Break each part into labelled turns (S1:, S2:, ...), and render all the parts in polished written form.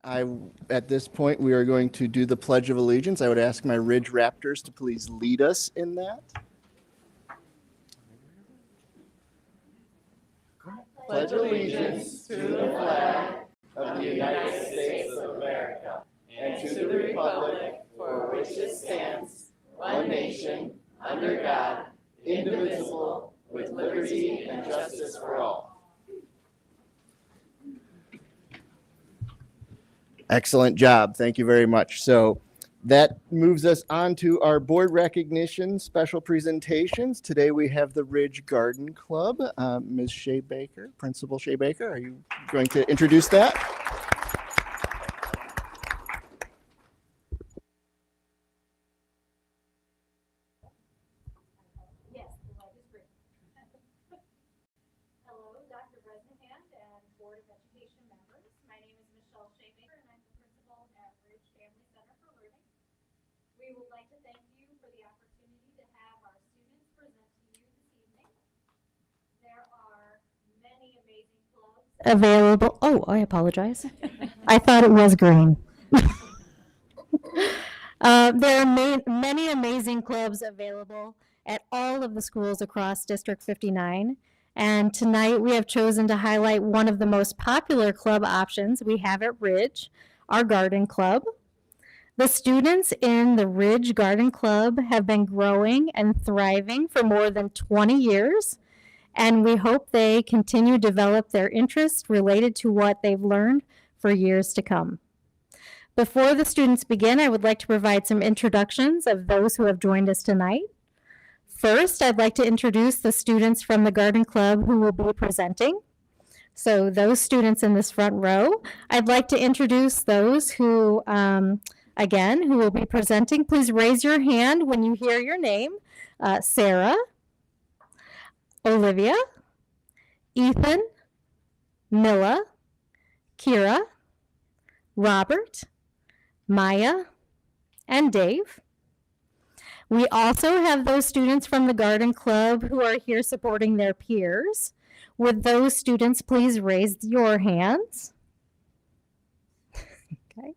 S1: At this point, we are going to do the Pledge of Allegiance. I would ask my Ridge Raptors to please lead us in that. Pledge allegiance to the flag of the United States of America and to the republic for which it stands, one nation, under God, indivisible, with liberty and justice for all. Excellent job. Thank you very much. So that moves us on to our board recognition special presentations. Today we have the Ridge Garden Club. Ms. Shea Baker, Principal Shea Baker, are you going to introduce that?
S2: Yes, the light is green. Hello, Dr. Bresnahan and Board of Education members. My name is Michelle Shea Baker and I'm the principal at Ridge Family Center for Learning. We would like to thank you for the opportunity to have our students present to you this evening. There are many amazing clubs available. Oh, I apologize. I thought it was green. There are many amazing clubs available at all of the schools across District 59. And tonight we have chosen to highlight one of the most popular club options we have at Ridge, our Garden Club. The students in the Ridge Garden Club have been growing and thriving for more than 20 years, and we hope they continue to develop their interests related to what they've learned for years to come. Before the students begin, I would like to provide some introductions of those who have joined us tonight. First, I'd like to introduce the students from the Garden Club who will be presenting. So those students in this front row, I'd like to introduce those who, who will be presenting. Please raise your hand when you hear your name. Sarah, Olivia, Ethan, Milla, Kira, Robert, Maya, and Dave. We also have those students from the Garden Club who are here supporting their peers. Would those students please raise your hands? Okay.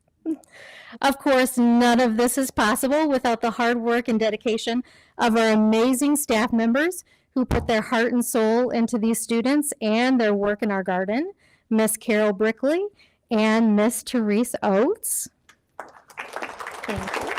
S2: Of course, none of this is possible without the hard work and dedication of our amazing staff members who put their heart and soul into these students and their work in our garden, Miss Carol Brickley and Miss Therese Oates. Thank you.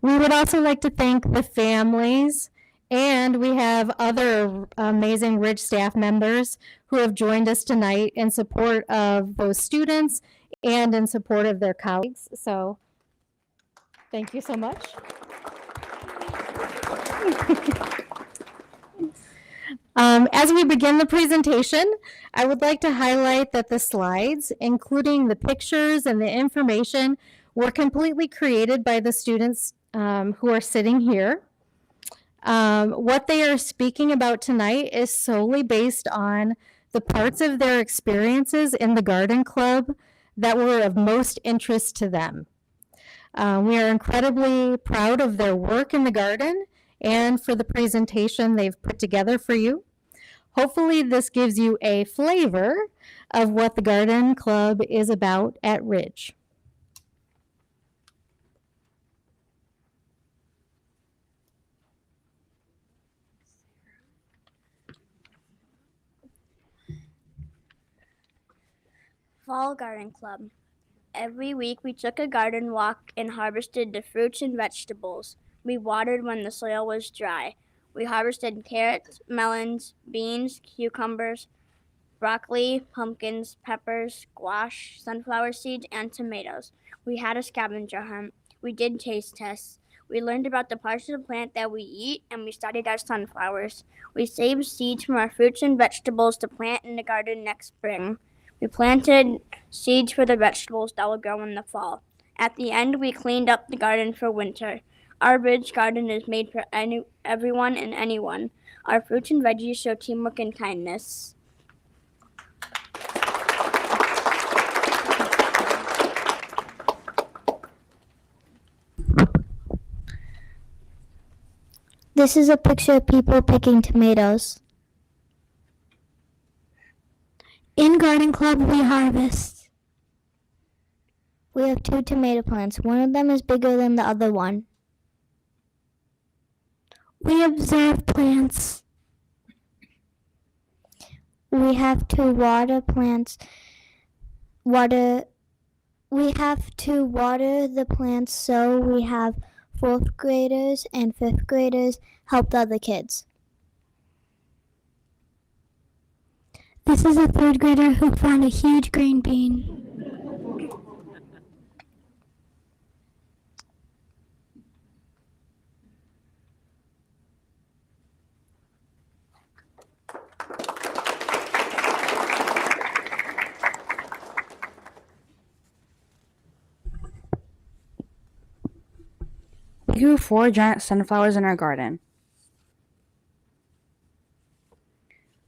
S2: We would also like to thank the families, and we have other amazing Ridge staff members who have joined us tonight in support of those students and in support of their colleagues. So thank you so much. As we begin the presentation, I would like to highlight that the slides, including the pictures and the information, were completely created by the students who are sitting here. What they are speaking about tonight is solely based on the parts of their experiences in the Garden Club that were of most interest to them. We are incredibly proud of their work in the garden and for the presentation they've put together for you. Hopefully this gives you a flavor of what the Garden Club is about at Ridge.
S3: Fall Garden Club. Every week we took a garden walk and harvested the fruits and vegetables. We watered when the soil was dry. We harvested carrots, melons, beans, cucumbers, broccoli, pumpkins, peppers, squash, sunflower seeds, and tomatoes. We had a scavenger hunt. We did taste tests. We learned about the parts of the plant that we eat, and we studied our sunflowers. We saved seeds from our fruits and vegetables to plant in the garden next spring. We planted seeds for the vegetables that will grow in the fall. At the end, we cleaned up the garden for winter. Our Ridge garden is made for everyone and anyone. Our fruits and veggies show teamwork and kindness. This is a picture of people picking tomatoes. In Garden Club, we harvest. We have 2 tomato plants. One of them is bigger than the other one. We observe plants. We have to water plants. We have to water the plants, so we have 4th graders and 5th graders help the other kids. This is a 3rd grader who found a huge green bean.
S4: We grew 4 giant sunflowers in our garden.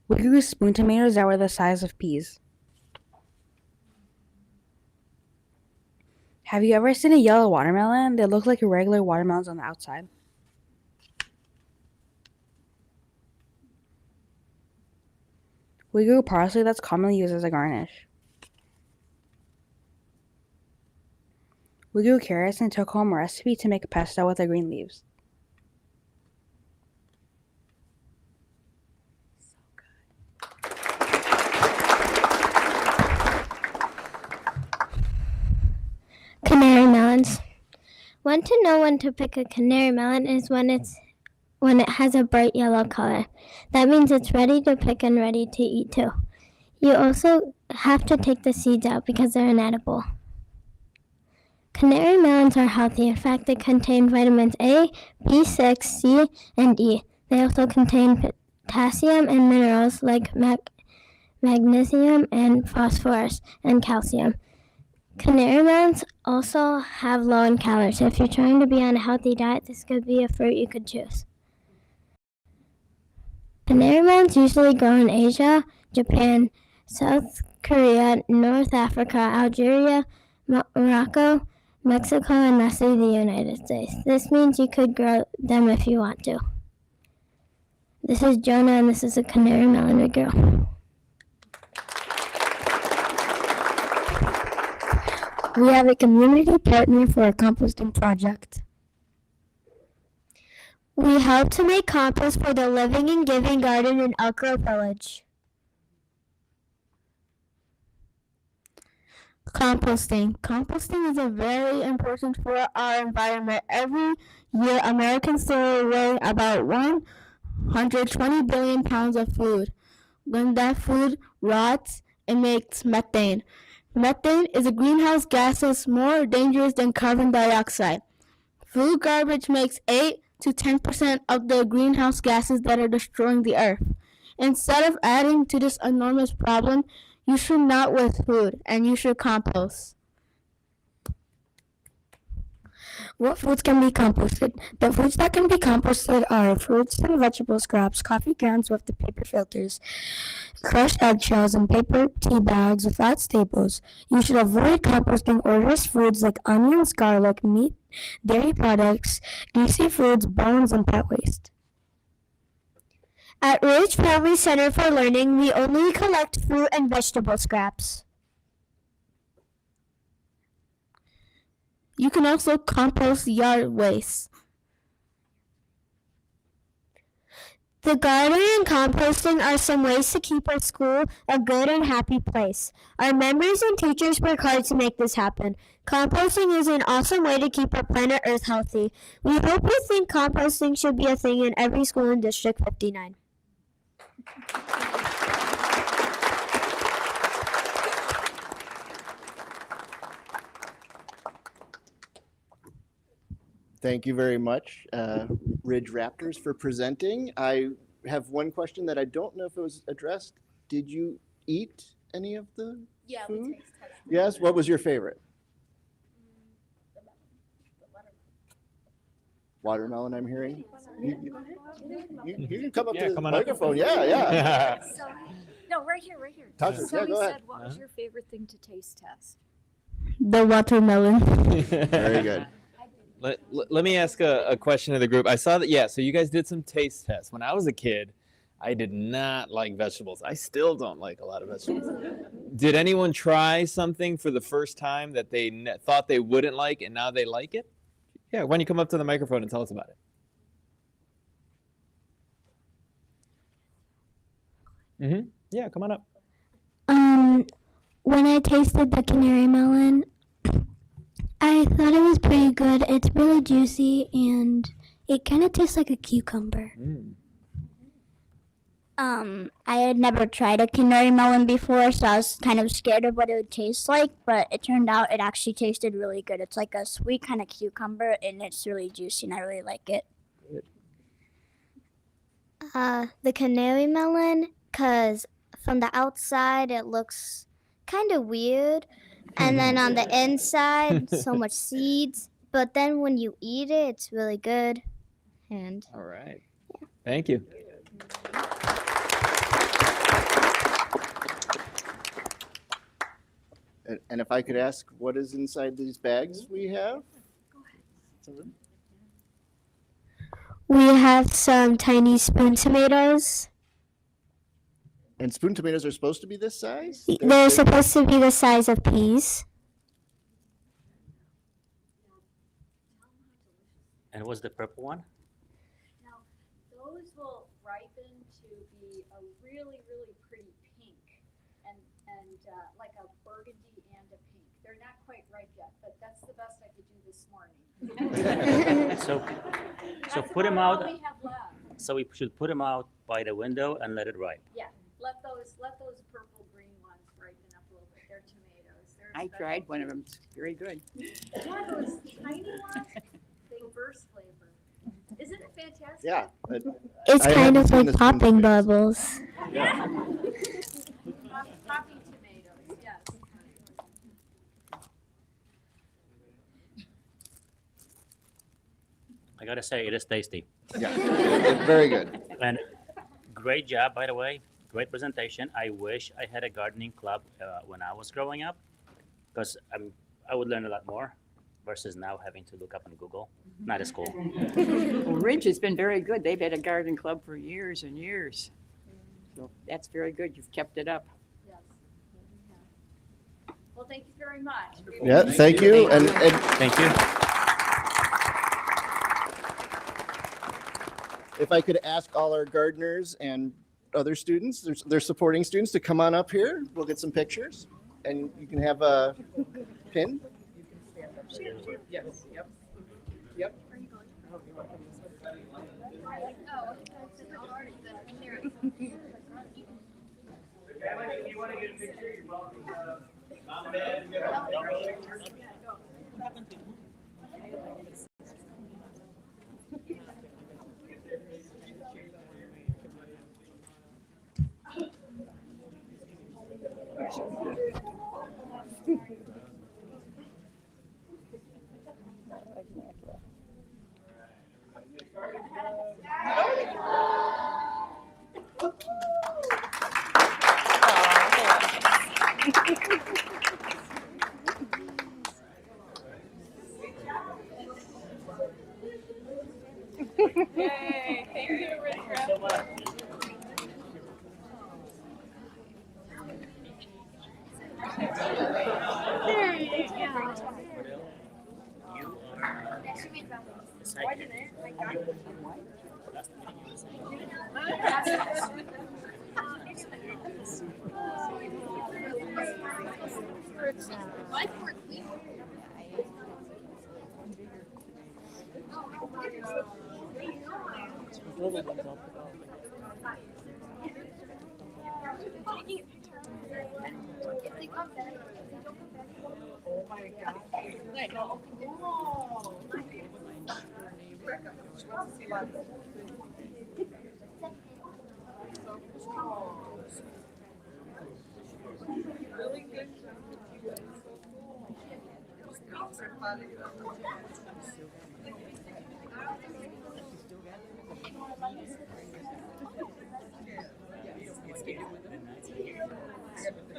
S4: We grew spoon tomatoes that were the size of peas. Have you ever seen a yellow watermelon? They look like regular watermelons on the outside. We grew parsley that's commonly used as a garnish. We grew carrots and took home a recipe to make a pesto with the green leaves.
S3: Canary melons. When to know when to pick a canary melon is when it has a bright yellow color. That means it's ready to pick and ready to eat too. You also have to take the seeds out because they're inedible. Canary melons are healthy. In fact, they contain vitamins A, B6, C, and E. They also contain potassium and minerals like magnesium and phosphorus and calcium. Canary melons also have low in calories. If you're trying to be on a healthy diet, this could be a fruit you could choose. Canary melons usually grow in Asia, Japan, South Korea, North Africa, Algeria, Morocco, Mexico, and lastly the United States. This means you could grow them if you want to. This is Jonah, and this is a canary melon we grew. We have a community partner for a composting project. We help to make compost for the Living and Giving Garden in Elk Grove Village. Composting. Composting is very important for our environment. Every year, Americans throw away about 120 billion pounds of food. When that food rots, it makes methane. Methane is a greenhouse gas that's more dangerous than carbon dioxide. Food garbage makes 8 to 10% of the greenhouse gases that are destroying the earth. Instead of adding to this enormous problem, you should not waste food, and you should compost. What foods can be composted? The foods that can be composted are fruits and vegetable scraps, coffee grounds with the paper filters, crushed eggshells, and paper tea bags without staples. You should avoid composting odorous foods like onions, garlic, meat, dairy products, greasy foods, bones, and pet waste. At Ridge Family Center for Learning, we only collect fruit and vegetable scraps. You can also compost yard waste. The garden and composting are some ways to keep our school a good and happy place. Our members and teachers work hard to make this happen. Composting is an awesome way to keep our planet Earth healthy. We hope you think composting should be a thing in every school in District 59.
S1: Thank you very much, Ridge Raptors, for presenting. I have one question that I don't know if it was addressed. Did you eat any of the food? We tasted it. Yes? What was your favorite? Watermelon, I'm hearing. You can come up to the microphone. Yeah.
S5: No, right here.
S1: Somebody
S5: said, what was your favorite thing to taste test?
S2: The watermelon.
S1: Very good.
S6: Let me ask a question to the group. I saw that, so you guys did some taste tests. When I was a kid, I did not like vegetables. I still don't like a lot of vegetables. Did anyone try something for the first time that they thought they wouldn't like and now they like it? Yeah, why don't you come up to the microphone and tell us about it? Yeah, come on up.
S7: When I tasted the canary melon, I thought it was pretty good. It's really juicy and it kind of tastes like a cucumber.
S3: I had never tried a canary melon before, so I was kind of scared of what it would taste like, but it turned out it actually tasted really good. It's like a sweet kind of cucumber, and it's really juicy, and I really like it.
S7: The canary melon, because from the outside it looks kind of weird, and then on the inside, so much seeds, but then when you eat it, it's really good. And
S6: all right. Yeah. Thank you.
S1: And if I could ask, what is inside these bags we have?
S7: we have some tiny spoon tomatoes.
S1: And spoon tomatoes are supposed to be this size?
S7: They're supposed to be the size of peas.
S8: And what's the purple one?
S5: Now, those will ripen to be a really, really pretty pink and like a burgundy and a pink. They're not quite ripe yet, but that's the best I could do this morning.
S8: So put them out.
S5: All we have left.
S8: So we should put them out by the window and let it ripe.
S5: Yeah, let those purple green ones ripen up a little bit. They're tomatoes. They're
S9: I tried one of them. It's very good.
S5: Yeah, those tiny ones, they burst flavor. Isn't it fantastic?
S1: Yeah.
S7: It's
S1: I
S7: kind
S1: haven't
S7: of
S1: seen
S7: like
S1: this
S7: popping
S1: one.
S7: bubbles.
S5: Yeah. Popping tomatoes, yes.
S8: I gotta say, it is tasty.
S1: Yeah, very good.
S8: And great job, by the way. Great presentation. I wish I had a gardening club when I was growing up, because I would learn a lot more versus now having to look up on Google. Not as cool.
S9: Well, Ridge has been very good. They've had a garden club for years and years. So that's very good. You've kept it up.
S5: Yes. Well, thank you very much.
S1: Yeah, thank you. And
S8: Thank you.
S1: if I could ask all our gardeners and other students, their supporting students, to come on up here. We'll get some pictures, and you can have a pin.
S9: Yes. Yep.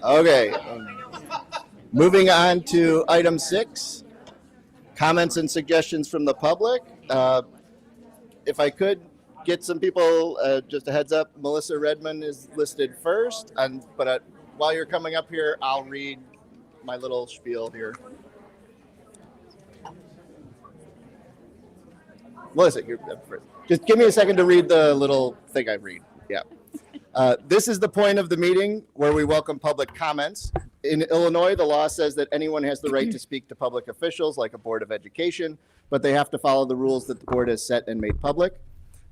S1: Okay. Moving on to item 6, comments and suggestions from the public. If I could get some people, just a heads up, Melissa Redmond is listed first, but while you're coming up here, I'll read my little spiel here. Melissa, you're up first. Just give me a second to read the little thing I read. Yeah. This is the point of the meeting where we welcome public comments. In Illinois, the law says that anyone has the right to speak to public officials like a board of education, but they have to follow the rules that the board has set and made public.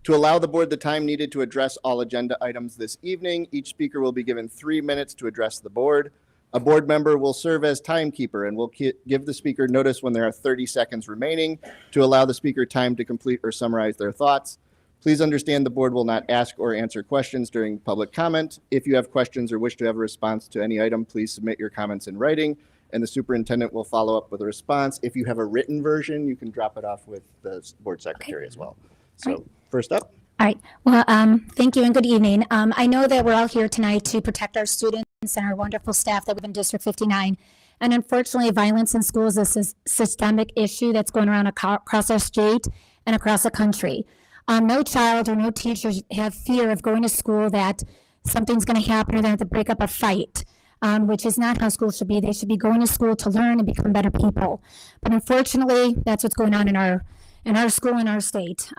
S1: To allow the board the time needed to address all agenda items this evening, each speaker will be given 3 minutes to address the board. A board member will serve as timekeeper and will give the speaker notice when there are 30 seconds remaining to allow the speaker time to complete or summarize their thoughts. Please understand the board will not ask or answer questions during public comment. If you have questions or wish to have a response to any item, please submit your comments in writing, and the superintendent will follow up with a response. If you have a written version, you can drop it off with the board secretary as well. So first up.
S10: All right. Well, thank you and good evening. I know that we're all here tonight to protect our students and our wonderful staff that live in District 59. And unfortunately, violence in schools is a systemic issue that's going around across our state and across the country. No child or no teacher have fear of going to school that something's going to happen or they have to break up a fight, which is not how schools should be. They should be going to school to learn and become better people. But unfortunately, that's what's going on in our school in our state.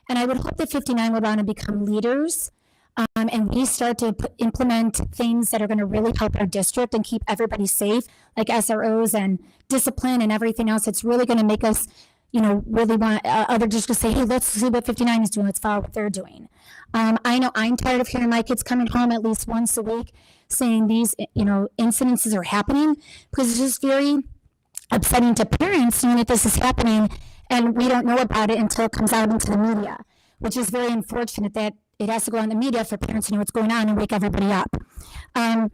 S10: And I would hope that 59 would want to become leaders and we start to implement things that are going to really help our district and keep everybody safe, like SROs and discipline and everything else. It's really going to make us, really want other districts to say, hey, let's see what 59 is doing. Let's follow what they're doing. I know I'm tired of hearing my kids coming home at least once a week saying these, incidences are happening, because it's just very upsetting to parents knowing that this is happening and we don't know about it until it comes out into the media, which is very unfortunate that it has to go on the media for parents to know what's going on and wake everybody up. And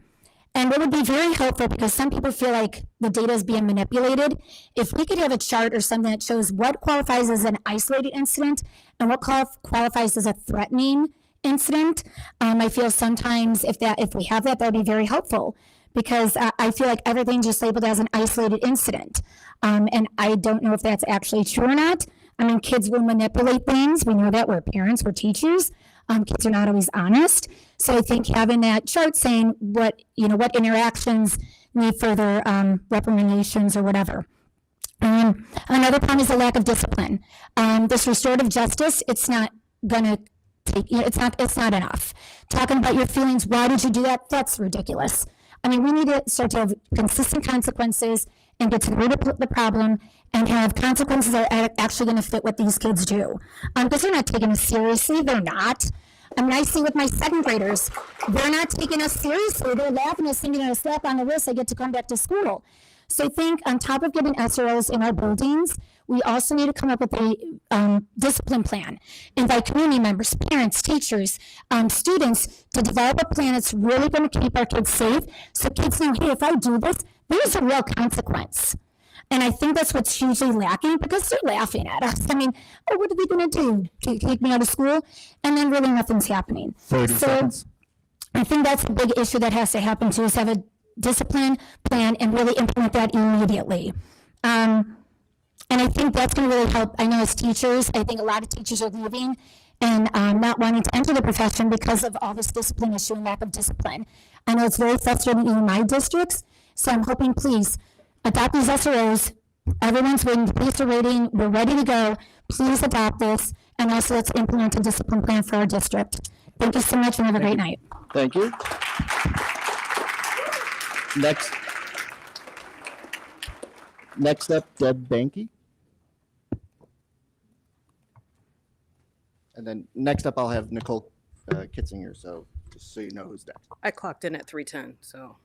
S10: it would be very helpful, because some people feel like the data is being manipulated. If we could have a chart or something that shows what qualifies as an isolated incident and what qualifies as a threatening incident, I feel sometimes if we have that would be very helpful, because I feel like everything's just labeled as an isolated incident. And I don't know if that's actually true or not. I mean, kids will manipulate things. We know that. We're parents, we're teachers. Kids are not always honest. So I think having that chart saying what interactions need further reprimandations or whatever. Another problem is the lack of discipline. This restorative justice, it's not gonna take, it's not enough. Talking about your feelings, why did you do that? That's ridiculous. I mean, we need to start to have consistent consequences and get to the root of the problem and have consequences that are actually going to fit what these kids do. Because they're not taking us seriously. They're not. I mean, I see with my second graders, they're not taking us seriously. They're laughing at us, thinking a slap on the wrist, I get to come back to school. So I think on top of getting SROs in our buildings, we also need to come up with a discipline plan. Invite community members, parents, teachers, students to develop a plan that's really going to keep our kids safe. So kids know, hey, if I do this, there's a real consequence. And I think that's what's hugely lacking, because they're laughing at us. I mean, oh, what are they going to do? Take me out of school? And then really nothing's happening.
S6: 30 seconds.
S10: I think that's a big issue that has to happen too, is have a discipline plan and really implement that immediately. And I think that's going to really help. I know as teachers, I think a lot of teachers are leaving and not wanting to enter the profession because of all this discipline issue and lack of discipline. I know it's very frustrating in my districts, so I'm hoping, please, adopt these SROs. Everyone's waiting. The police are waiting. We're ready to go. Please adopt this, and also let's implement a discipline plan for our district. Thank you so much, and have a great night.
S1: Thank you. Next up, Deb Banky. And then next up, I'll have Nicole Kitzinger, so just so you know who's next.
S11: I clocked in at 3:10, so.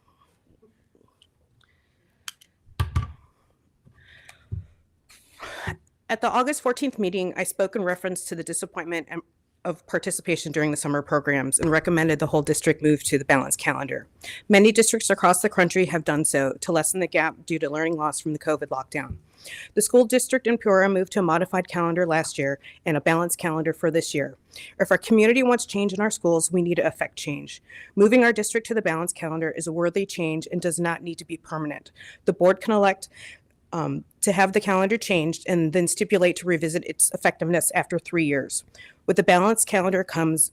S11: At the August 14th meeting, I spoke in reference to the disappointment of participation during the summer programs and recommended the whole district move to the balanced calendar. Many districts across the country have done so to lessen the gap due to learning loss from the COVID lockdown. The school district in Peoria moved to a modified calendar last year and a balanced calendar for this year. If our community wants change in our schools, we need to affect change. Moving our district to the balanced calendar is a worthy change and does not need to be permanent. The board can elect to have the calendar changed and then stipulate to revisit its effectiveness after 3 years. With the balanced calendar comes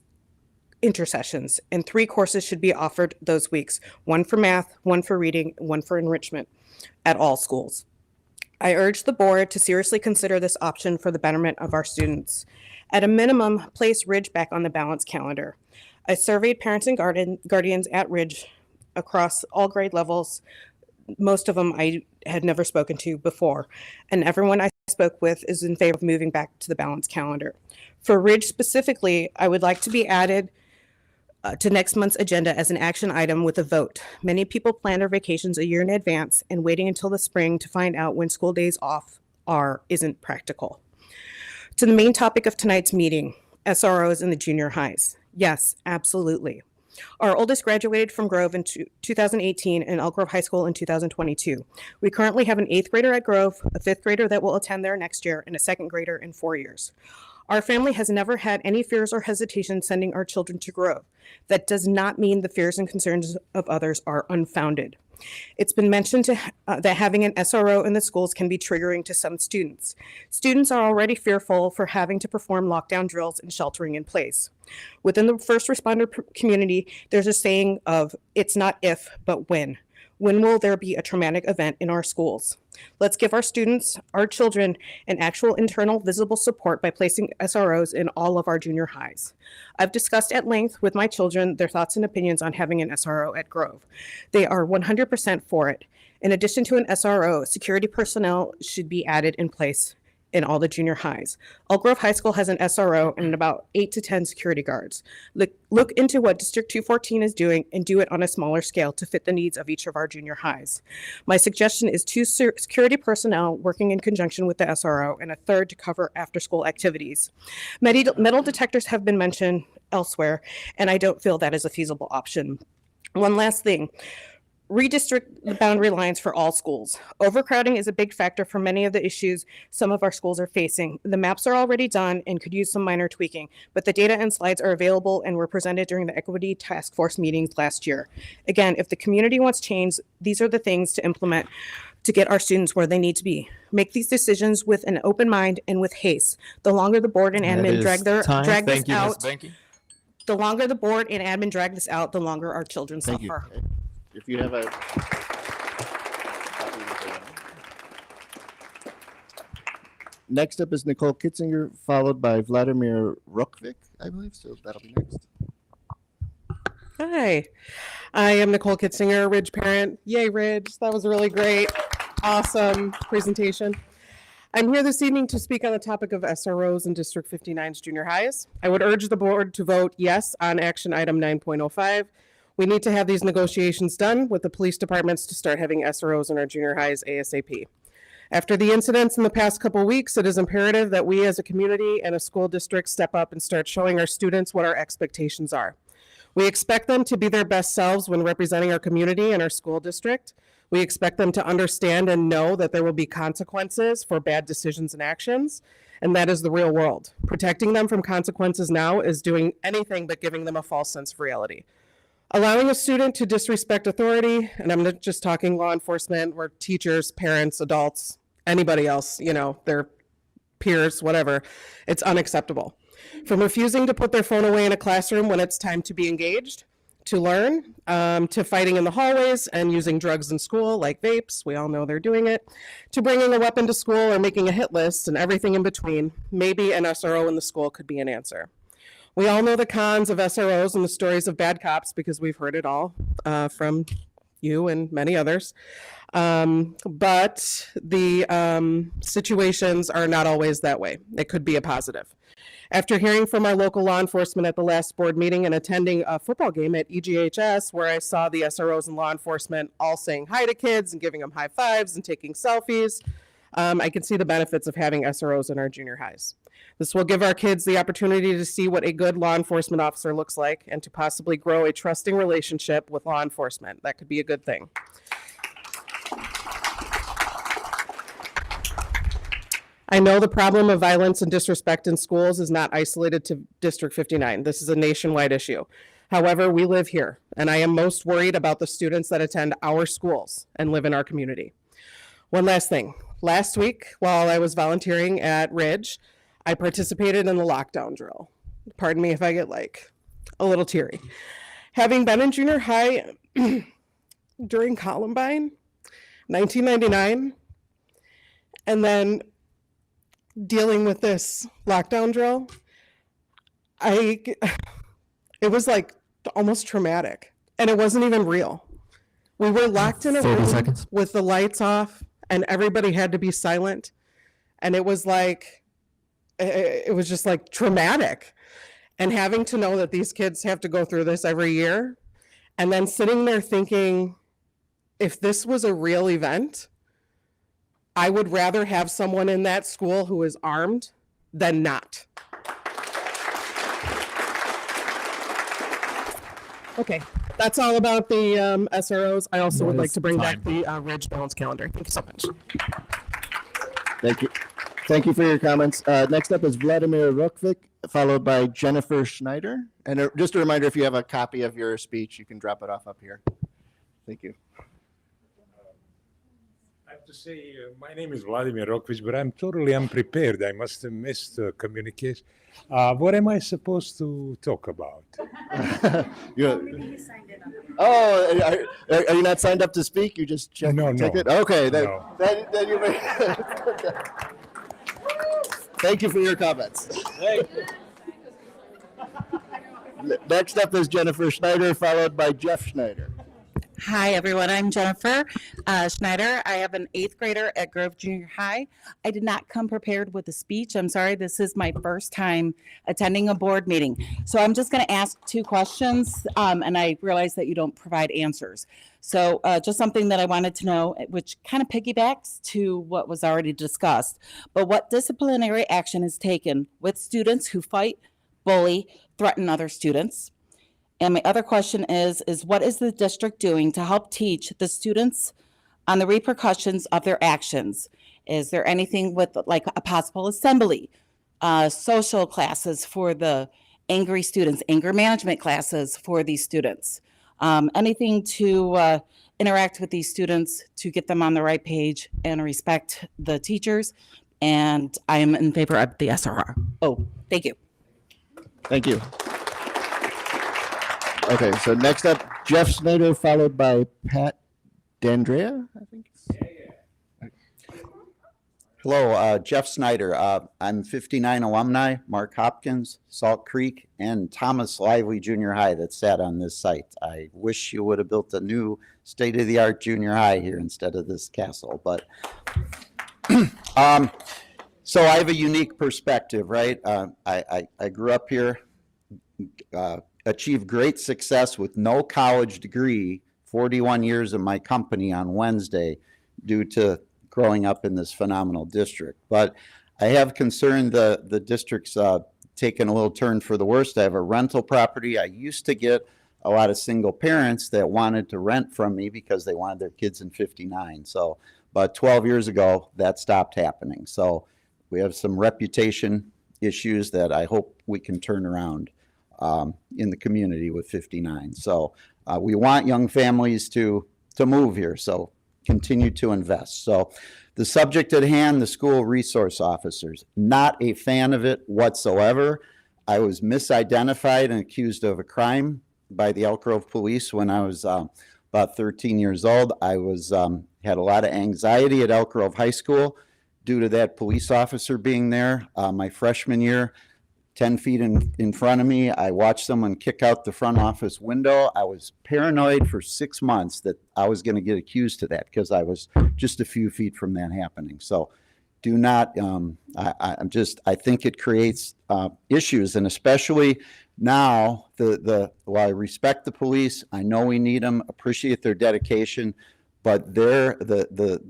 S11: intersessions, and 3 courses should be offered those weeks, 1 for math, 1 for reading, 1 for enrichment at all schools. I urge the board to seriously consider this option for the betterment of our students. At a minimum, place Ridge back on the balanced calendar. I surveyed parents and guardians at Ridge across all grade levels. Most of them I had never spoken to before, and everyone I spoke with is in favor of moving back to the balanced calendar. For Ridge specifically, I would like to be added to next month's agenda as an action item with a vote. Many people plan their vacations a year in advance, and waiting until the spring to find out when school days off isn't practical. To the main topic of tonight's meeting, SROs in the junior highs. Yes, absolutely. Our oldest graduated from Grove in 2018 and Elk Grove High School in 2022. We currently have an 8th grader at Grove, a 5th grader that will attend there next year, and a 2nd grader in 4 years. Our family has never had any fears or hesitation sending our children to Grove. That does not mean the fears and concerns of others are unfounded. It's been mentioned that having an SRO in the schools can be triggering to some students. Students are already fearful for having to perform lockdown drills and sheltering in place. Within the first responder community, there's a saying of, it's not if, but when. When will there be a traumatic event in our schools? Let's give our students, our children, an actual internal visible support by placing SROs in all of our junior highs. I've discussed at length with my children their thoughts and opinions on having an SRO at Grove. They are 100% for it. In addition to an SRO, security personnel should be added in place in all the junior highs. Elk Grove High School has an SRO and about 8 to 10 security guards. Look into what District 214 is doing and do it on a smaller scale to fit the needs of each of our junior highs. My suggestion is 2 security personnel working in conjunction with the SRO and a 3rd to cover after-school activities. Metal detectors have been mentioned elsewhere, and I don't feel that is a feasible option. One last thing. Redistrict the boundary lines for all schools. Overcrowding is a big factor for many of the issues some of our schools are facing. The maps are already done and could use some minor tweaking, but the data and slides are available and were presented during the Equity Task Force meetings last year. Again, if the community wants change, these are the things to implement to get our students where they need to be. Make these decisions with an open mind and with haste. The longer the board and admin drag this out, the longer the board and admin drag this out, the longer our children suffer.
S1: If you have a next up is Nicole Kitzinger, followed by Vladimir Rukvik, I believe. So that'll be next.
S12: Hi, I am Nicole Kitzinger, Ridge parent. Yay, Ridge! That was a really great, awesome presentation. I'm here this evening to speak on the topic of SROs in District 59's junior highs. I would urge the board to vote yes on action item 9.05. We need to have these negotiations done with the police departments to start having SROs in our junior highs ASAP. After the incidents in the past couple of weeks, it is imperative that we as a community and a school district step up and start showing our students what our expectations are. We expect them to be their best selves when representing our community and our school district. We expect them to understand and know that there will be consequences for bad decisions and actions, and that is the real world. Protecting them from consequences now is doing anything but giving them a false sense of reality. Allowing a student to disrespect authority, and I'm not just talking law enforcement, or teachers, parents, adults, anybody else, their peers, whatever, it's unacceptable. From refusing to put their phone away in a classroom when it's time to be engaged, to learn, to fighting in the hallways and using drugs in school like vapes, we all know they're doing it, to bringing a weapon to school or making a hit list and everything in between, maybe an SRO in the school could be an answer. We all know the cons of SROs and the stories of bad cops because we've heard it all from you and many others. But the situations are not always that way. It could be a positive. After hearing from our local law enforcement at the last board meeting and attending a football game at EGHS, where I saw the SROs and law enforcement all saying hi to kids and giving them high fives and taking selfies, I can see the benefits of having SROs in our junior highs. This will give our kids the opportunity to see what a good law enforcement officer looks like and to possibly grow a trusting relationship with law enforcement. That could be a good thing. I know the problem of violence and disrespect in schools is not isolated to District 59. This is a nationwide issue. However, we live here, and I am most worried about the students that attend our schools and live in our community. One last thing. Last week, while I was volunteering at Ridge, I participated in the lockdown drill. Pardon me if I get like a little teary. Having been in junior high during Columbine, 1999, and then dealing with this lockdown drill, it was like almost traumatic, and it wasn't even real. We were locked in a
S6: 30
S12: room
S6: seconds.
S12: with the lights off, and everybody had to be silent, and it was just like traumatic. And having to know that these kids have to go through this every year, and then sitting there thinking, if this was a real event, I would rather have someone in that school who is armed than not. Okay, that's all about the SROs. I also would like to bring back the Ridge Balance Calendar. Thank you so much.
S1: Thank you. Thank you for your comments. Next up is Vladimir Rukvik, followed by Jennifer Schneider. And just a reminder, if you have a copy of your speech, you can drop it off up here. Thank you.
S13: I have to say, my name is Vladimir Rokvic, but I'm totally unprepared. I must have missed communication. What am I supposed to talk about?
S1: Oh, are you not signed up to speak? You just checked
S13: No,
S1: the
S13: no.
S1: ticket? Okay, then,
S13: No.
S1: then you may. Thank you for your comments. Next up is Jennifer Schneider, followed by Jeff Schneider.
S14: Hi, everyone. I'm Jennifer Schneider. I have an 8th grader at Grove Junior High. I did not come prepared with a speech. I'm sorry. This is my first time attending a board meeting. So I'm just going to ask 2 questions, and I realize that you don't provide answers. So just something that I wanted to know, which kind of piggybacks to what was already discussed. But what disciplinary action is taken with students who fight, bully, threaten other students? And my other question is what is the district doing to help teach the students on the repercussions of their actions? Is there anything with like a possible assembly, social classes for the angry students, anger management classes for these students? Anything to interact with these students to get them on the right page and respect the teachers? And I am in favor of the SRO. Oh, thank you.
S1: Thank you. Okay, so next up, Jeff Schneider, followed by Pat D'Andrea, I think.
S15: Hello, Jeff Snyder. I'm 59 alumni, Mark Hopkins, Salt Creek, and Thomas Lively Junior High that sat on this site. I wish you would have built a new state-of-the-art junior high here instead of this castle, but so I have a unique perspective, right? I grew up here, achieved great success with no college degree, 41 years of my company on Wednesday due to growing up in this phenomenal district. But I have concern the district's taken a little turn for the worst. I have a rental property. I used to get a lot of single parents that wanted to rent from me because they wanted their kids in 59. So about 12 years ago, that stopped happening. So we have some reputation issues that I hope we can turn around in the community with 59. So we want young families to move here, so continue to invest. So the subject at hand, the school resource officers, not a fan of it whatsoever. I was misidentified and accused of a crime by the Elk Grove police when I was about 13 years old. I was had a lot of anxiety at Elk Grove High School due to that police officer being there. My freshman year, 10 feet in front of me, I watched someone kick out the front office window. I was paranoid for 6 months that I was going to get accused of that because I was just a few feet from that happening. So do not, I think it creates issues, and especially now, while I respect the police, I know we need them, appreciate their dedication, but the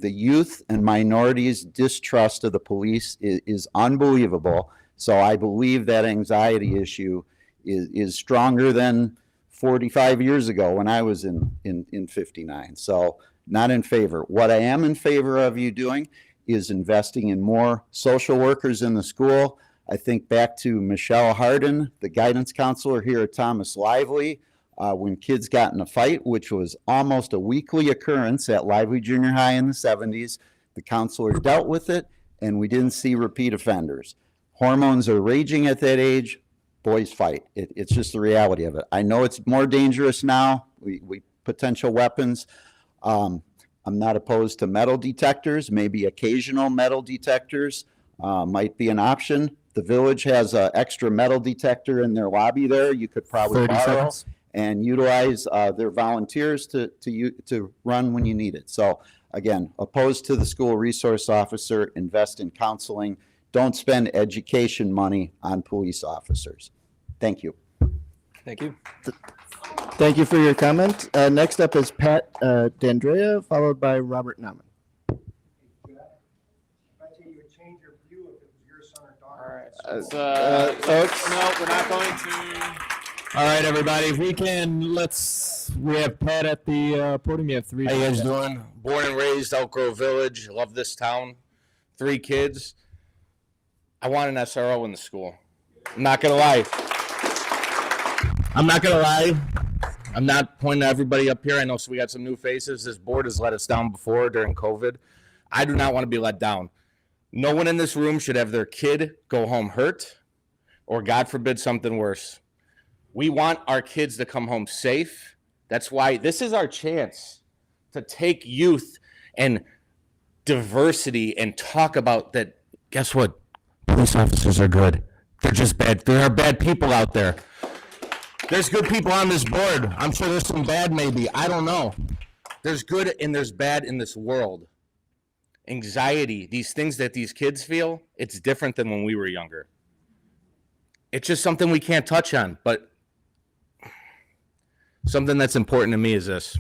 S15: youth and minorities' distrust of the police is unbelievable. So I believe that anxiety issue is stronger than 45 years ago when I was in 59. So not in favor. What I am in favor of you doing is investing in more social workers in the school. I think back to Michelle Harden, the guidance counselor here at Thomas Lively, when kids got in a fight, which was almost a weekly occurrence at Lively Junior High in the 70s. The counselor dealt with it, and we didn't see repeat offenders. Hormones are raging at that age. Boys fight. It's just the reality of it. I know it's more dangerous now. We potential weapons. I'm not opposed to metal detectors. Maybe occasional metal detectors might be an option. The village has an extra metal detector in their lobby there. You could probably
S6: 30
S15: borrow
S6: seconds.
S15: and utilize their volunteers to run when you need it. So again, opposed to the school resource officer. Invest in counseling. Don't spend education money on police officers. Thank you.
S1: Thank you. Thank you for your comment. Next up is Pat D'Andrea, followed by Robert Nauman. Folks.
S6: No, we're not going to. All right, everybody. If we can, we have Pat at the podium. You have three.
S16: How you guys doing? Born and raised Elk Grove Village. Love this town. 3 kids. I want an SRO in the school. I'm not going to lie. I'm not pointing at everybody up here. I know we got some new faces. This board has let us down before during COVID. I do not want to be let down. No one in this room should have their kid go home hurt or, God forbid, something worse. We want our kids to come home safe. That's why this is our chance to take youth and diversity and talk about that. Guess what? Police officers are good. They're just bad. There are bad people out there. There's good people on this board. I'm sure there's some bad maybe. I don't know. There's good and there's bad in this world. Anxiety, these things that these kids feel, it's different than when we were younger. It's just something we can't touch on, but something that's important to me is this.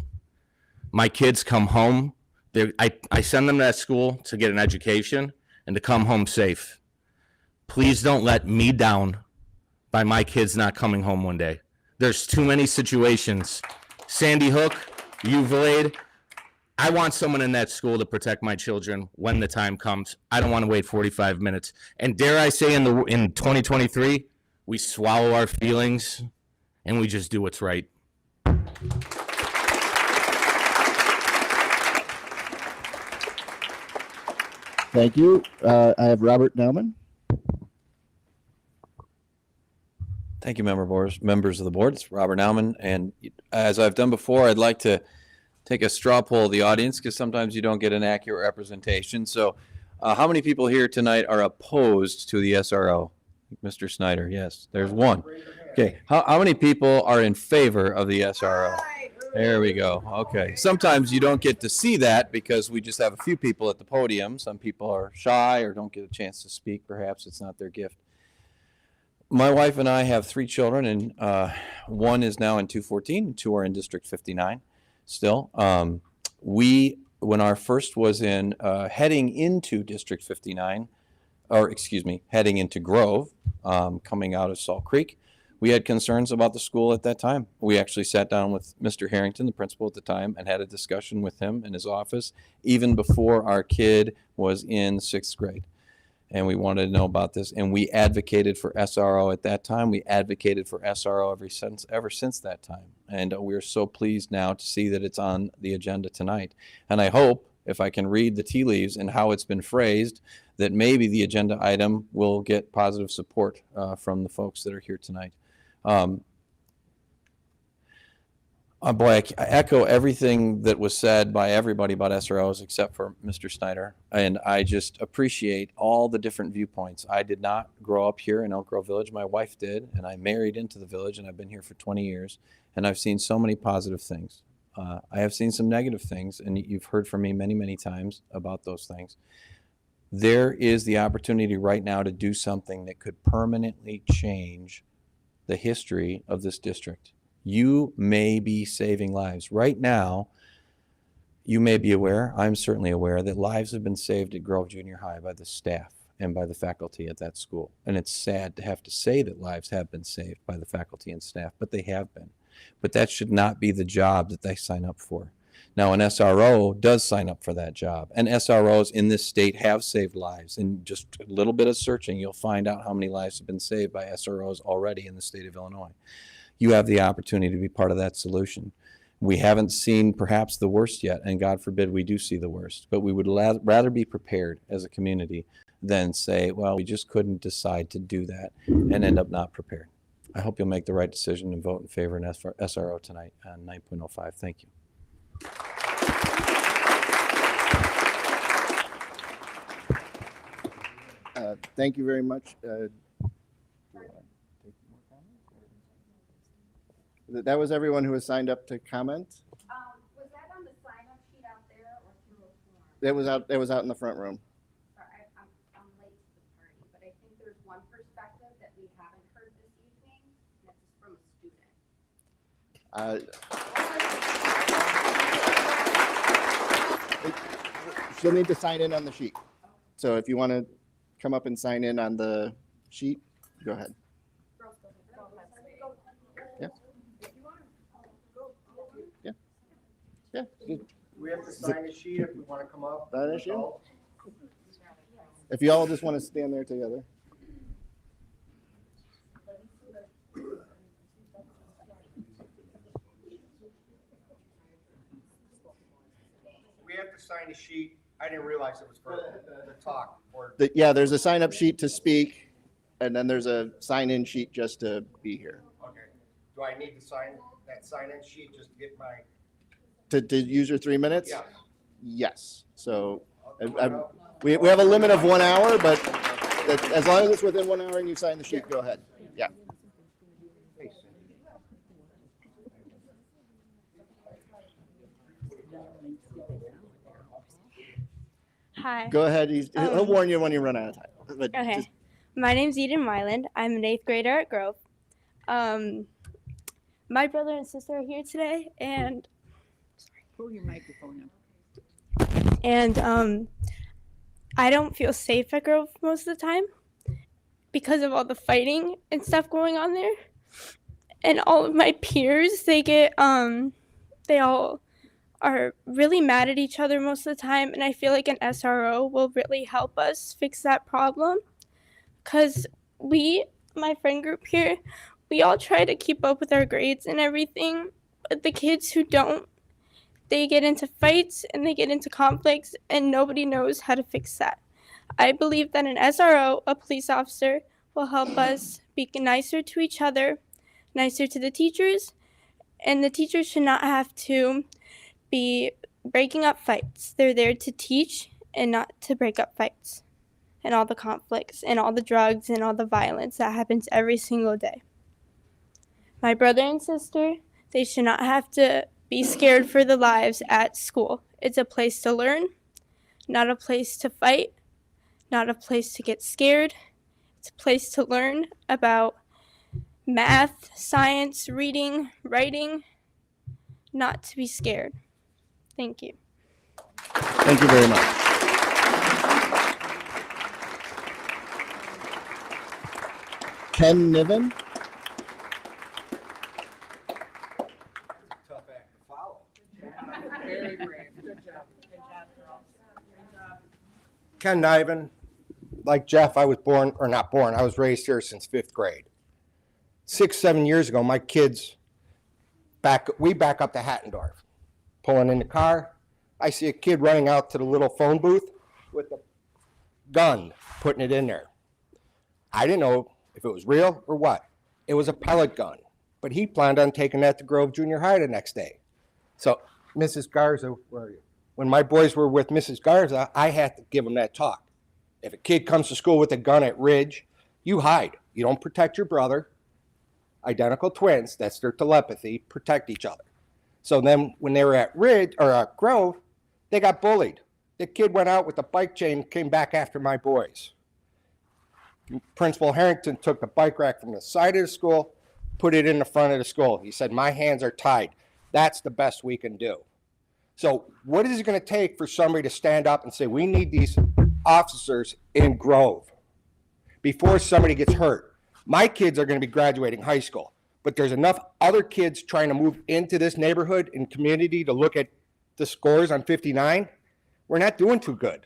S16: My kids come home. I send them to that school to get an education and to come home safe. Please don't let me down by my kids not coming home one day. There's too many situations. Sandy Hook, Uvalde. I want someone in that school to protect my children when the time comes. I don't want to wait 45 minutes. And dare I say in 2023, we swallow our feelings and we just do what's right.
S1: Thank you. I have Robert Nauman.
S17: Thank you, members of the board. It's Robert Nauman, and as I've done before, I'd like to take a straw poll of the audience because sometimes you don't get an accurate representation. So, how many people here tonight are opposed to the SRO? Mr. Snyder, yes, there's one. Okay, how many people are in favor of the SRO? There we go. Okay, sometimes you don't get to see that because we just have a few people at the podium. Some people are shy or don't get a chance to speak. Perhaps it's not their gift. My wife and I have 3 children, and one is now in 214, and 2 are in District 59 still. When our first was in heading into District 59, or excuse me, heading into Grove, coming out of Salt Creek, we had concerns about the school at that time. We actually sat down with Mr. Harrington, the principal at the time, and had a discussion with him in his office, even before our kid was in 6th grade. And we wanted to know about this, and we advocated for SRO at that time. We advocated for SRO ever since that time, and we're so pleased now to see that it's on the agenda tonight. And I hope, if I can read the tea leaves and how it's been phrased, that maybe the agenda item will get positive support from the folks that are here tonight. Boy, I echo everything that was said by everybody about SROs except for Mr. Snyder. And I just appreciate all the different viewpoints. I did not grow up here in Elk Grove Village. My wife did, and I married into the village, and I've been here for 20 years. And I've seen so many positive things. I have seen some negative things, and you've heard from me many, many times about those things. There is the opportunity right now to do something that could permanently change the history of this district. You may be saving lives. Right now, you may be aware, I'm certainly aware, that lives have been saved at Grove Junior High by the staff and by the faculty at that school. And it's sad to have to say that lives have been saved by the faculty and staff, but they have been. But that should not be the job that they sign up for. Now, an SRO does sign up for that job. And SROs in this state have saved lives. In just a little bit of searching, you'll find out how many lives have been saved by SROs already in the state of Illinois. You have the opportunity to be part of that solution. We haven't seen perhaps the worst yet, and God forbid we do see the worst, but we would rather be prepared as a community than say, well, we just couldn't decide to do that and end up not prepared. I hope you'll make the right decision and vote in favor of SRO tonight on 9.05. Thank you.
S1: Thank you very much. That was everyone who was signed up to comment.
S5: Was that on the sign-up sheet out there or through a form?
S1: It was out in the front room.
S5: Sorry, I'm late to the party, but I think there's one perspective that we haven't heard this evening, and it's from a student.
S1: She'll need to sign in on the sheet. So if you want to come up and sign in on the sheet, go ahead. Yeah. Yeah. Yeah.
S18: We have to sign a sheet if we want to come up.
S1: That issue? If you all just want to stand there together.
S18: We have to sign a sheet. I didn't realize it was for the talk or.
S1: Yeah, there's a sign-up sheet to speak, and then there's a sign-in sheet just to be here.
S18: Okay. Do I need to sign that sign-in sheet just to get my?
S1: To use your 3 minutes?
S18: Yes.
S1: Yes. So we have a limit of 1 hour, but as long as it's within 1 hour and you sign the sheet, go ahead. Yeah.
S19: Hi.
S1: Go ahead. He'll warn you when you run out of time. But
S19: Okay.
S1: just-
S19: My name's Eden Myland. I'm an 8th grader at Grove. My brother and sister are here today, and
S9: Pull your microphone
S19: I don't feel safe at Grove most of the time because of all the fighting and stuff going on there. And all of my peers, they all are really mad at each other most of the time, and I feel like an SRO will really help us fix that problem. Because my friend group here, we all try to keep up with our grades and everything, but the kids who don't, they get into fights and they get into conflicts, and nobody knows how to fix that. I believe that an SRO, a police officer, will help us be nicer to each other, nicer to the teachers, and the teachers should not have to be breaking up fights. They're there to teach and not to break up fights and all the conflicts and all the drugs and all the violence that happens every single day. My brother and sister, they should not have to be scared for their lives at school. It's a place to learn, not a place to fight, not a place to get scared. It's a place to learn about math, science, reading, writing, not to be scared. Thank you.
S1: Thank you very much. Ken Niven.
S18: Tough act to follow.
S9: Very brave. Good job.
S18: Ken Niven, like Jeff, I was I was raised here since 5th grade. 6-7 years ago, my kids we back up to Hattendorf, pulling in the car. I see a kid running out to the little phone booth with a gun, putting it in there. I didn't know if it was real or what. It was a pellet gun, but he planned on taking that to Grove Junior High the next day. So, Mrs. Garza, where are you? When my boys were with Mrs. Garza, I had to give them that talk. If a kid comes to school with a gun at Ridge, you hide. You don't protect your brother. Identical twins, that's their telepathy, protect each other. So then when they were at Ridge or at Grove, they got bullied. The kid went out with a bike chain and came back after my boys. Principal Harrington took the bike rack from the side of the school, put it in the front of the school. He said, my hands are tied. That's the best we can do. So what is it going to take for somebody to stand up and say, we need these officers in Grove before somebody gets hurt? My kids are going to be graduating high school, but there's enough other kids trying to move into this neighborhood and community to look at the scores on 59. We're not doing too good.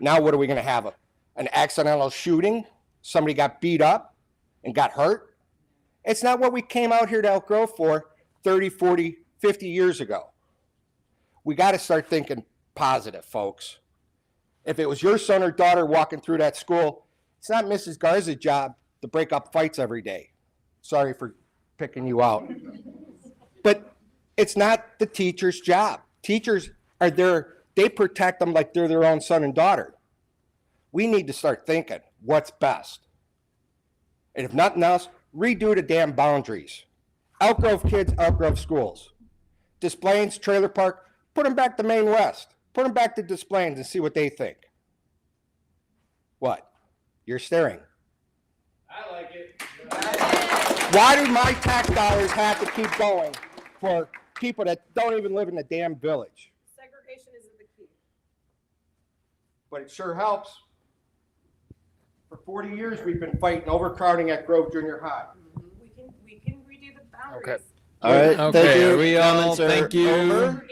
S18: Now what are we going to have? An accidental shooting? Somebody got beat up and got hurt? It's not what we came out here to Elk Grove for 30, 40, 50 years ago. We got to start thinking positive, folks. If it was your son or daughter walking through that school, it's not Mrs. Garza's job to break up fights every day. Sorry for picking you out. But it's not the teacher's job. Teachers are there, they protect them like they're their own son and daughter. We need to start thinking what's best. And if nothing else, redo the damn boundaries. Elk Grove kids, Elk Grove schools. Des Plaines, Trailer Park, put them back to Maine West. Put them back to Des Plaines and see what they think. What? You're staring.
S6: I like it.
S18: Why do my tax dollars have to keep going for people that don't even live in the damn village?
S12: Segregation isn't the key.
S18: But it sure helps. For 40 years, we've been fighting overcrowding at Grove Junior High.
S12: We can redo the boundaries.
S6: Okay.
S15: All right,
S6: Okay,
S15: thank you.
S6: are we all,
S15: Comments are
S6: thank you.
S15: over.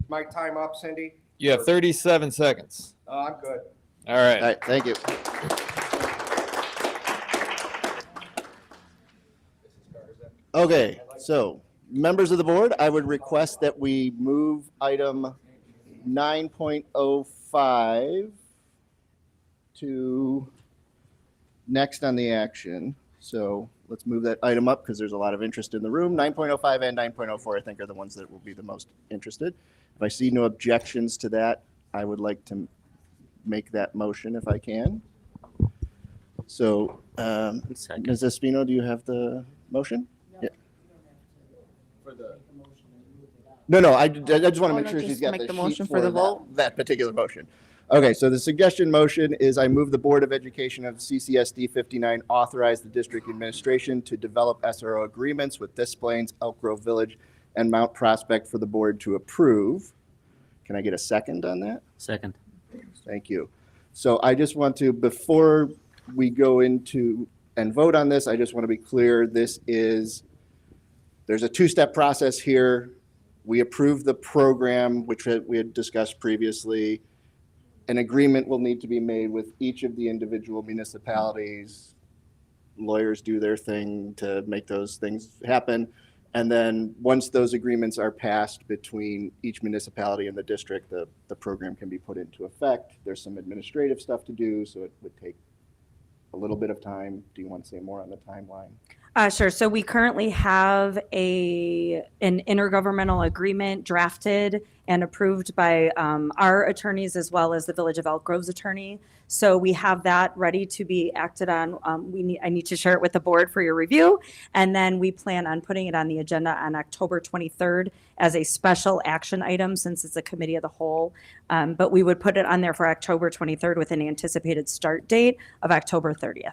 S18: My time up, Cindy?
S6: You have 37 seconds.
S18: I'm good.
S6: All right.
S15: All right, thank you. Okay, so members of the board, I would request that we move item 9.05 to next on the action. So let's move that item up because there's a lot of interest in the room. 9.05 and 9.04, I think, are the ones that will be the most interested. If I see no objections to that, I would like to make that motion if I can. So, Ms. Espino, do you have the motion? Yeah. No, I just want to make sure she's got the motion for the vote. That particular motion. Okay, so the suggestion motion is I move the Board of Education of CCSD59 authorize the district administration to develop SRO agreements with Des Plaines, Elk Grove Village, and Mount Prospect for the board to approve. Can I get a second on that?
S8: Second.
S15: Thank you. So I just want to, before we go into and vote on this, I just want to be clear, there's a two-step process here. We approve the program, which we had discussed previously. An agreement will need to be made with each of the individual municipalities. Lawyers do their thing to make those things happen. And then once those agreements are passed between each municipality and the district, the program can be put into effect. There's some administrative stuff to do, so it would take a little bit of time. Do you want to say more on the timeline?
S20: Sure. So we currently have an intergovernmental agreement drafted and approved by our attorneys as well as the Village of Elk Grove's attorney. So we have that ready to be acted on. I need to share it with the board for your review, and then we plan on putting it on the agenda on October 23rd as a special action item since it's a committee of the whole. But we would put it on there for October 23rd with an anticipated start date of October 30th.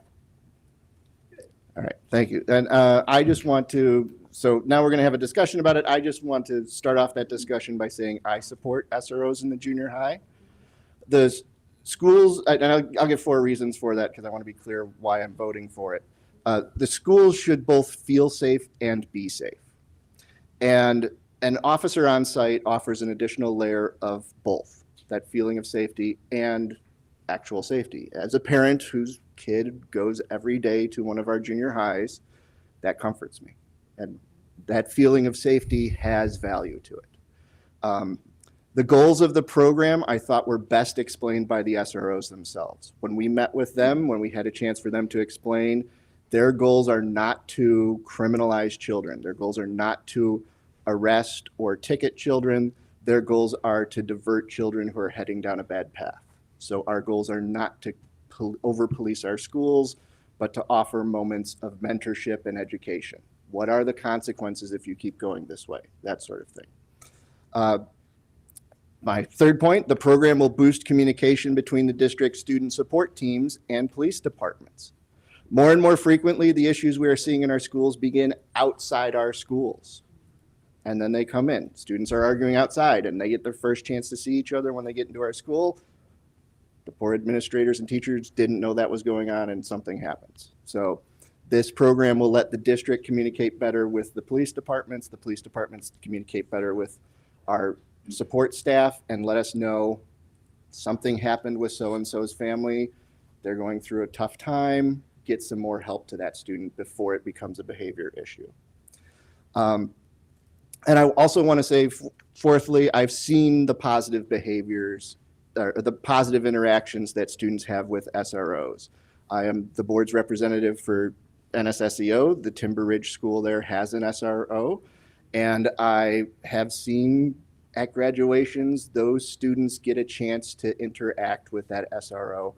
S15: All right, thank you. And I just want to, so now we're going to have a discussion about it. I just want to start off that discussion by saying I support SROs in the junior high. The schools, and I'll give 4 reasons for that because I want to be clear why I'm voting for it. The schools should both feel safe and be safe. And an officer on site offers an additional layer of both, that feeling of safety and actual safety. As a parent whose kid goes every day to one of our junior highs, that comforts me. And that feeling of safety has value to it. The goals of the program I thought were best explained by the SROs themselves. When we met with them, when we had a chance for them to explain, their goals are not to criminalize children. Their goals are not to arrest or ticket children. Their goals are to divert children who are heading down a bad path. So our goals are not to over-police our schools, but to offer moments of mentorship and education. What are the consequences if you keep going this way? That sort of thing. My third point, the program will boost communication between the district student support teams and police departments. More and more frequently, the issues we are seeing in our schools begin outside our schools. And then they come in. Students are arguing outside and they get their first chance to see each other when they get into our school. The poor administrators and teachers didn't know that was going on and something happens. So this program will let the district communicate better with the police departments communicate better with our support staff and let us know something happened with so-and-so's family. They're going through a tough time. Get some more help to that student before it becomes a behavior issue.
S1: And I also want to say, fourthly, I've seen the positive behaviors or the positive interactions that students have with SROs. I am the board's representative for NSSEO. The Timber Ridge School there has an SRO. And I have seen at graduations, those students get a chance to interact with that SRO,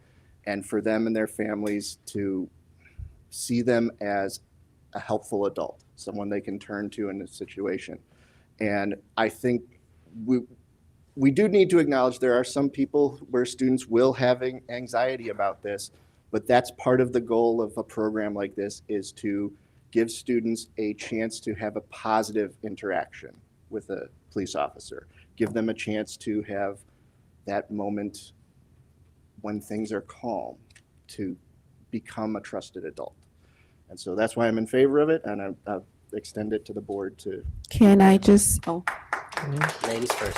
S1: and for them and their families to see them as a helpful adult, someone they can turn to in a situation. And I think we do need to acknowledge there are some people where students will have anxiety about this, but that's part of the goal of a program like this, is to give students a chance to have a positive interaction with a police officer. Give them a chance to have that moment when things are calm to become a trusted adult. And so that's why I'm in favor of it, and I'll extend it to the board to.
S21: Can I just,
S8: Ladies first.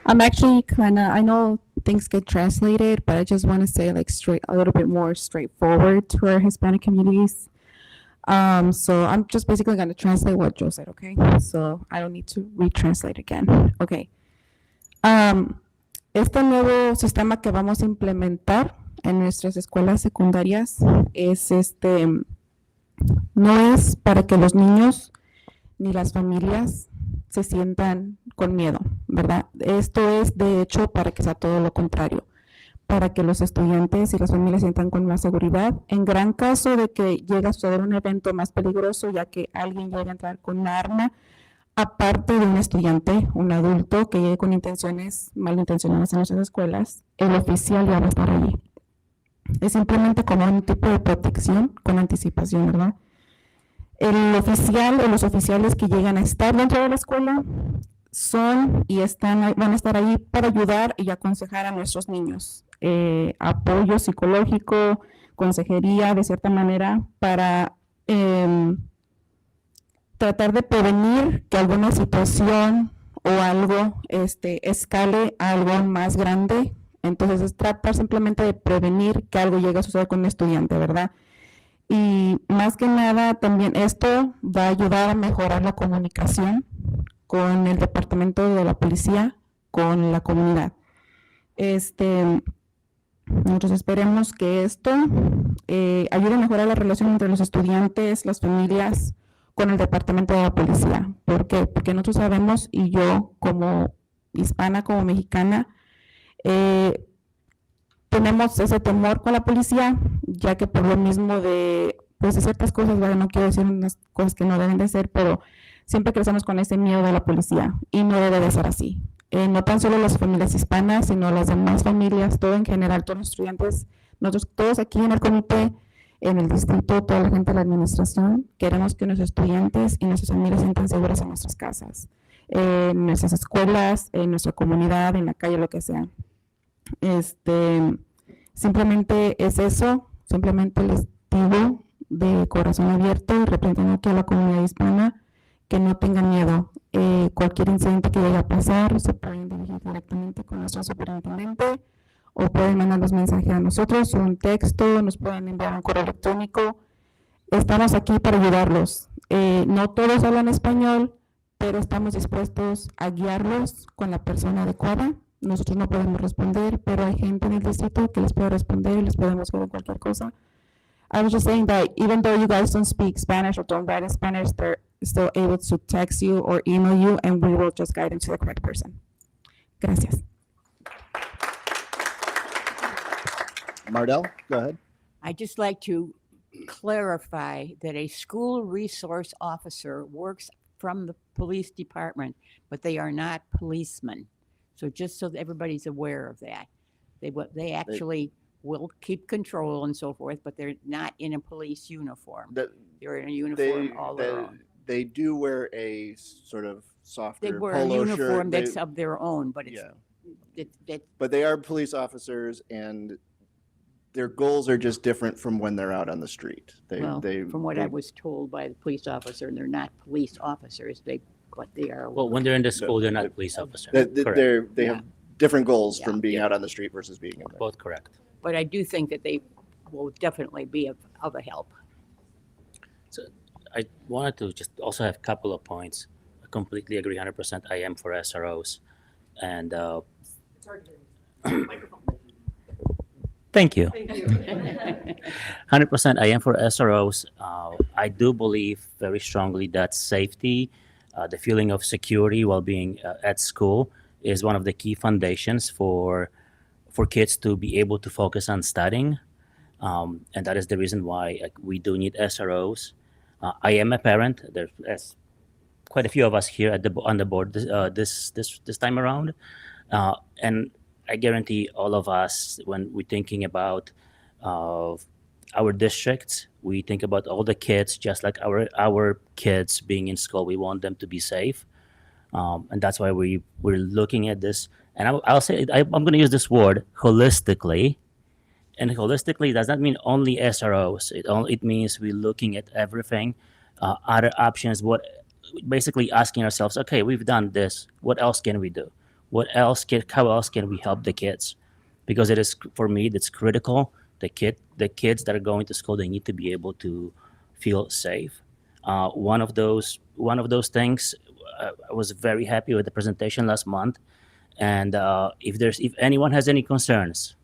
S21: I'm actually I know things get translated, but I just want to say like a little bit more straightforward to our Hispanic communities. So I'm just basically going to translate what Joe said, okay? So I don't need to retranslate again. Okay. Este nuevo sistema que vamos a implementar en nuestras escuelas secundarias es no es para que los niños ni las familias se sientan con miedo, ¿verdad? Esto es de hecho para que sea todo lo contrario, para que los estudiantes y las familias sientan con más seguridad. En gran caso de que llegue a suceder un evento más peligroso, ya que alguien llegue a entrar con un arma, aparte de un estudiante, un adulto que llegue con intenciones malintencionadas en nuestras escuelas, el oficial ya va a estar allí. Es simplemente como un tipo de protección con anticipación, ¿verdad? El oficial o los oficiales que llegan a estar dentro de la escuela van a estar ahí para ayudar y aconsejar a nuestros niños. Apoyo psicológico, consejería, de cierta manera, para tratar de prevenir que alguna situación o algo escale a algo más grande. Entonces es tratar simplemente de prevenir que algo llegue a suceder con un estudiante, ¿verdad? Y más que nada también esto va a ayudar a mejorar la comunicación con el departamento de la policía, con la comunidad. Nosotros esperemos que esto ayude a mejorar la relación entre los estudiantes, las familias, con el departamento de la policía. ¿Por qué? Porque nosotros sabemos, y yo como hispana, como mexicana, tenemos ese temor con la policía, ya que por lo mismo de ciertas cosas, bueno, no quiero decir unas cosas que no deben de ser, pero siempre crecemos con ese miedo de la policía y no debe de ser así. No tan solo las familias hispanas, sino las demás familias, todo en general, todos los estudiantes, nosotros todos aquí en el comité, en el distrito, toda la gente de la administración, queremos que nuestros estudiantes y nuestras familias se sientan seguras en nuestras casas, en nuestras escuelas, en nuestra comunidad, en la calle, lo que sea. Simplemente es eso, simplemente les digo de corazón abierto, representando a toda la comunidad hispana, que no tengan miedo. Cualquier incidente que vaya a pasar, se pueden dirigir directamente con nuestro superintendente o pueden mandarnos mensajes a nosotros, un texto, nos pueden enviar un correo electrónico. Estamos aquí para ayudarlos. No todos hablan español, pero estamos dispuestos a guiarlos con la persona adecuada. Nosotros no podemos responder, pero hay gente en el distrito que les puede responder y les podemos ver cualquier cosa. I was just saying that even though you guys don't speak Spanish or don't write in Spanish, they're still able to text you or email you, and we will just guide them to the correct person. Gracias.
S1: Mardell, go ahead.
S9: I'd just like to clarify that a school resource officer works from the police department, but they are not policemen. So just so that everybody's aware of that. They actually will keep control and so forth, but they're not in a police uniform. They're in a uniform all their own.
S1: They do wear a sort of softer
S9: They wear
S1: polo
S9: a uniform
S1: shirt.
S9: that's of their own, but
S1: But they are police officers, and their goals are just different from when they're out on the street.
S9: From what I was told by the police officer, and they're not police officers, but they are.
S8: Well, when they're in the school, they're not police officers.
S1: They have different goals from being out on the street versus being in there.
S8: Both correct.
S9: But I do think that they will definitely be of a help.
S8: So I wanted to just also have a couple of points. I completely agree 100%. I am for SROs. And thank you. 100% I am for SROs. I do believe very strongly that safety, the feeling of security while being at school is one of the key foundations for kids to be able to focus on studying. And that is the reason why we do need SROs. I am a parent. There's quite a few of us here on the board this time around. And I guarantee all of us, when we're thinking about our districts, we think about all the kids, just like our kids being in school. We want them to be safe, and that's why we're looking at this. And I'll say I'm going to use this word holistically. And holistically does not mean only SROs. It means we're looking at everything, other options. Basically asking ourselves, okay, we've done this. What else can we do? How else can we help the kids? Because it is, for me, that's critical. The kids that are going to school, they need to be able to feel safe. One of those things. I was very happy with the presentation last month. And if anyone has any concerns,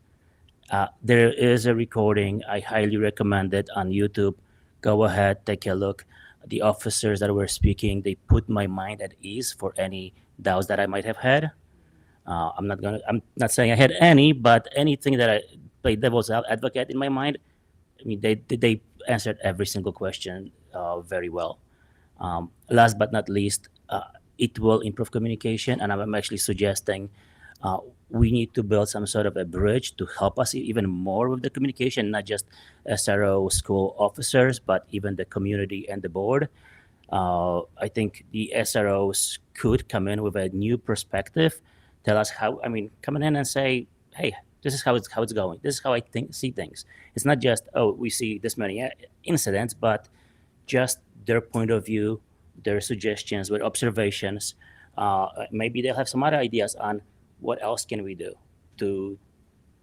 S8: there is a recording. I highly recommend it on YouTube. Go ahead, take a look. The officers that were speaking, they put my mind at ease for any doubts that I might have had. I'm not saying I had any, but anything that I played devil's advocate in my mind, I mean, they answered every single question very well. Last but not least, it will improve communication, and I'm actually suggesting we need to build some sort of a bridge to help us even more with the communication, not just SRO school officers, but even the community and the board. I think the SROs could come in with a new perspective, tell us coming in and say, hey, this is how it's going. This is how I see things. It's not just, oh, we see this many incidents, but just their point of view, their suggestions, their observations. Maybe they'll have some other ideas on what else can we do to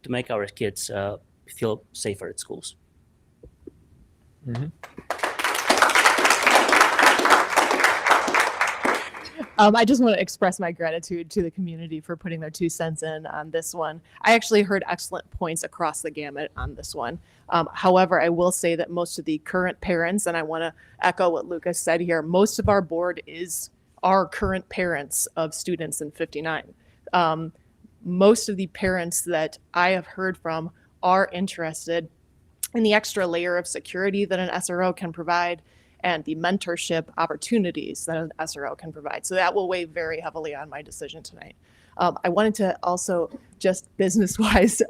S8: make our kids feel safer at schools.
S6: Mm-hmm.
S4: I just want to express my gratitude to the community for putting their 2 cents in on this one. I actually heard excellent points across the gamut on this one. However, I will say that most of the current parents, and I want to echo what Lucas said here, most of our board are current parents of students in 59. Most of the parents that I have heard from are interested in the extra layer of security that an SRO can provide and the mentorship opportunities that an SRO can provide. So that will weigh very heavily on my decision tonight. I wanted to also, just business-wise,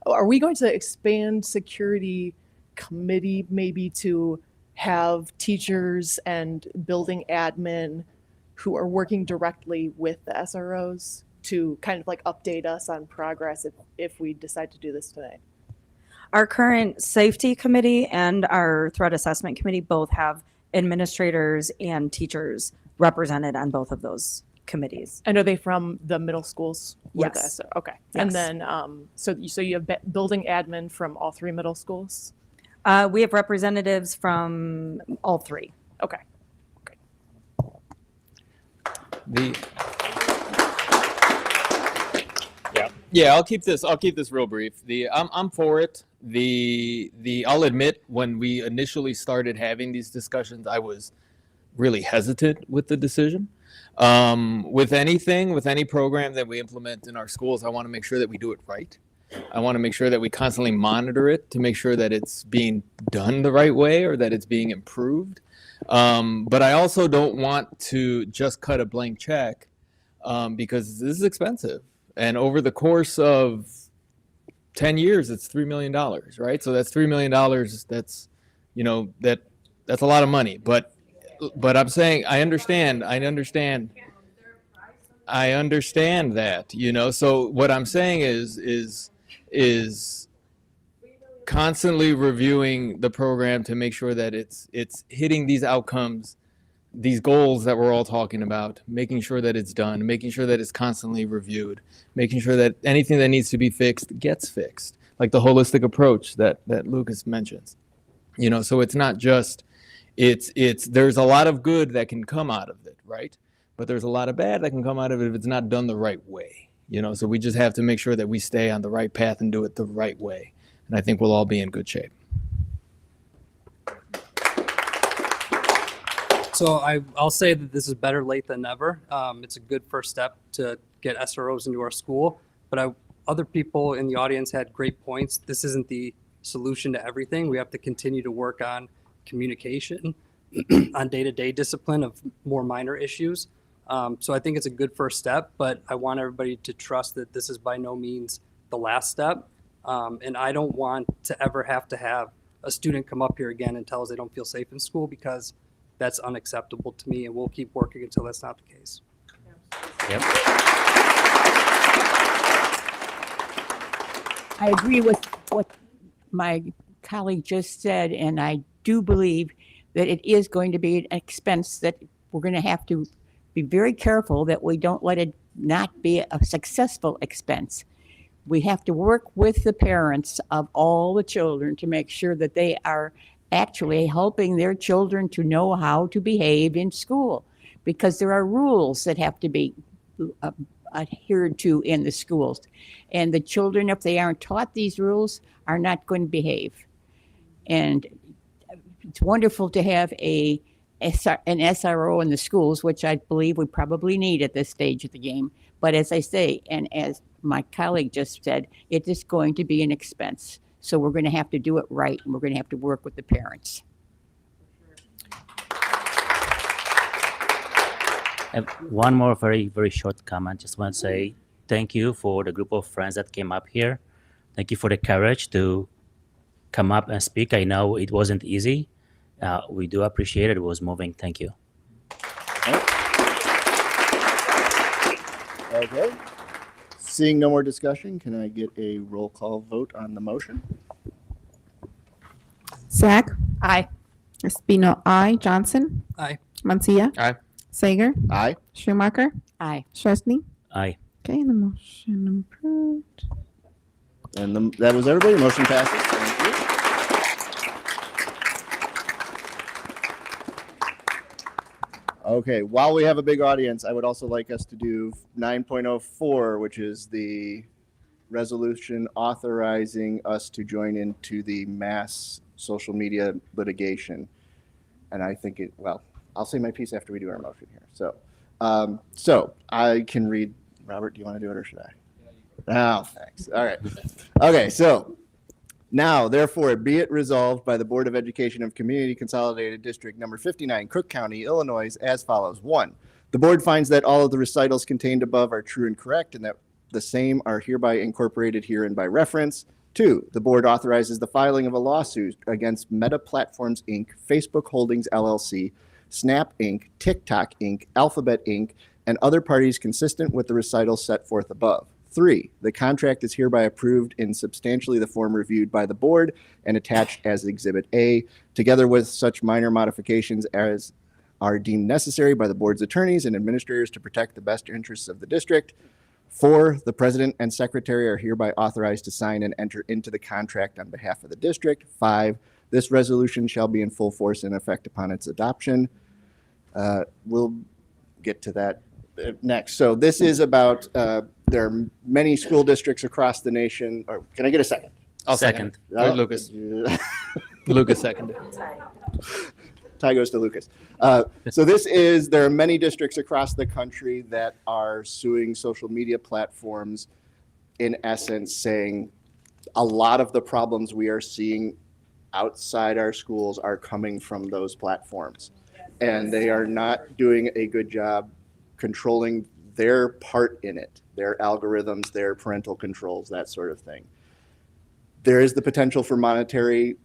S4: are we going to expand security committee maybe to have teachers and building admin who are working directly with the SROs to kind of like update us on progress if we decide to do this tonight?
S20: Our current safety committee and our threat assessment committee both have administrators and teachers represented on both of those committees.
S4: And are they from the middle schools?
S20: Yes.
S4: Okay.
S20: Yes.
S4: And then, so you have building admin from all 3 middle schools?
S20: We have representatives from all 3.
S4: Okay.
S6: Yeah, I'll keep this real brief. I'm for it. I'll admit, when we initially started having these discussions, I was really hesitant with the decision. With any program that we implement in our schools, I want to make sure that we do it right. I want to make sure that we constantly monitor it to make sure that it's being done the right way or that it's being improved. But I also don't want to just cut a blank check because this is expensive. And over the course of 10 years, it's $3 million, right? So that's $3 million. That's, that's a lot of money. But I'm saying I understand that, So what I'm saying is constantly reviewing the program to make sure that it's hitting these outcomes, these goals that we're all talking about, making sure that it's done, making sure that it's constantly reviewed, making sure that anything that needs to be fixed gets fixed, like the holistic approach that Lucas mentions. So it's not just there's a lot of good that can come out of it, right? But there's a lot of bad that can come out of it if it's not done the right way, so we just have to make sure that we stay on the right path and do it the right way. And I think we'll all be in good shape.
S2: So I'll say that this is better late than never. It's a good first step to get SROs into our school, but other people in the audience had great points. This isn't the solution to everything. We have to continue to work on communication, on day-to-day discipline of more minor issues. So I think it's a good first step, but I want everybody to trust that this is by no means the last step. And I don't want to ever have to have a student come up here again and tell us they don't feel safe in school, because that's unacceptable to me, and we'll keep working until that's not the case.
S8: Yep.
S9: I agree with what my colleague just said, and I do believe that it is going to be an expense that we're going to have to be very careful that we don't let it not be a successful expense. We have to work with the parents of all the children to make sure that they are actually helping their children to know how to behave in school, because there are rules that have to be adhered to in the schools. And the children, if they aren't taught these rules, are not going to behave. And it's wonderful to have an SRO in the schools, which I believe we probably need at this stage of the game. But as I say, and as my colleague just said, it is going to be an expense. So we're going to have to do it right, and we're going to have to work with the parents.
S8: And one more very, very short comment. Just want to say thank you for the group of friends that came up here. Thank you for the courage to come up and speak. I know it wasn't easy. We do appreciate it. It was moving. Thank you.
S1: Okay. Seeing no more discussion, can I get a roll call vote on the motion?
S21: Zach.
S20: Aye.
S21: Espino, aye. Johnson.
S2: Aye.
S21: Mancia.
S6: Aye.
S21: Sager.
S1: Aye.
S21: Schumacher.
S9: Aye.
S21: Chesney.
S8: Aye.
S21: Okay, the motion approved.
S1: And that was everybody. Motion passes. Thank you. Okay, while we have a big audience, I would also like us to do 9.04, which is the resolution authorizing us to join into the mass social media litigation. And I think I'll say my piece after we do our motion here. So I can read. Robert, do you want to do it or should I? Oh, thanks. All right. Okay, so now, therefore, be it resolved by the Board of Education of Community Consolidated District Number 59, Cook County, Illinois, as follows. 1, the board finds that all of the recitals contained above are true and correct, and that the same are hereby incorporated herein by reference. 2, the board authorizes the filing of a lawsuit against Meta Platforms, Inc., Facebook Holdings, LLC, Snap, Inc., TikTok, Inc., Alphabet, Inc., and other parties consistent with the recitals set forth above. 3, the contract is hereby approved in substantially the form reviewed by the board and attached as Exhibit A, together with such minor modifications as are deemed necessary by the board's attorneys and administrators to protect the best interests of the district. 4, the president and secretary are hereby authorized to sign and enter into the contract on behalf of the district. 5, this resolution shall be in full force and effect upon its adoption. We'll get to that next. So this is about there are many school districts across the nation. Or can I get a second?
S6: I'll second. Lucas. Lucas seconded.
S1: Tie goes to Lucas. So there are many districts across the country that are suing social media platforms, in essence saying a lot of the problems we are seeing outside our schools are coming from those platforms. And they are not doing a good job controlling their part in it, their algorithms, their parental controls, that sort of thing. There is the potential for monetary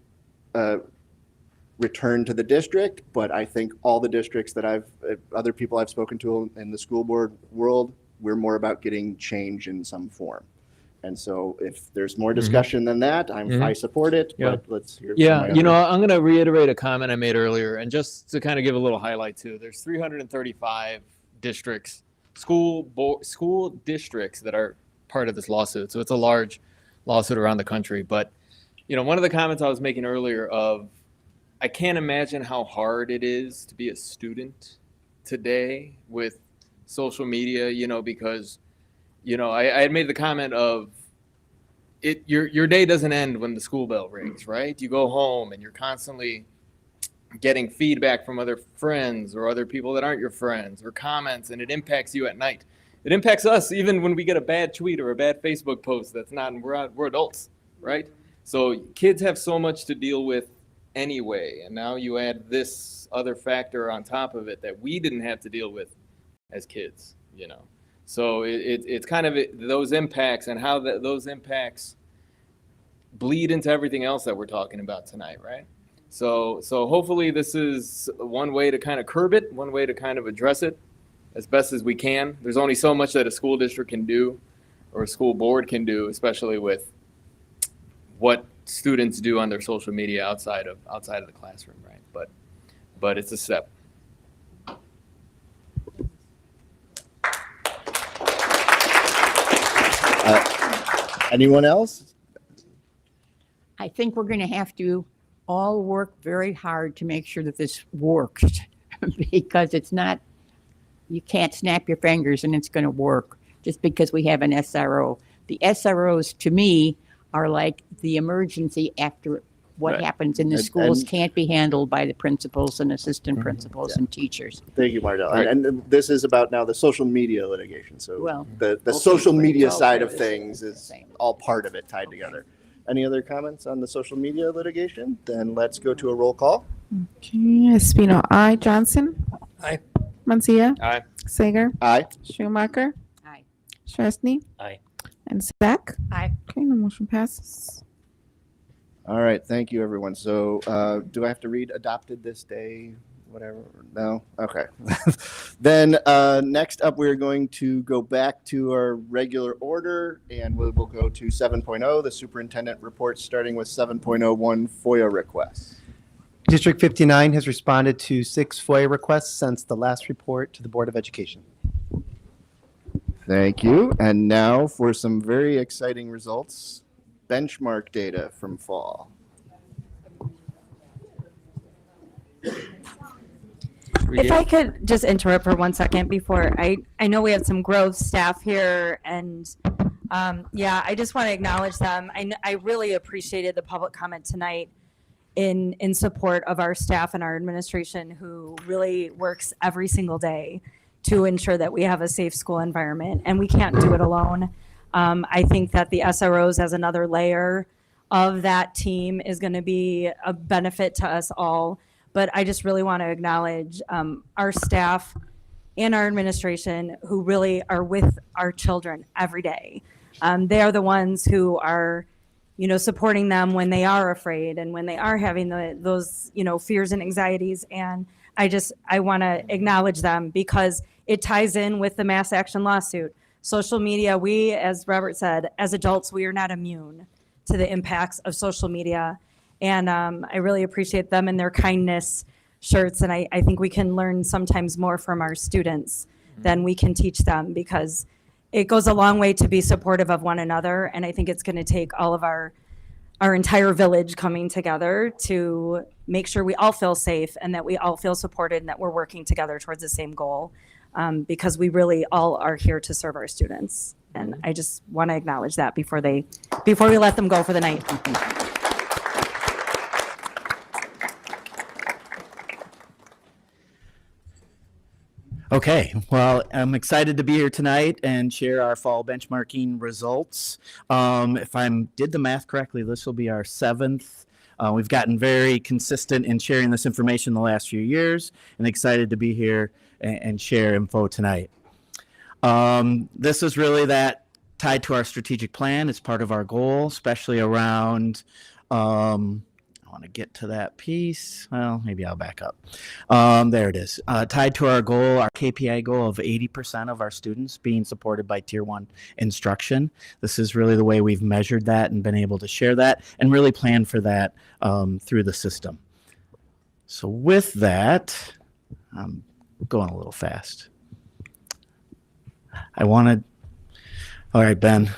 S1: return to the district, but I think all the districts that other people I've spoken to in the school board world, we're more about getting change in some form. And so if there's more discussion than that, I support it, but let's hear from my
S6: I'm going to reiterate a comment I made earlier, and just to kind of give a little highlight too, there's 335 districts, school districts that are part of this lawsuit. So it's a large lawsuit around the country. But, one of the comments I was making earlier of I can't imagine how hard it is to be a student today with social media, because, I had made the comment of your day doesn't end when the school bell rings, right? You go home and you're constantly getting feedback from other friends or other people that aren't your friends or comments, and it impacts you at night. It impacts us even when we get a bad tweet or a bad Facebook post that's not, we're adults, right? So kids have so much to deal with anyway, and now you add this other factor on top of it that we didn't have to deal with as kids, So it's kind of those impacts and how those impacts bleed into everything else that we're talking about tonight, right? So hopefully this is one way to kind of curb it, one way to kind of address it as best as we can. There's only so much that a school district can do or a school board can do, especially with what students do on their social media outside of the classroom, right? But it's a step.
S1: Anyone else?
S9: I think we're going to have to all work very hard to make sure that this works because it's not, you can't snap your fingers and it's going to work just because we have an SRO. The SROs to me are like the emergency after what
S1: Right.
S9: happens in the
S1: And-
S9: schools
S1: and-
S9: can't be handled by the principals and assistant principals and teachers.
S1: Thank you, Mardell.
S6: Right.
S1: And this is about now the social media litigation. So
S9: Well,
S1: the
S9: okay,
S1: social
S9: but
S1: media
S9: it's all
S1: side
S9: part
S1: of
S9: of the
S1: things is
S9: same.
S1: all part of it tied together. Any other comments on the social media litigation? Then let's go to a roll call.
S21: Okay, Espino, aye. Johnson?
S2: Aye.
S21: Mancia?
S6: Aye.
S21: Sager?
S1: Aye.
S21: Schumacher?
S9: Aye.
S21: Chesney?
S8: Aye.
S21: And Zach?
S9: Aye.
S21: Okay, the motion passes.
S1: All right, thank you, everyone. So do I have to read adopted this day, whatever? No? Okay. Then next up, we're going to go back to our regular order, and we'll go to 7.0, the superintendent report, starting with 7.01 FOIA requests.
S3: District 59 has responded to 6 FOIA requests since the last report to the Board of Education.
S1: Thank you. And now for some very exciting results, benchmark data from fall.
S20: If I could just interrupt for 1 second before I know we have some Grove staff here and I just want to acknowledge them. I really appreciated the public comment tonight in support of our staff and our administration who really works every single day to ensure that we have a safe school environment, and we can't do it alone. I think that the SROs as another layer of that team is going to be a benefit to us all. But I just really want to acknowledge our staff and our administration who really are with our children every day. They are the ones who are, supporting them when they are afraid and when they are having those, fears and anxieties. And I want to acknowledge them because it ties in with the mass action lawsuit. Social media, we, as Robert said, as adults, we are not immune to the impacts of social media. And I really appreciate them and their kindness shirts. And I think we can learn sometimes more from our students than we can teach them because it goes a long way to be supportive of one another. And I think it's going to take all of our entire village coming together to make sure we all feel safe and that we all feel supported and that we're working together towards the same goal because we really all are here to serve our students. And I just want to acknowledge that before we let them go for the night.
S22: Okay, well, I'm excited to be here tonight and share our fall benchmarking results. If I did the math correctly, this will be our 7th. We've gotten very consistent in sharing this information the last few years and excited to be here and share info tonight. This is really that tied to our strategic plan. It's part of our goal, especially around I want to get to that piece. Well, maybe I'll back up. There it is. Tied to our goal, our KPI goal of 80% of our students being supported by Tier 1 instruction. This is really the way we've measured that and been able to share that and really plan for that through the system. So with that, I'm going a little fast. All right, Ben.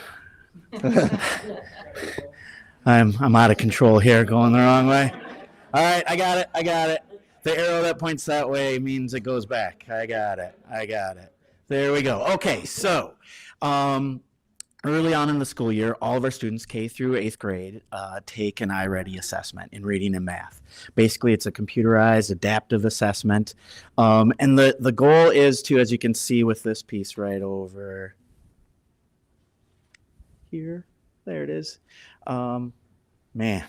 S22: I'm out of control here, going the wrong way. All right, I got it. The arrow that points that way means it goes back. I got it. There we go. Okay, so early on in the school year, all of our students, K through 8th grade, take an iReady assessment in reading and math. Basically, it's a computerized adaptive assessment. And the goal is to, as you can see with this piece right over here, there it is. Man.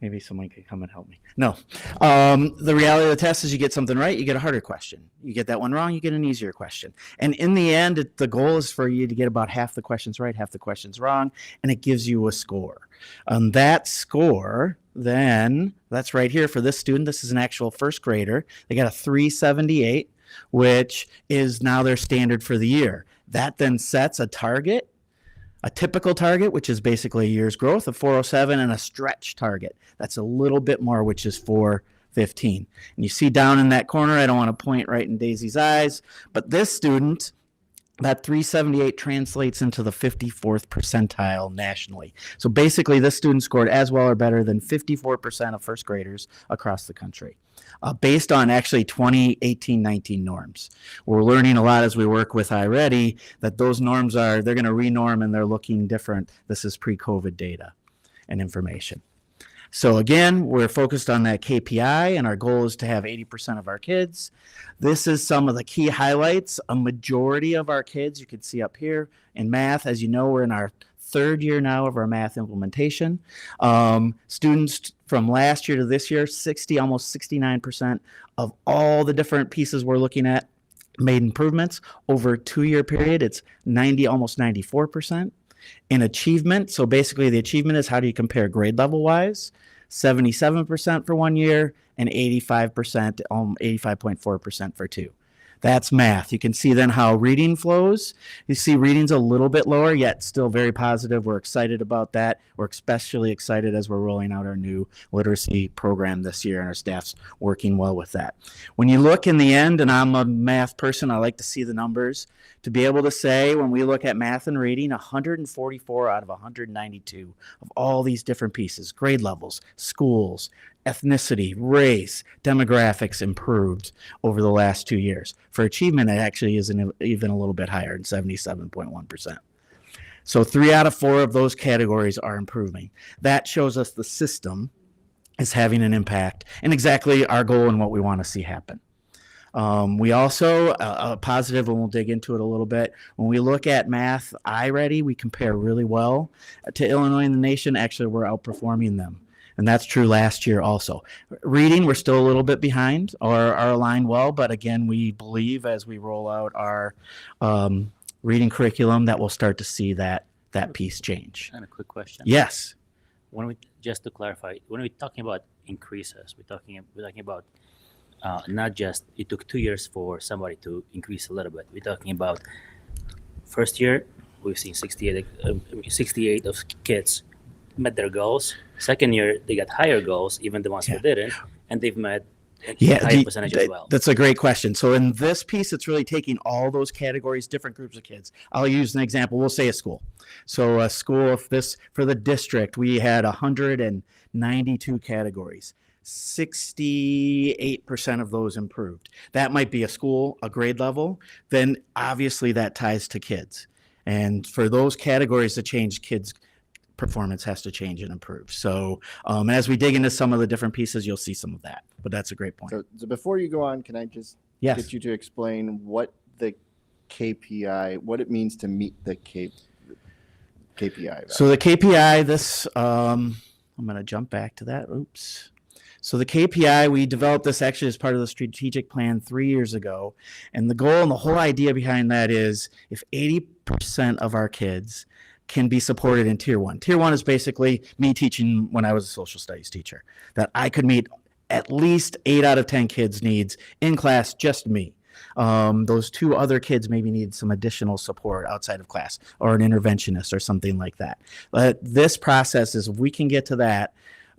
S22: Maybe someone could come and help me. No. The reality of the test is you get something right, you get a harder question. You get that one wrong, you get an easier question. And in the end, the goal is for you to get about half the questions right, half the questions wrong, and it gives you a score. That score, then, that's right here for this student. This is an actual first grader. They got a 378, which is now their standard for the year. That then sets a target, a typical target, which is basically a year's growth of 407, and a stretch target. That's a little bit more, which is 415. And you see down in that corner, I don't want to point right in Daisy's eyes, but this student, that 378 translates into the 54th percentile nationally. So basically, this student scored as well or better than 54% of first graders across the country, based on actually 2018-19 norms. We're learning a lot as we work with iReady that those norms they're going to renorm and they're looking different. This is pre-COVID data and information. So again, we're focused on that KPI, and our goal is to have 80% of our kids. This is some of the key highlights. A majority of our kids, you can see up here in math, as you know, we're in our 3rd year now of our math implementation. Students from last year to this year, almost 69% of all the different pieces we're looking at made improvements. Over a 2-year period, it's almost 94%. In achievement, so basically the achievement is how do you compare grade level wise, 77% for 1 year and 85%, 85.4% for 2. That's math. You can see then how reading flows. You see reading's a little bit lower, yet still very positive. We're excited about that. We're especially excited as we're rolling out our new literacy program this year, and our staff's working well with that. When you look in the end, and I'm a math person, I like to see the numbers, to be able to say when we look at math and reading, 144 out of 192 of all these different pieces, grade levels, schools, ethnicity, race, demographics improved over the last 2 years. For achievement, it actually is even a little bit higher, at 77.1%. So 3 out of 4 of those categories are improving. That shows us the system is having an impact and exactly our goal and what we want to see happen. We also, a positive, and we'll dig into it a little bit, when we look at math iReady, we compare really well to Illinois and the nation. Actually, we're outperforming them. And that's true last year also. Reading, we're still a little bit behind or are aligned well, but again, we believe as we roll out our reading curriculum that we'll start to see that piece change.
S8: And a quick question.
S22: Yes.
S8: Just to clarify, when we're talking about increases, we're talking about not just it took 2 years for somebody to increase a little bit. We're talking about first year, we've seen 68 of kids met their goals. Second year, they got higher goals, even the ones who didn't, and they've met a higher percentage as well.
S22: That's a great question. So in this piece, it's really taking all those categories, different groups of kids. I'll use an example. We'll say a school. So a school, for the district, we had 192 categories. 68% of those improved. That might be a school, a grade level. Then obviously that ties to kids. And for those categories to change, kids' performance has to change and improve. So as we dig into some of the different pieces, you'll see some of that. But that's a great point.
S1: So before you go on, can I just get you to explain what the KPI, what it means to meet the KPI?
S22: So the KPI, I'm going to jump back to that. Oops. So the KPI, we developed this actually as part of the strategic plan 3 years ago. And the goal and the whole idea behind that is if 80% of our kids can be supported in Tier 1. Tier 1 is basically me teaching when I was a social studies teacher, that I could meet at least 8 out of 10 kids' needs in class, just me. Those 2 other kids maybe need some additional support outside of class or an interventionist or something like that. But this process is, if we can get to that,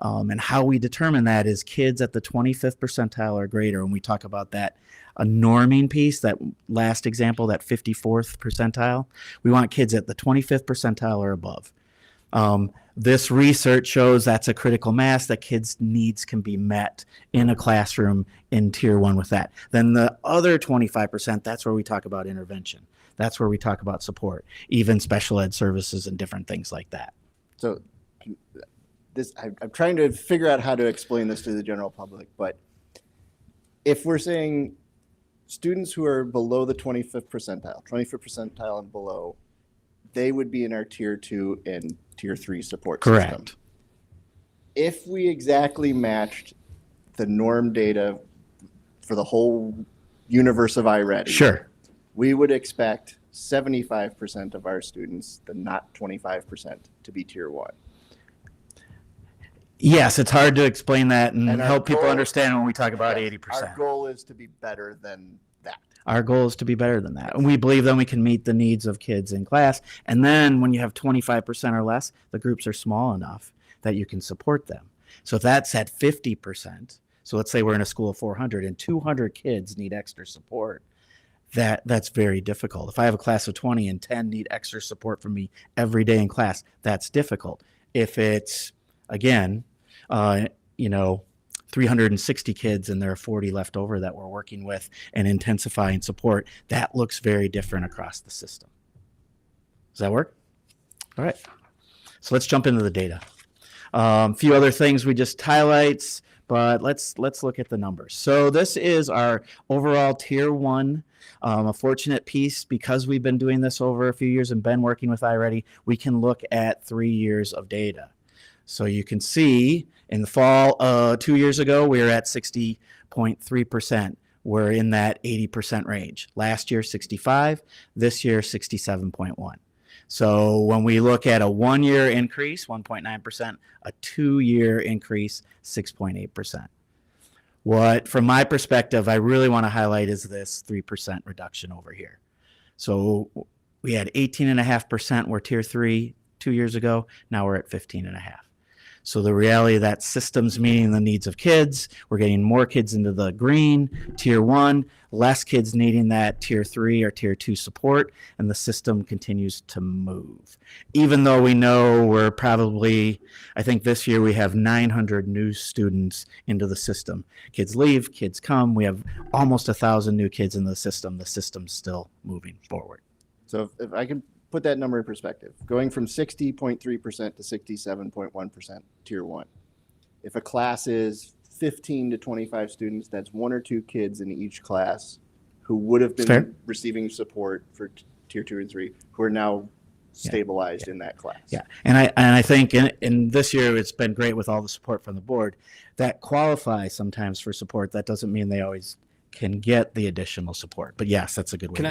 S22: and how we determine that is kids at the 25th percentile or greater. When we talk about that, a norming piece, that last example, that 54th percentile, we want kids at the 25th percentile or above. This research shows that's a critical mass that kids' needs can be met in a classroom in tier 1 with that. Then the other 25%, that's where we talk about intervention. That's where we talk about support, even special ed services and different things like that.
S1: So I'm trying to figure out how to explain this to the general public, but if we're saying students who are below the 25th percentile and below, they would be in our tier 2 and tier 3 support system.
S22: Correct.
S1: If we exactly matched the norm data for the whole universe of iReady,
S22: Sure.
S1: we would expect 75% of our students, the not 25%, to be tier 1.
S22: Yes, it's hard to explain that and
S1: And our
S22: help people
S1: goal-
S22: understand when we talk about 80%.
S1: Our goal is to be better than that.
S22: Our goal is to be better than that. And we believe then we can meet the needs of kids in class. And then when you have 25% or less, the groups are small enough that you can support them. So if that's at 50%, so let's say we're in a school of 400 and 200 kids need extra support, that's very difficult. If I have a class of 20 and 10 need extra support from me every day in class, that's difficult. If it's, again, 360 kids and there are 40 left over that we're working with and intensifying support, that looks very different across the system. Does that work? All right. So let's jump into the data. A few other things we just highlights, but let's look at the numbers. So this is our overall tier 1. A fortunate piece, because we've been doing this over a few years and been working with iReady, we can look at 3 years of data. So you can see in the fall, 2 years ago, we were at 60.3%. We're in that 80% range. Last year, 65. This year, 67.1. So when we look at a 1 year increase, 1.9%, a 2 year increase, 6.8%. What, from my perspective, I really want to highlight is this 3% reduction over here. So we had 18.5% were tier 3 2 years ago. Now we're at 15.5. So the reality of that system's meeting the needs of kids. We're getting more kids into the green, tier 1, less kids needing that tier 3 or tier 2 support, and the system continues to move. Even though we know we're probably, I think this year we have 900 new students into the system. Kids leave, kids come. We have almost 1,000 new kids in the system. The system's still moving forward.
S1: So if I can put that number in perspective, going from 60.3% to 67.1% tier 1. If a class is 15 to 25 students, that's 1 or 2 kids in each class who would have been
S22: Fair.
S1: receiving support for tier 2 and 3, who are now stabilized in that class.
S22: Yeah, and I think in this year it's been great with all the support from the board that qualify sometimes for support. That doesn't mean they always can get the additional support. But yes, that's a good way.
S2: Can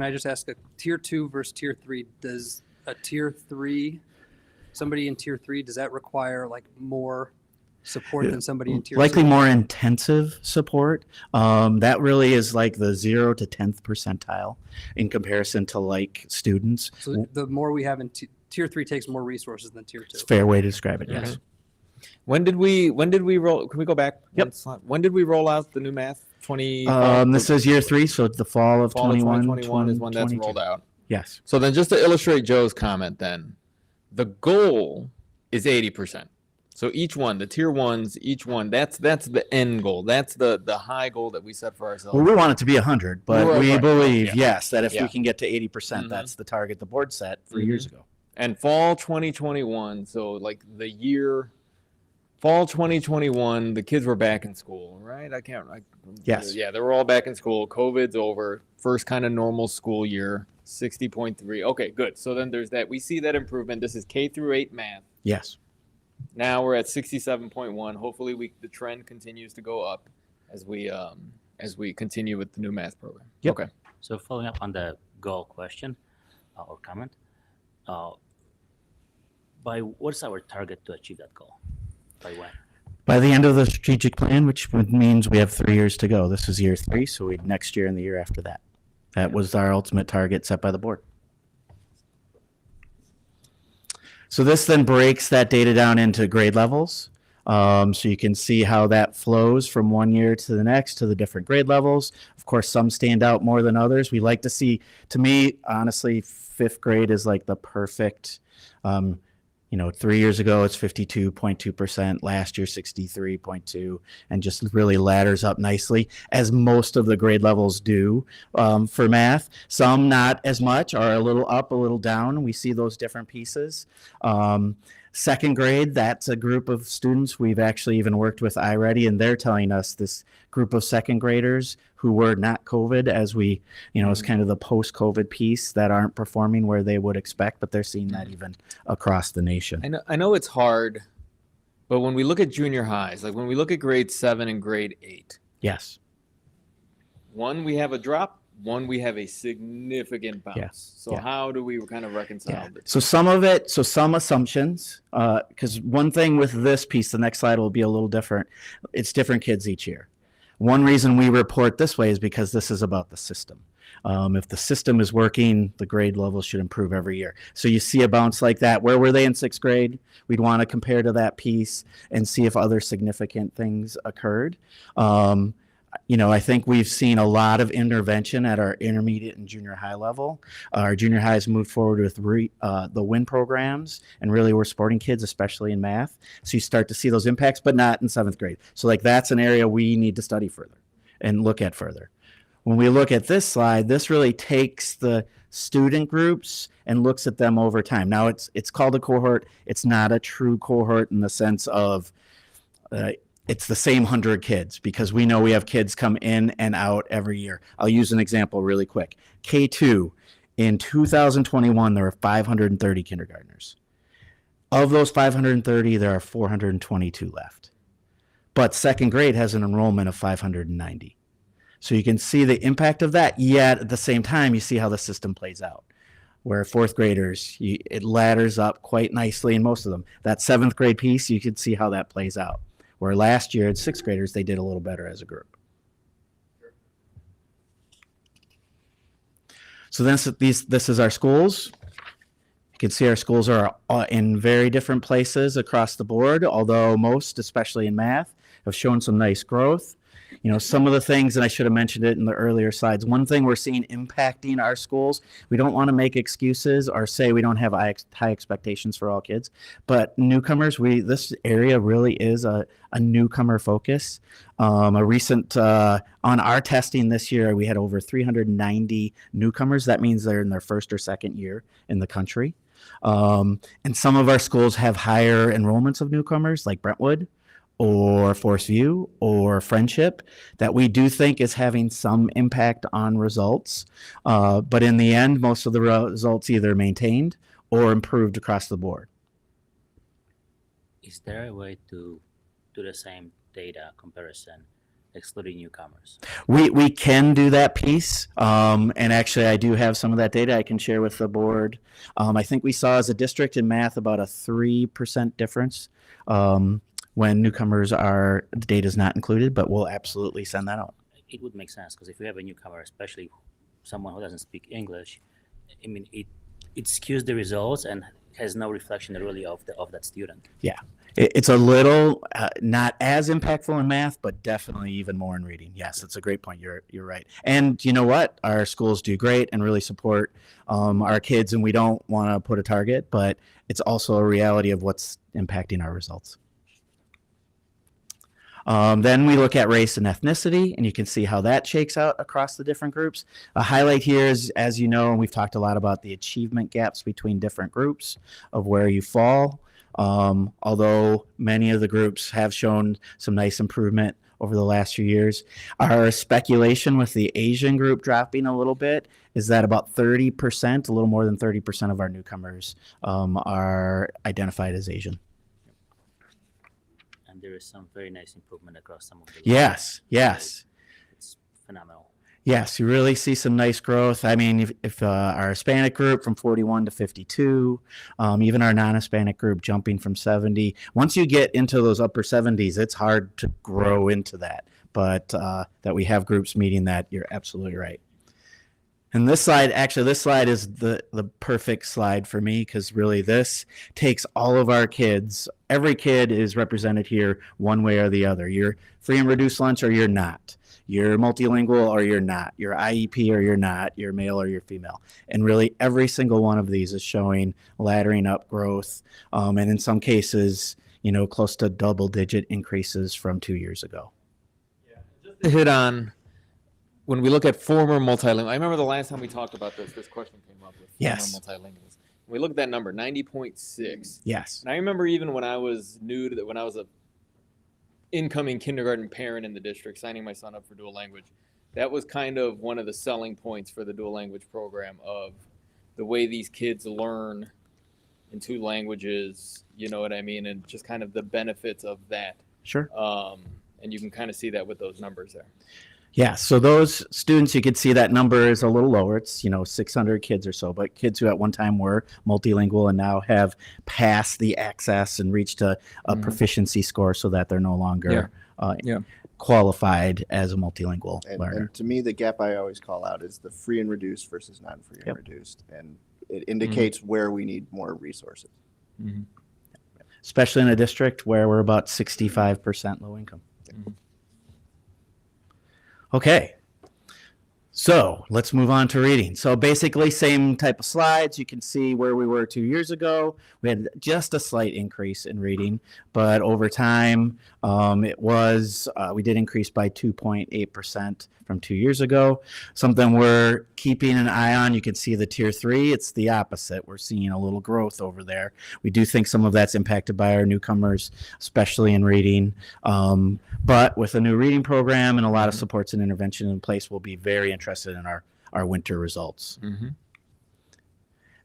S2: I just ask a tier 2 versus tier 3? Does a tier 3, somebody in tier 3, does that require like more support than somebody in tier 2?
S22: Likely more intensive support. That really is like the 0 to 10th percentile in comparison to like students.
S2: So the more we have in tier 3 takes more resources than tier 2.
S22: It's a fair way to describe it. Yes.
S6: When did we roll? Can we go back?
S22: Yep.
S6: When did we roll out the new math?
S22: This is year 3, so it's the fall of 21.
S6: 2021 is when that's
S22: 22.
S6: rolled out.
S22: Yes.
S6: So then just to illustrate Joe's comment then, the goal is 80%. So each one, the tier 1s, each one, that's the end goal. That's the high goal that we set for ourselves.
S22: Well, we want it to be 100, but
S6: Right,
S22: we
S6: right.
S22: believe,
S6: Yeah.
S22: yes, that if
S6: Yeah.
S22: we can get to 80%, that's the target the board set 3 years ago.
S6: And fall 2021, so like the year, fall 2021, the kids were back in school, right?
S22: Yes.
S6: Yeah, they were all back in school. COVID's over. First kind of normal school year, 60.3. Okay, good. So then there's that. We see that improvement. This is K through 8 math.
S22: Yes.
S6: Now we're at 67.1. Hopefully the trend continues to go up as we continue with the new math program.
S22: Yep.
S6: Okay.
S8: So following up on the goal question or comment, by what's our target to achieve that goal? By when?
S22: By the end of the strategic plan, which means we have 3 years to go. This is year 3, so next year and the year after that. That was our ultimate target set by the board. So this then breaks that data down into grade levels. So you can see how that flows from 1 year to the next to the different grade levels. Of course, some stand out more than others. We like to see, to me, honestly, 5th grade is like the perfect, 3 years ago it's 52.2%, last year 63.2, and just really ladders up nicely, as most of the grade levels do for math. Some not as much, are a little up, a little down. We see those different pieces. Second grade, that's a group of students we've actually even worked with iReady, and they're telling us this group of second graders who were not COVID, as we, it's kind of the post-COVID piece, that aren't performing where they would expect, but they're seeing that even across the nation.
S6: I know it's hard, but when we look at junior highs, like when we look at grade 7 and grade 8,
S22: yes,
S6: one, we have a drop, one, we have a significant bounce.
S22: Yeah.
S6: So how do we kind of reconcile this?
S22: So some assumptions, because one thing with this piece, the next slide will be a little different. It's different kids each year. One reason we report this way is because this is about the system. If the system is working, the grade levels should improve every year. So you see a bounce like that. Where were they in 6th grade? We'd want to compare to that piece and see if other significant things occurred. I think we've seen a lot of intervention at our intermediate and junior high level. Our junior high has moved forward with the WIN programs, and really we're supporting kids, especially in math. So you start to see those impacts, but not in 7th grade. So that's an area we need to study further and look at further. When we look at this slide, this really takes the student groups and looks at them over time. Now it's called a cohort. It's not a true cohort in the sense of it's the same 100 kids, because we know we have kids come in and out every year. I'll use an example really quick. K2, in 2021, there were 530 kindergartners. Of those 530, there are 422 left. But second grade has an enrollment of 590. So you can see the impact of that, yet at the same time, you see how the system plays out. Where 4th graders, it ladders up quite nicely in most of them. That 7th grade piece, you can see how that plays out. Where last year at 6th graders, they did a little better as a group. So this is our schools. You can see our schools are in very different places across the board, although most, especially in math, have shown some nice growth. Some of the things, and I should have mentioned it in the earlier slides, one thing we're seeing impacting our schools, we don't want to make excuses or say we don't have high expectations for all kids, but newcomers, this area really is a newcomer focus. A recent, on our testing this year, we had over 390 newcomers. That means they're in their 1st or 2nd year in the country. And some of our schools have higher enrollments of newcomers, like Brentwood, or Forest View, or Friendship, that we do think is having some impact on results. But in the end, most of the results either maintained or improved across the board.
S8: Is there a way to do the same data comparison, excluding newcomers?
S22: We can do that piece. And actually, I do have some of that data I can share with the board. I think we saw as a district in math about a 3% difference. When newcomers the data is not included, but we'll absolutely send that out.
S8: It would make sense, because if you have a newcomer, especially someone who doesn't speak English, it skews the results and has no reflection really of that student.
S22: Yeah, it's a little not as impactful in math, but definitely even more in reading. Yes, it's a great point. You're right. And you know what? Our schools do great and really support our kids, and we don't want to put a target, but it's also a reality of what's impacting our results. Then we look at race and ethnicity, and you can see how that shakes out across the different groups. A highlight here is, as you know, and we've talked a lot about the achievement gaps between different groups of where you fall. Although many of the groups have shown some nice improvement over the last few years. Our speculation with the Asian group dropping a little bit is that about 30%, a little more than 30% of our newcomers are identified as Asian.
S8: There is some very nice improvement across some of the
S22: Yes.
S8: It's phenomenal.
S22: Yes, you really see some nice growth. I mean, if our Hispanic group from 41 to 52, even our non-Hispanic group jumping from 70. Once you get into those upper 70s, it's hard to grow into that. But that we have groups meeting that, you're absolutely right. And this slide is the perfect slide for me, because really this takes all of our kids. Every kid is represented here one way or the other. You're free and reduced lunch or you're not. you're multilingual or you're not, you're IEP or you're not, you're male or you're female. And really every single one of these is showing laddering up growth. And in some cases, close to double-digit increases from 2 years ago.
S6: To hit on, when we look at former multilingual, I remember the last time we talked about this question came up with
S22: Yes.
S6: former multilinguals. We looked at that number, 90.6.
S22: Yes.
S6: And I remember even when I was when I was a incoming kindergarten parent in the district, signing my son up for dual language, that was kind of one of the selling points for the dual language program of the way these kids learn in 2 languages, you know what I mean? And just kind of the benefits of that.
S22: Sure.
S6: And you can kind of see that with those numbers there.
S22: Yeah, so those students, you could see that number is a little lower. It's, 600 kids or so, but kids who at one time were multilingual and now have passed the access and reached a proficiency score so that they're no longer qualified as a multilingual learner.
S1: And to me, the gap I always call out is the free and reduced versus non-free and reduced. And it indicates where we need more resources.
S22: Especially in a district where we're about 65% low income. Okay, so let's move on to reading. So basically same type of slides. You can see where we were 2 years ago. We had just a slight increase in reading, but over time we did increase by 2.8% from 2 years ago. Something we're keeping an eye on. You can see the tier 3. It's the opposite. We're seeing a little growth over there. We do think some of that's impacted by our newcomers, especially in reading. But with a new reading program and a lot of supports and intervention in place, we'll be very interested in our winter results.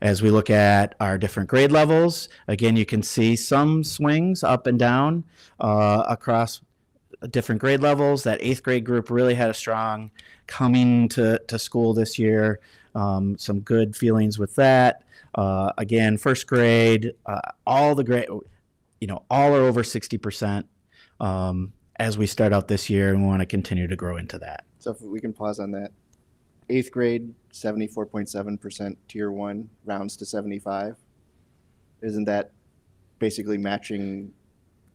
S22: As we look at our different grade levels, again, you can see some swings up and down across different grade levels. That 8th grade group really had a strong coming to school this year. Some good feelings with that. Again, 1st grade, all the grade, all are over 60%. As we start out this year, and we want to continue to grow into that.
S1: So if we can pause on that. 8th grade, 74.7% tier 1 rounds to 75. Isn't that basically matching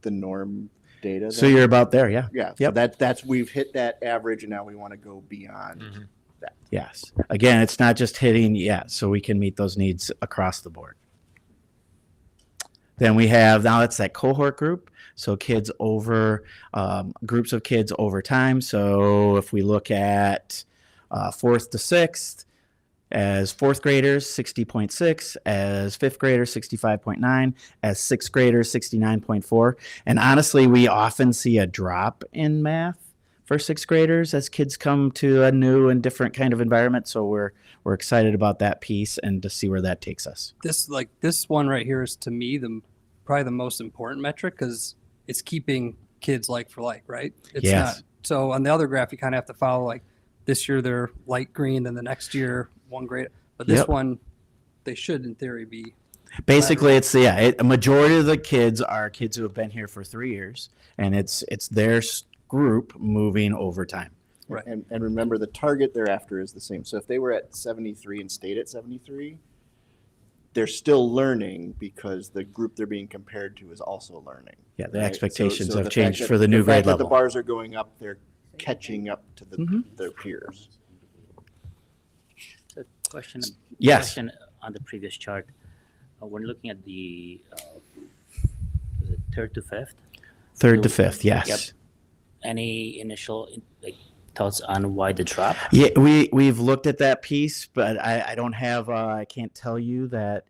S1: the norm data?
S22: So you're about there, yeah.
S1: Yeah.
S22: Yep.
S1: So that's we've hit that average and now we want to go beyond that.
S22: Yes. Again, it's not just hitting yet, so we can meet those needs across the board. Then we have, now it's that cohort group. So kids over, groups of kids over time. So if we look at 4th to 6th, as 4th graders, 60.6, as 5th graders, 65.9, as 6th graders, 69.4. And honestly, we often see a drop in math for 6th graders as kids come to a new and different kind of environment. So we're excited about that piece and to see where that takes us.
S2: This one right here is to me probably the most important metric because it's keeping kids like for like, right? It's
S22: Yes.
S2: not. So on the other graph, you kind of have to follow like this year they're light green, then the next year 1 grade. But this one, they should in theory be.
S22: Basically, it's a majority of the kids are kids who have been here for 3 years, and it's their group moving over time.
S2: Right.
S1: And remember, the target thereafter is the same. So if they were at 73 and stayed at 73, they're still learning because the group they're being compared to is also learning.
S22: Yeah, the
S1: right?
S22: expectations
S1: So
S22: have
S1: the fact
S22: changed
S1: that-
S22: for the new
S1: fact
S22: grade
S1: that
S22: level.
S1: the bars are going up, they're catching up to their peers.
S8: So question.
S22: Yes.
S8: Question on the previous chart. When looking at the was it 3rd to 5th.
S22: 3rd to 5th, yes.
S8: Yep. Any initial thoughts on why the drop?
S22: Yeah, we've looked at that piece, but I don't have, I can't tell you that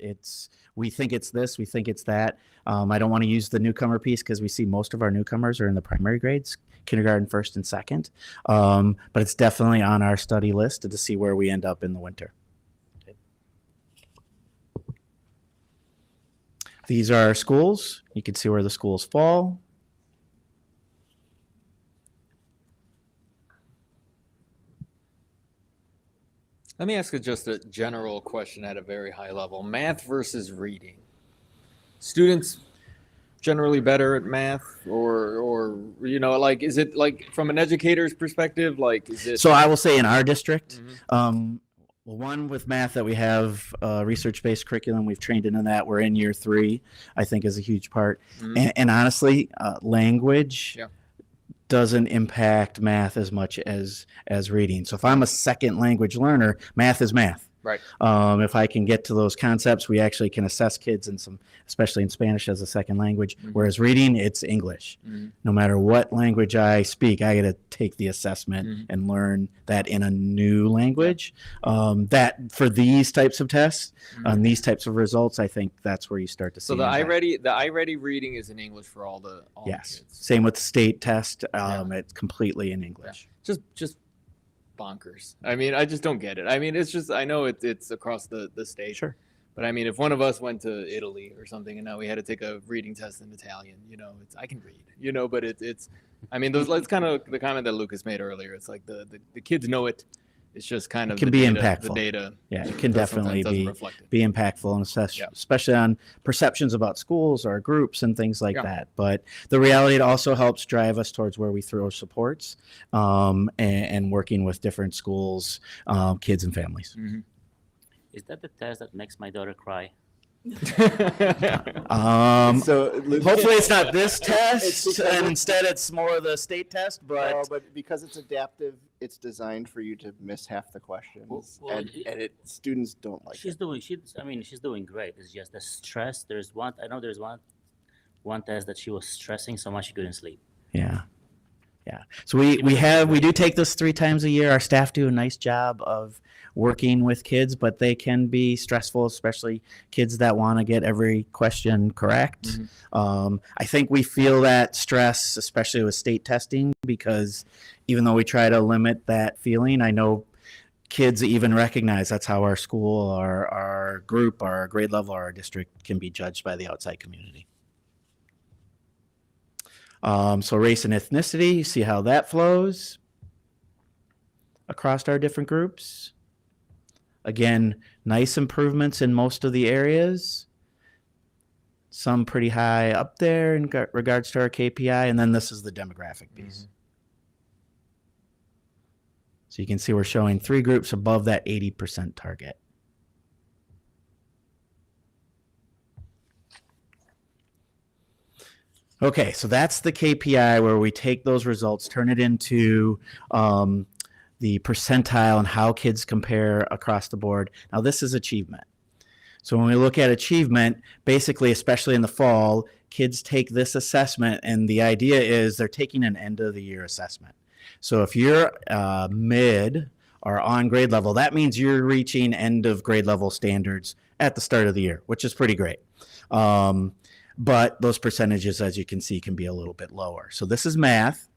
S22: we think it's this, we think it's that. I don't want to use the newcomer piece because we see most of our newcomers are in the primary grades, kindergarten, 1st and 2nd. But it's definitely on our study list to see where we end up in the winter. These are our schools. You can see where the schools fall.
S6: Let me ask you just a general question at a very high level. Math versus reading. Students generally better at math or is it like from an educator's perspective, is it?
S22: So I will say in our district, one with math that we have research-based curriculum, we've trained into that. We're in year 3, I think is a huge part. And honestly, language, doesn't impact math as much as reading. So if I'm a second language learner, math is math.
S6: Right.
S22: If I can get to those concepts, we actually can assess kids in some, especially in Spanish as a second language, whereas reading, it's English. No matter what language I speak, I got to take the assessment and learn that in a new language. That for these types of tests, these types of results, I think that's where you start to see.
S6: So the
S22: impact.
S6: iReady reading is in English for all the
S22: Yes.
S6: kids.
S22: Same with the state test. It's completely in English.
S6: Just bonkers. I mean, I just don't get it. I mean, it's just, I know it's across the state.
S22: Sure.
S6: But I mean, if one of us went to Italy or something and now we had to take a reading test in Italian, I can read, but it's, I mean, that's kind of the comment that Lucas made earlier. It's like the kids know it. It's just kind of
S22: It can
S6: the
S22: be
S6: data,
S22: impactful.
S6: The data.
S22: Yeah, it can
S6: that sometimes
S22: definitely
S6: doesn't
S22: be
S6: reflect it.
S22: impactful, and especially on perceptions about schools or groups and things like that. But the reality, it also helps drive us towards where we throw supports and working with different schools, kids and families.
S8: Is that the test that makes my daughter cry?
S22: Hopefully it's not this test, and instead it's more of the state test. But
S1: but because it's adaptive, it's designed for you to miss half the questions,
S8: Well,
S1: and students don't like
S8: She's doing great. It's just the stress. There's one test that she was stressing so much she couldn't sleep.
S22: Yeah. So we do take this 3 times a year. Our staff do a nice job of working with kids, but they can be stressful, especially kids that want to get every question correct. I think we feel that stress, especially with state testing, because even though we try to limit that feeling, I know kids even recognize that's how our school, our group, our grade level, our district can be judged by the outside community. So race and ethnicity, you see how that flows across our different groups. Again, nice improvements in most of the areas. Some pretty high up there in regards to our KPI. And then this is the demographic piece. So you can see we're showing 3 groups above that 80% target. Okay, so that's the KPI where we take those results, turn it into the percentile and how kids compare across the board. Now, this is achievement. So when we look at achievement, basically, especially in the fall, kids take this assessment, and the idea is they're taking an end of the year assessment. So if you're mid or on grade level, that means you're reaching end of grade level standards at the start of the year, which is pretty great. But those percentages, as you can see, can be a little bit lower. So this is math.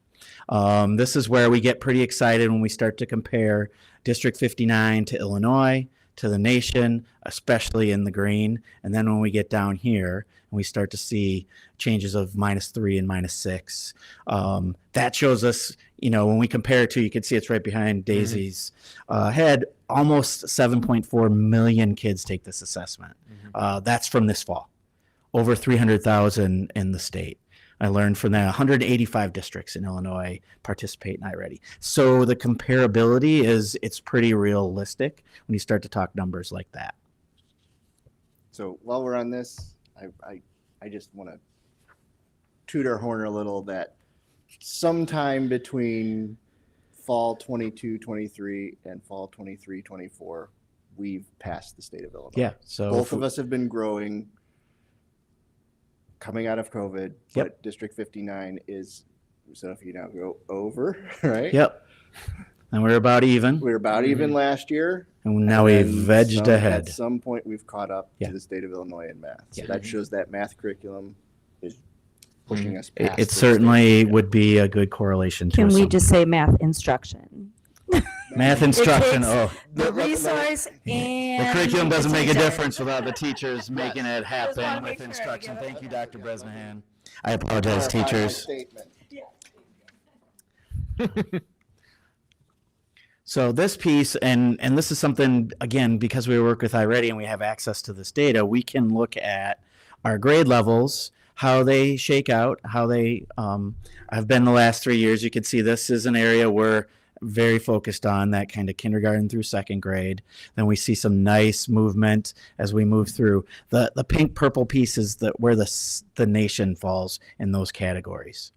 S22: This is where we get pretty excited when we start to compare District 59 to Illinois, to the nation, especially in the green. And then when we get down here and we start to see changes of -3 and -6, that shows us, when we compare it to, you can see it's right behind Daisy's head, almost 7.4 million kids take this assessment. That's from this fall. Over 300,000 in the state. I learned from that 185 districts in Illinois participate in iReady. So the comparability it's pretty realistic when you start to talk numbers like that.
S1: So while we're on this, I just want to toot our horn a little that sometime between fall 22-23 and fall 23-24, we've passed the state of Illinois.
S22: Yeah. So
S1: both of us have been growing coming out of COVID, but District 59 is, so if you now go over, right?
S22: Yep. And we're about even.
S1: We were about even last year.
S22: And now we've vegged ahead.
S1: At some point, we've caught up to the state of Illinois in math. So that shows that math curriculum is pushing us past.
S22: It certainly would be a good correlation to
S20: Can we
S22: some-
S20: just say math instruction?
S22: math instruction?
S20: The resource and
S22: the curriculum doesn't make a
S20: teacher.
S22: difference without the teachers making it happen with instruction. Thank you, Dr. Bresnahan. I apologize, teachers. So this piece, and this is something, again, because we work with iReady and we have access to this data, we can look at our grade levels, how they shake out, how they have been the last 3 years. You can see this is an area we're very focused on, that kind of kindergarten through second grade. Then we see some nice movement as we move through. The pink purple piece is where the nation falls in those categories.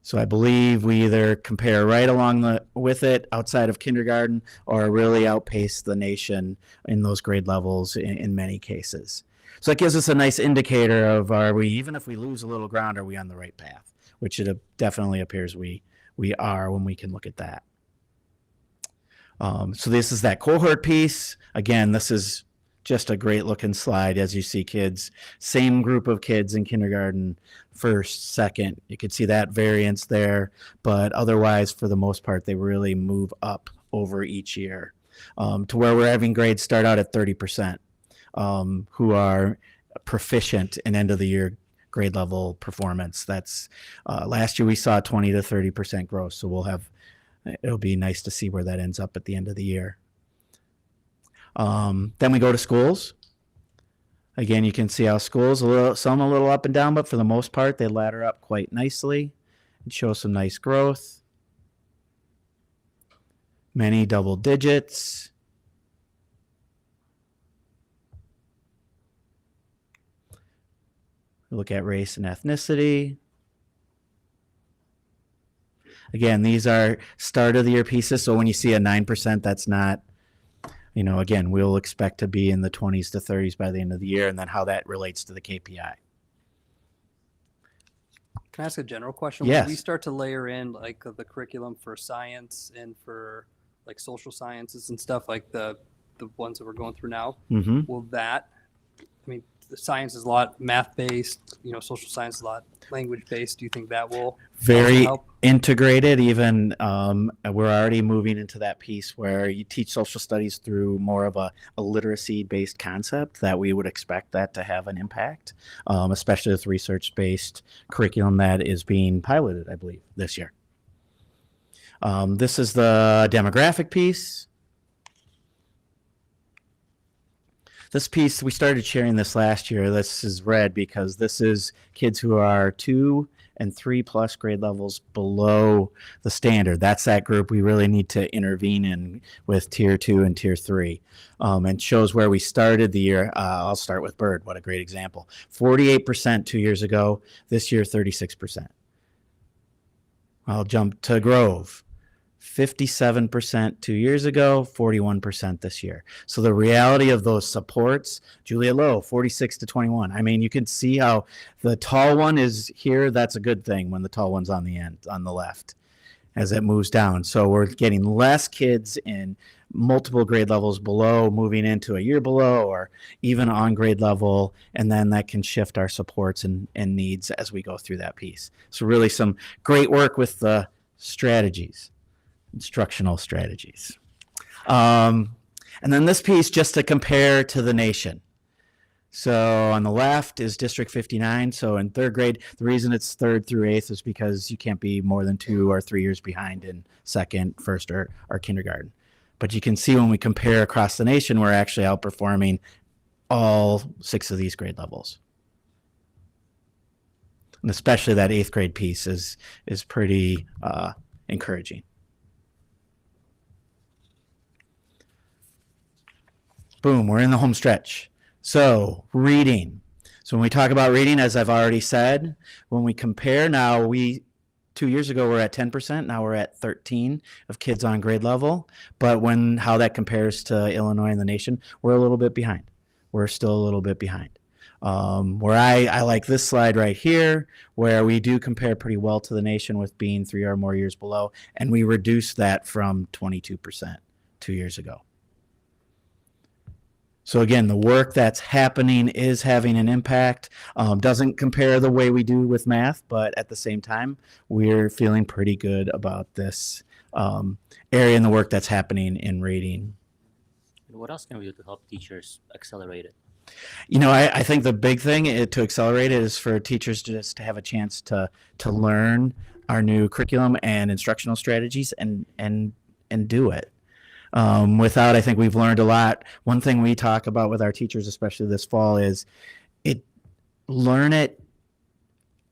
S22: So I believe we either compare right along with it outside of kindergarten or really outpace the nation in those grade levels in many cases. So it gives us a nice indicator of, are we, even if we lose a little ground, are we on the right path? Which it definitely appears we are when we can look at that. So this is that cohort piece. Again, this is just a great looking slide as you see kids, same group of kids in kindergarten, first, second. You could see that variance there, but otherwise, for the most part, they really move up over each year to where we're having grades start out at 30%, who are proficient in end of the year grade level performance. That's last year we saw 20 to 30% growth. So it'll be nice to see where that ends up at the end of the year. Then we go to schools. Again, you can see how schools, some a little up and down, but for the most part, they ladder up quite nicely and show some nice growth. Many double digits. Look at race and ethnicity. Again, these are start of the year pieces. So when you see a 9%, that's not, again, we'll expect to be in the 20s to 30s by the end of the year, and then how that relates to the KPI.
S2: Can I ask a general question?
S22: Yes.
S2: When we start to layer in like the curriculum for science and for like social sciences and stuff, like the ones that we're going through now, will that, the science is a lot math-based, social science is a lot language-based. Do you think that will
S22: Very
S2: help?
S22: integrated, even we're already moving into that piece where you teach social studies through more of a literacy-based concept that we would expect that to have an impact, especially with research-based curriculum that is being piloted, I believe, this year. This is the demographic piece. This piece, we started sharing this last year. This is red because this is kids who are 2 and 3+ grade levels below the standard. That's that group we really need to intervene in with tier 2 and tier 3. And shows where we started the year. I'll start with Bird. What a great example. 48% 2 years ago. This year, 36%. I'll jump to Grove. 57% 2 years ago, 41% this year. So the reality of those supports, Julia Lowe, 46 to 21. You can see how the tall one is here. That's a good thing when the tall one's on the end, on the left, as it moves down. So we're getting less kids in multiple grade levels below, moving into a year below, or even on grade level. And then that can shift our supports and needs as we go through that piece. So really some great work with the strategies. Instructional strategies. And then this piece just to compare to the nation. So on the left is District 59. So in third grade, the reason it's 3rd through 8th is because you can't be more than 2 or 3 years behind in 2nd, 1st, or kindergarten. But you can see when we compare across the nation, we're actually outperforming all 6 of these grade levels. And especially that 8th grade piece is pretty encouraging. Boom, we're in the home stretch. So reading. So when we talk about reading, as I've already said, when we compare now, 2 years ago we're at 10%, now we're at 13 of kids on grade level. But how that compares to Illinois and the nation, we're a little bit behind. We're still a little bit behind. Where I like this slide right here, where we do compare pretty well to the nation with being 3 or more years below, and we reduced that from 22% 2 years ago. So again, the work that's happening is having an impact. Doesn't compare the way we do with math, but at the same time, we're feeling pretty good about this area and the work that's happening in reading.
S8: What else can we do to help teachers accelerate it?
S22: I think the big thing to accelerate it is for teachers just to have a chance to learn our new curriculum and instructional strategies and do it. I think we've learned a lot. One thing we talk about with our teachers, especially this fall, is learn it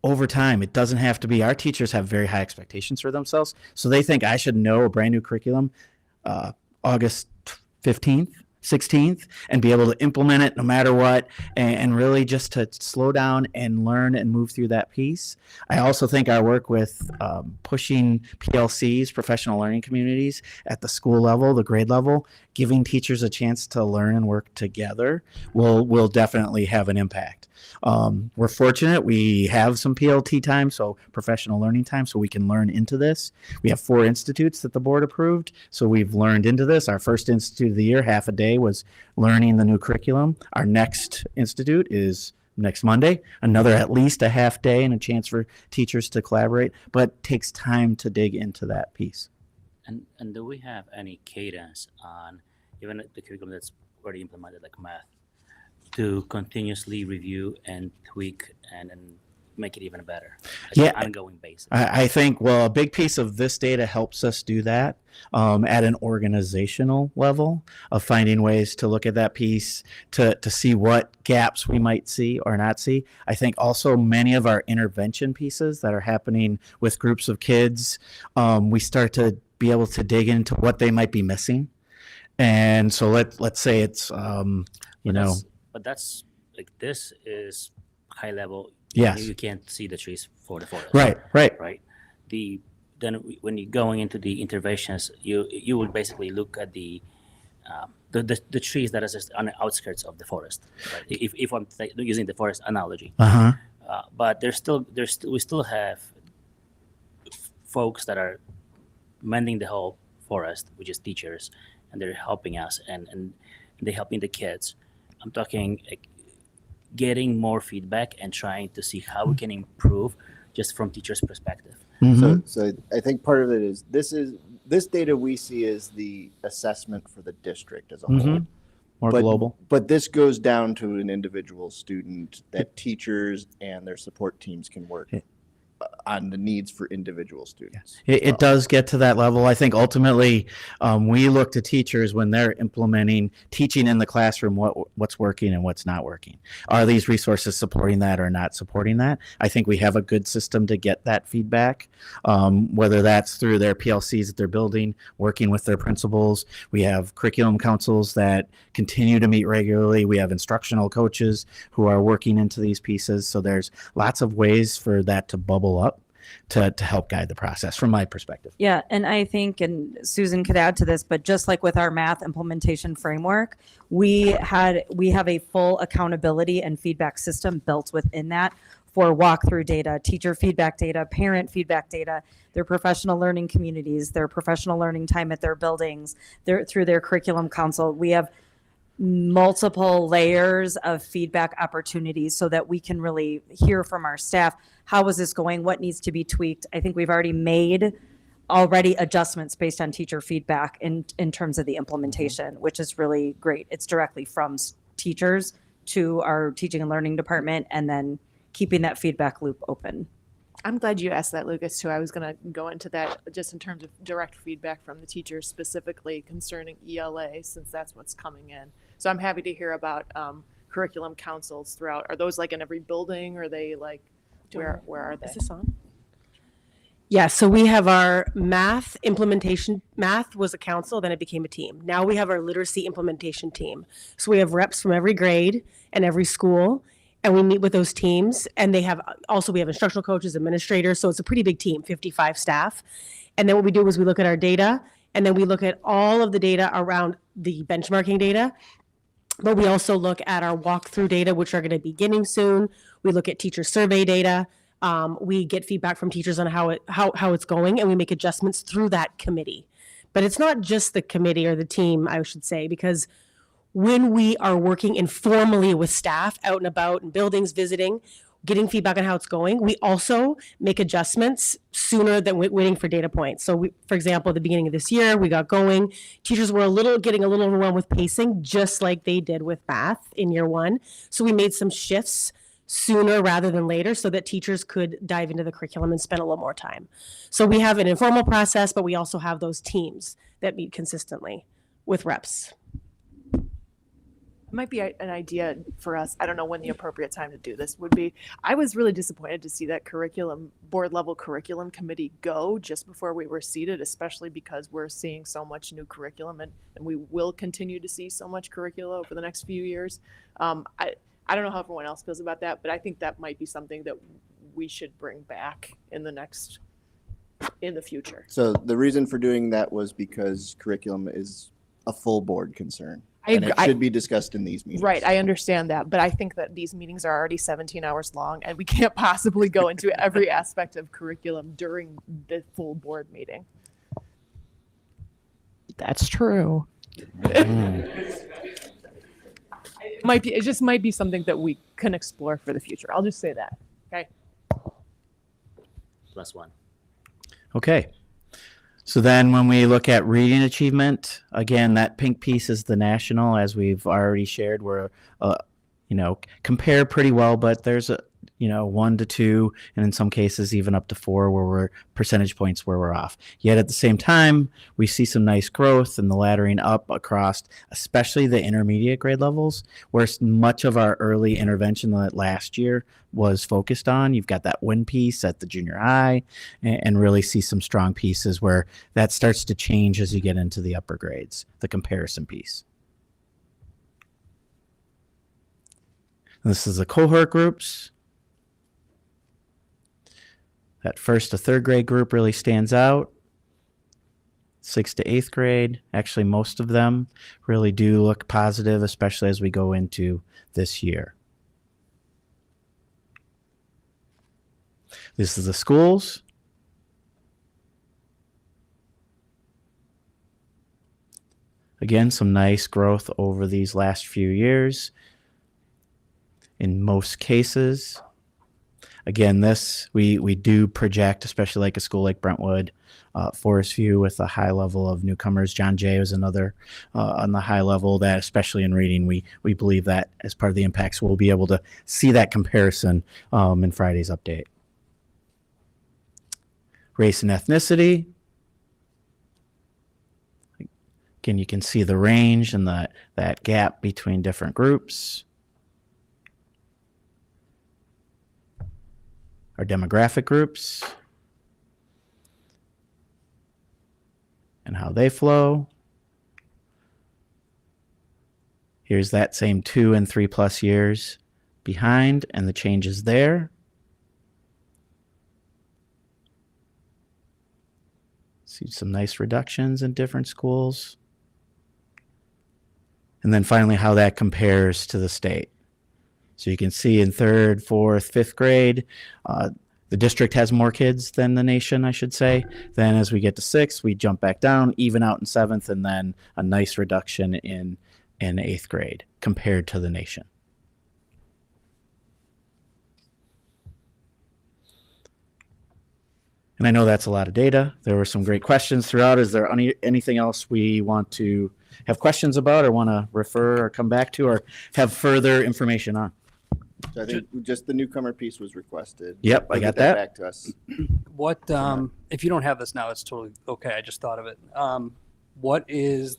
S22: over time. It doesn't have to be. Our teachers have very high expectations for themselves, so they think I should know a brand new curriculum August 15th, 16th and be able to implement it no matter what, and really just to slow down and learn and move through that piece. I also think our work with pushing PLCs, professional learning communities, at the school level, the grade level, giving teachers a chance to learn and work together will definitely have an impact. We're fortunate we have some PLT time, so professional learning time, so we can learn into this. We have 4 institutes that the board approved, so we've learned into this. Our first institute of the year, half a day, was learning the new curriculum. Our next institute is next Monday, another at least a half day and a chance for teachers to collaborate, but it takes time to dig into that piece.
S8: And do we have any cadence on even the curriculum that's already implemented, like math, to continuously review and tweak and make it even better, like an ongoing basis?
S22: I think, well, a big piece of this data helps us do that at an organizational level of finding ways to look at that piece to see what gaps we might see or not see. I think also many of our intervention pieces that are happening with groups of kids, we start to be able to dig into what they might be missing. And so let's say it's,
S8: But that's like, this is high level.
S22: Yes.
S8: You can't see the trees for the forest.
S22: Right.
S8: Right. Then when you're going into the interventions, you would basically look at the trees that are just on the outskirts of the forest. Right? If I'm using the forest analogy. But we still have folks that are mending the whole forest, which is teachers, and they're helping us and they're helping the kids. I'm talking like getting more feedback and trying to see how we can improve just from teachers' perspective.
S1: So I think part of it is this data we see is the assessment for the district as a whole.
S22: More global.
S1: But this goes down to an individual student that teachers and their support teams can work on the needs for individual students.
S22: It does get to that level. I think ultimately we look to teachers when they're implementing teaching in the classroom, what's working and what's not working. Are these resources supporting that or not supporting that? I think we have a good system to get that feedback, whether that's through their PLCs that they're building, working with their principals. We have curriculum councils that continue to meet regularly. We have instructional coaches who are working into these pieces. So there's lots of ways for that to bubble up to help guide the process from my perspective.
S20: Yeah, and I think, and Susan could add to this, but just like with our math implementation framework, we have a full accountability and feedback system built within that for walkthrough data, teacher feedback data, parent feedback data, their professional learning communities, their professional learning time at their buildings, through their curriculum council. We have multiple layers of feedback opportunities so that we can really hear from our staff. How is this going? What needs to be tweaked? I think we've already made adjustments based on teacher feedback in terms of the implementation, which is really great. It's directly from teachers to our teaching and learning department, and then keeping that feedback loop open.
S4: I'm glad you asked that, Lucas, too. I was going to go into that just in terms of direct feedback from the teachers specifically concerning ELA, since that's what's coming in. So I'm happy to hear about curriculum councils throughout. Are those like in every building? Or are they like, where are they?
S12: Is this on? Yeah, so we have our math implementation. Math was a council, then it became a team. Now we have our literacy implementation team. So we have reps from every grade and every school, and we meet with those teams. And we have instructional coaches, administrators. So it's a pretty big team, 55 staff. And then what we do is we look at our data, and then we look at all of the data around the benchmarking data. But we also look at our walkthrough data, which are going to be beginning soon. We look at teacher survey data. We get feedback from teachers on how it's going, and we make adjustments through that committee. But it's not just the committee or the team, I should say, because when we are working informally with staff out and about in buildings, visiting, getting feedback on how it's going, we also make adjustments sooner than waiting for data points. So for example, at the beginning of this year, we got going. Teachers were getting a little overwhelmed with pacing, just like they did with math in year one. So we made some shifts sooner rather than later so that teachers could dive into the curriculum and spend a little more time. So we have an informal process, but we also have those teams that meet consistently with reps.
S4: might be an idea for us. I don't know when the appropriate time to do this would be. I was really disappointed to see that board level curriculum committee go just before we were seated, especially because we're seeing so much new curriculum and we will continue to see so much curricula over the next few years. I don't know how everyone else feels about that, but I think that might be something that we should bring back in the future.
S1: So the reason for doing that was because curriculum is a full board concern.
S4: I
S1: And
S4: agree.
S1: it should be discussed in these meetings.
S4: Right, I understand that, but I think that these meetings are already 17 hours long, and we can't possibly go into every aspect of curriculum during the full board meeting. That's true. It just might be something that we can explore for the future. I'll just say that. Okay.
S8: +1.
S22: Okay. So then when we look at reading achievement, again, that pink piece is the national, as we've already shared. We're, compare pretty well, but there's 1 to 2, and in some cases even up to 4 where we're percentage points where we're off. Yet at the same time, we see some nice growth in the laddering up across, especially the intermediate grade levels, where much of our early intervention that last year was focused on. You've got that win piece at the junior high, and really see some strong pieces where that starts to change as you get into the upper grades, the comparison piece. This is the cohort groups. That 1st to 3rd grade group really stands out. 6th to 8th grade, actually most of them really do look positive, especially as we go into this year. This is the schools. Again, some nice growth over these last few years. In most cases, again, this we do project, especially like a school like Brentwood, Forest View with a high level of newcomers. John Jay is another on the high level that, especially in reading, we believe that as part of the impacts, we'll be able to see that comparison in Friday's update. Race and ethnicity. Again, you can see the range and that gap between different groups. Our demographic groups and how they flow. Here's that same 2 and 3+ years behind and the changes there. See some nice reductions in different schools. And then finally, how that compares to the state. So you can see in 3rd, 4th, 5th grade, the district has more kids than the nation, I should say. Then as we get to 6th, we jump back down, even out in 7th, and then a nice reduction in 8th grade compared to the nation. And I know that's a lot of data. There were some great questions throughout. Is there anything else we want to have questions about or want to refer or come back to or have further information on?
S1: So I think just the newcomer piece was requested.
S22: Yep,
S1: They'll
S22: I got
S1: get
S22: that.
S1: back to us.
S2: What, if you don't have this now, it's totally okay. I just thought of it. What is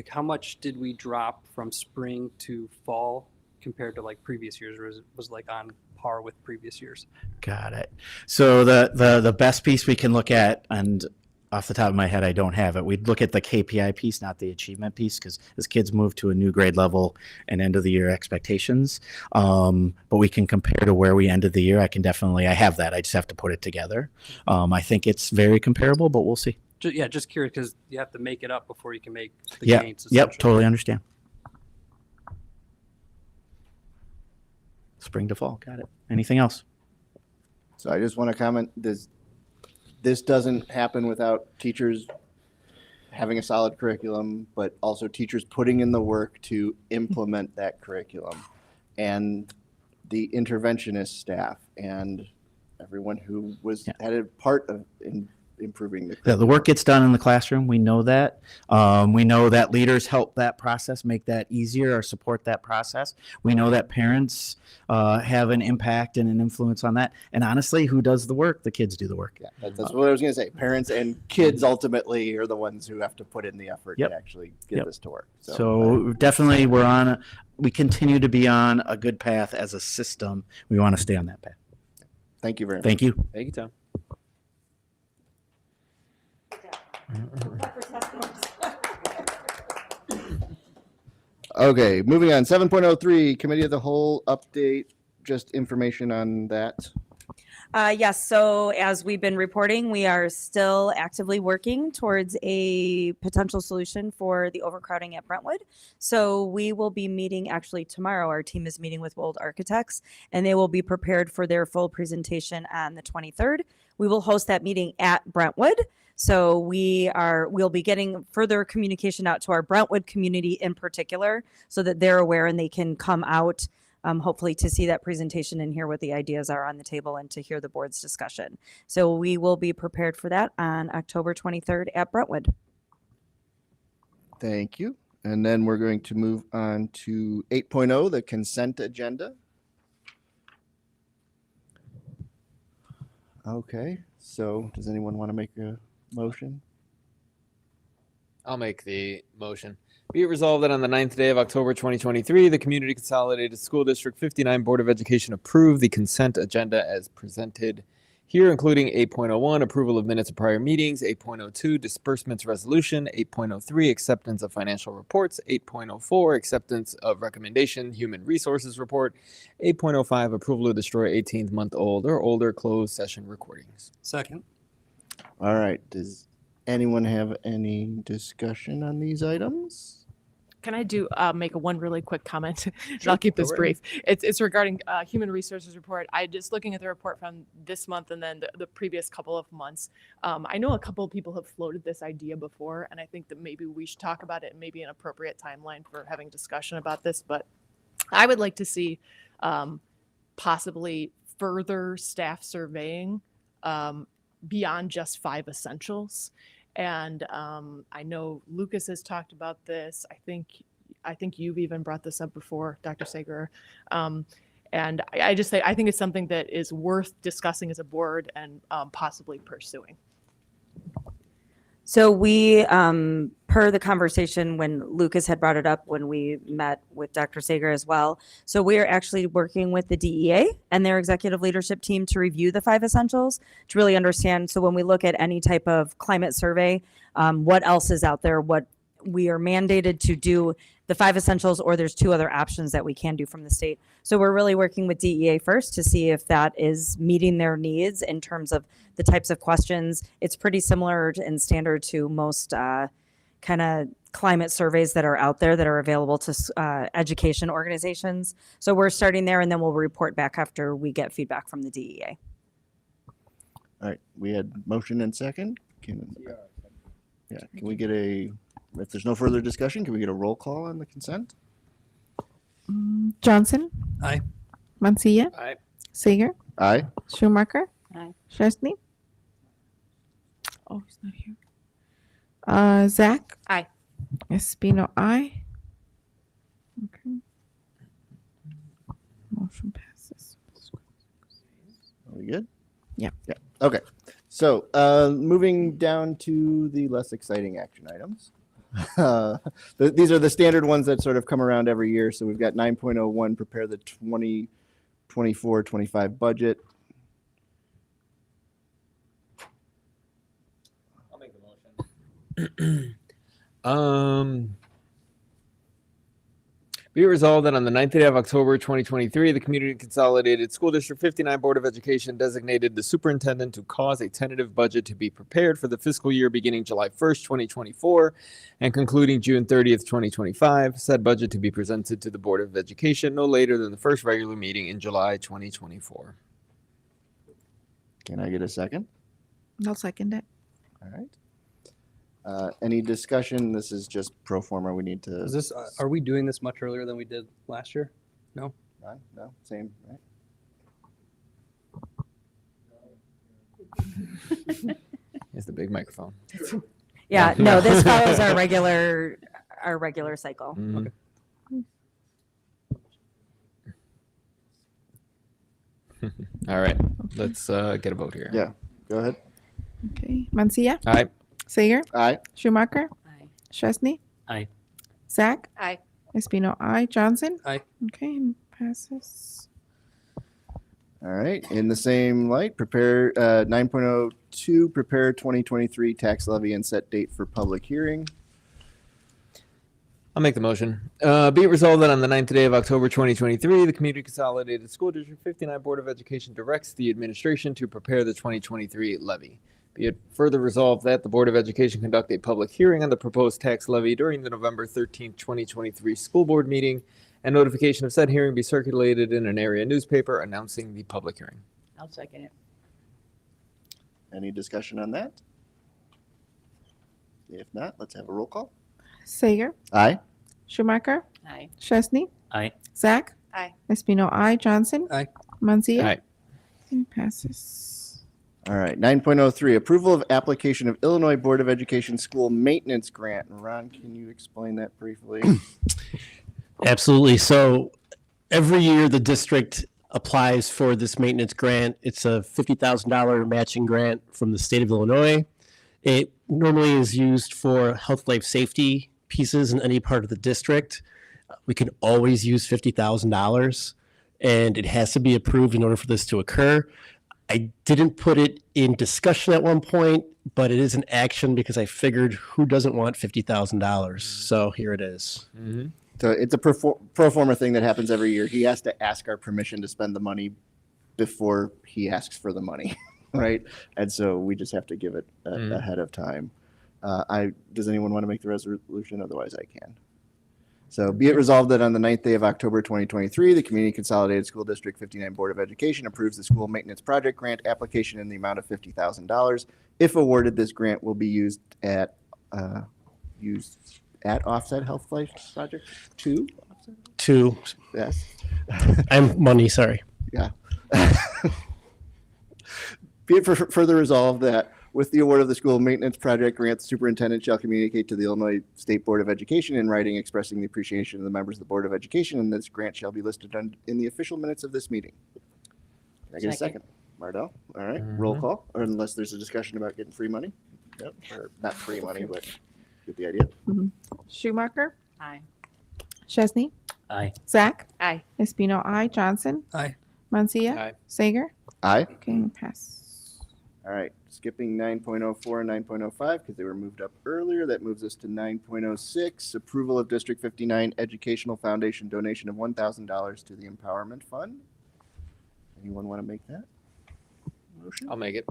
S2: how much did we drop from spring to fall compared to like previous years, or was like on par with previous years?
S22: Got it. So the best piece we can look at, and off the top of my head, I don't have it. We'd look at the KPI piece, not the achievement piece, because as kids move to a new grade level and end of the year expectations, but we can compare to where we ended the year. I have that. I just have to put it together. I think it's very comparable, but we'll see.
S2: Just curious because you have to make it up before you can make the
S22: Yeah.
S2: gains.
S22: Yep. Totally understand. Spring to fall. Got it. Anything else?
S1: So I just want to comment, this doesn't happen without teachers having a solid curriculum, but also teachers putting in the work to implement that curriculum, and the interventionist staff and everyone who had a part in
S7: improving the.
S22: The work gets done in the classroom. We know that. We know that leaders help that process, make that easier or support that process. We know that parents have an impact and an influence on that. And honestly, who does the work? The kids do the work.
S7: Yeah, that's what I was going to say. Parents and kids ultimately are the ones who have to put in the effort to actually get this to work.
S22: So definitely we continue to be on a good path as a system. We want to stay on that path.
S7: Thank you very much.
S22: Thank you.
S6: Thank you, Tom.
S7: Okay, moving on. 7.03, Committee of the Whole update, just information on that.
S20: Yes, so as we've been reporting, we are still actively working towards a potential solution for the overcrowding at Brentwood. So we will be meeting actually tomorrow. Our team is meeting with Wold Architects, and they will be prepared for their full presentation on the 23rd. We will host that meeting at Brentwood. So we'll be getting further communication out to our Brentwood community in particular so that they're aware and they can come out hopefully to see that presentation and hear what the ideas are on the table and to hear the board's discussion. So we will be prepared for that on October 23rd at Brentwood.
S7: Thank you. And then we're going to move on to 8.0, the consent agenda. Okay, so does anyone want to make a motion?
S6: I'll make the motion. Be it resolved that on the 9th day of October 2023, the Community Consolidated School District 59 Board of Education approve the consent agenda as presented here, including 8.01, approval of minutes of prior meetings, 8.02, disbursements resolution, 8.03, acceptance of financial reports, 8.04, acceptance of recommendation, human resources report, 8.05, approval to destroy 18-month-old or older closed session recordings.
S2: Second.
S7: All right, does anyone have any discussion on these items?
S4: Can I make one really quick comment? And
S7: Sure,
S4: I'll keep
S7: go
S4: this
S7: right
S4: brief. It's regarding human resources report. I just looking at the report from this month and then the previous couple of months. I know a couple of people have floated this idea before, and I think that maybe we should talk about it and maybe an appropriate timeline for having discussion about this. But I would like to see possibly further staff surveying beyond just 5 essentials. And I know Lucas has talked about this. I think you've even brought this up before, Dr. Sager. And I just say I think it's something that is worth discussing as a board and possibly pursuing.
S20: So we, per the conversation when Lucas had brought it up when we met with Dr. Sager as well. So we are actually working with the DEA and their executive leadership team to review the 5 essentials to really understand. So when we look at any type of climate survey, what else is out there, what we are mandated to do, the 5 essentials, or there's 2 other options that we can do from the state. So we're really working with DEA first to see if that is meeting their needs in terms of the types of questions. It's pretty similar and standard to most kind of climate surveys that are out there that are available to education organizations. So we're starting there, and then we'll report back after we get feedback from the DEA.
S7: All right, we had motion and second. Can we get if there's no further discussion, can we get a roll call on the consent?
S21: Johnson.
S2: Aye.
S21: Mancilla.
S6: Aye.
S21: Sager.
S7: Aye.
S21: Schumacher.
S20: Aye.
S21: Chesney. Oh, he's not here. Zach.
S4: Aye.
S21: Espino. Aye. Okay. Motion passes.
S7: Are we good?
S21: Yeah.
S7: Yeah. Okay. So moving down to the less exciting action items. These are the standard ones that sort of come around every year. So we've got 9.01, prepare the 2024-25 budget.
S6: I'll make the motion. Be it resolved that on the 9th day of October 2023, the Community Consolidated School District 59 Board of Education designated the superintendent to cause a tentative budget to be prepared for the fiscal year beginning July 1st, 2024, and concluding June 30th, 2025. Said budget to be presented to the Board of Education no later than the first regular meeting in July 2024.
S7: Can I get a second?
S21: I'll second it.
S7: All right. Any discussion? This is just pro forma. We need to.
S2: Is this? Are we doing this much earlier than we did last year? No.
S7: No, same, right?
S6: Here's the big microphone.
S20: Yeah, no, this follows our regular cycle.
S6: Mhm. All right, let's get a vote here.
S7: Yeah, go ahead.
S21: Okay. Mancia?
S6: Aye.
S21: Sager?
S7: Aye.
S21: Schumacher?
S20: Aye.
S21: Chesney?
S8: Aye.
S21: Zach?
S20: Aye.
S21: Espino, aye. Johnson?
S2: Aye.
S21: Okay, passes.
S7: All right, in the same light, prepare 9.02, prepare 2023 tax levy and set date for public hearing.
S6: I'll make the motion. Be it resolved that on the 9th day of October 2023, the Community Consolidated School District 59 Board of Education directs the administration to prepare the 2023 levy. Be it further resolved that the Board of Education conduct a public hearing on the proposed tax levy during the November 13th, 2023 school board meeting, and notification of said hearing be circulated in an area newspaper announcing the public hearing.
S9: I'll second it.
S7: Any discussion on that? If not, let's have a roll call.
S21: Sager?
S7: Aye.
S21: Schumacher?
S9: Aye.
S21: Chesney?
S8: Aye.
S21: Zach?
S9: Aye.
S21: Espino, aye. Johnson?
S2: Aye.
S21: Mancia?
S6: Aye.
S21: And passes.
S7: All right, 9.03, approval of application of Illinois Board of Education School Maintenance Grant. Ron, can you explain that briefly?
S10: Absolutely. So every year the district applies for this maintenance grant. It's a $50,000 matching grant from the state of Illinois. It normally is used for health, life, safety pieces in any part of the district. We can always use $50,000 and it has to be approved in order for this to occur. I didn't put it in discussion at one point, but it is an action because I figured who doesn't want $50,000? So here it is.
S6: Mm-hmm.
S7: So it's a pro forma thing that happens every year. He has to ask our permission to spend the money before he asks for the money, right? And so we just have to give it ahead of time. Does anyone want to make the resolution? Otherwise, I can. So be it resolved that on the 9th day of October 2023, the Community Consolidated School District 59 Board of Education approves the school maintenance project grant application in the amount of $50,000. If awarded, this grant will be used at Offset Health Life Project 2?
S10: Two.
S7: Yes.
S10: I'm money, sorry.
S7: Yeah. Be it further resolved that with the award of the school maintenance project grant, the superintendent shall communicate to the Illinois State Board of Education in writing expressing the appreciation of the members of the Board of Education, and this grant shall be listed in the official minutes of this meeting. Can I get a second? Mardell? All right, roll call, or unless there's a discussion about getting free money. Yep, or not free money, but get the idea.
S21: Schumacher?
S9: Aye.
S21: Chesney?
S8: Aye.
S21: Zach?
S9: Aye.
S21: Espino, aye. Johnson?
S2: Aye.
S21: Mancia?
S6: Aye.
S21: Sager?
S7: Aye.
S21: Okay, pass.
S7: All right, skipping 9.04 and 9.05 because they were moved up earlier. That moves us to 9.06, approval of District 59 Educational Foundation donation of $1,000 to the Empowerment Fund. Anyone want to make that motion?
S6: I'll make it.